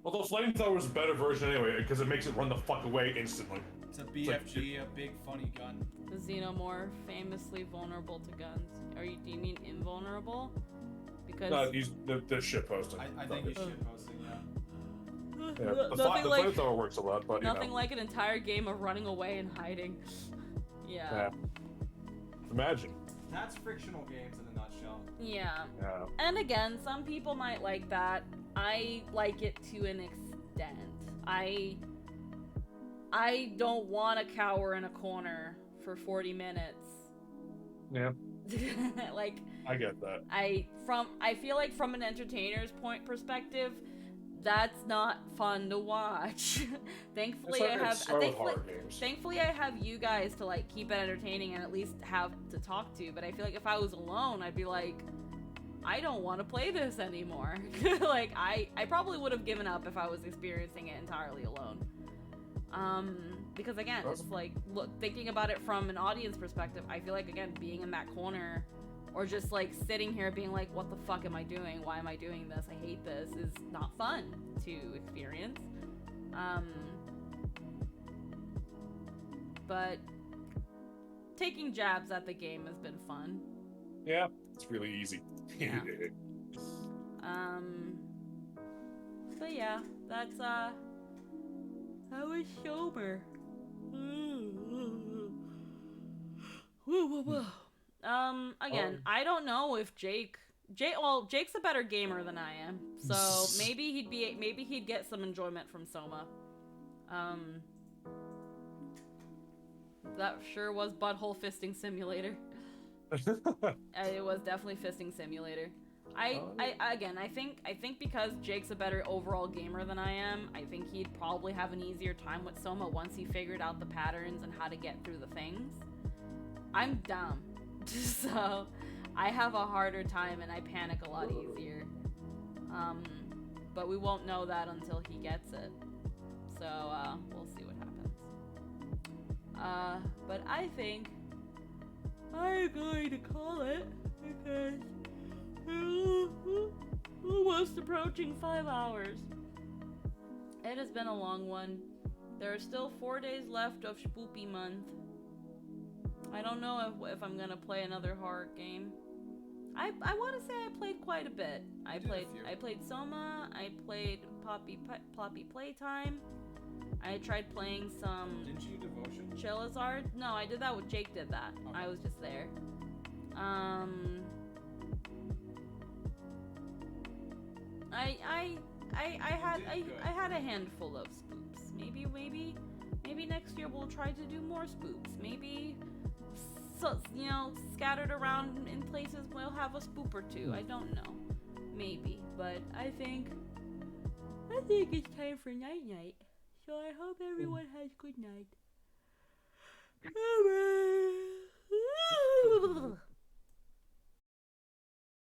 Although flamethrower is a better version anyway, because it makes it run the fuck away instantly. It's a BFG, a big funny gun. The Xenomorph, famously vulnerable to guns. Do you mean invulnerable? Because no, they're shit posting. I think he's shit posting, yeah. The flamethrower works a lot, but nothing like an entire game of running away and hiding. Yeah. Imagine. That's frictional games in a nutshell. Yeah. And again, some people might like that. I like it to an extent. I don't want to cower in a corner for 40 minutes. Yeah. Like, I get that. I feel like from an entertainer's perspective, that's not fun to watch. Thankfully I have you guys to like keep it entertaining and at least have to talk to, but I feel like if I was alone, I'd be like, I don't want to play this anymore. Like, I probably would have given up if I was experiencing it entirely alone. Because again, it's like, thinking about it from an audience perspective, I feel like, again, being in that corner, or just like sitting here being like, what the fuck am I doing? Why am I doing this? I hate this, is not fun to experience. But taking jabs at the game has been fun. Yeah, it's really easy. Yeah. But yeah, that's how is SOMA? Again, I don't know if Jake's a better gamer than I am, so maybe he'd get some enjoyment from SOMA. That sure was butthole fisting simulator. It was definitely fisting simulator. I think because Jake's a better overall gamer than I am, I think he'd probably have an easier time with SOMA once he figured out the patterns and how to get through the things. I'm dumb, so I have a harder time and I panic a lot easier. But we won't know that until he gets it. So we'll see what happens. But I think I'm going to call it because we're almost approaching 5 hours. It has been a long one. There are still 4 days left of Spoopy month. I don't know if I'm gonna play another horror game. I want to say I played quite a bit. I played SOMA. I played Ploppy Playtime. I tried playing some. Didn't you do Devotion? Charizard. No, I did that with Jake. Did that. Okay. I was just there. I had a handful of spoops. Maybe next year we'll try to do more spoops. Maybe, scattered around in places we'll have a spoop or two. I don't know. Maybe, but I think it's time for night. So I hope everyone has good night.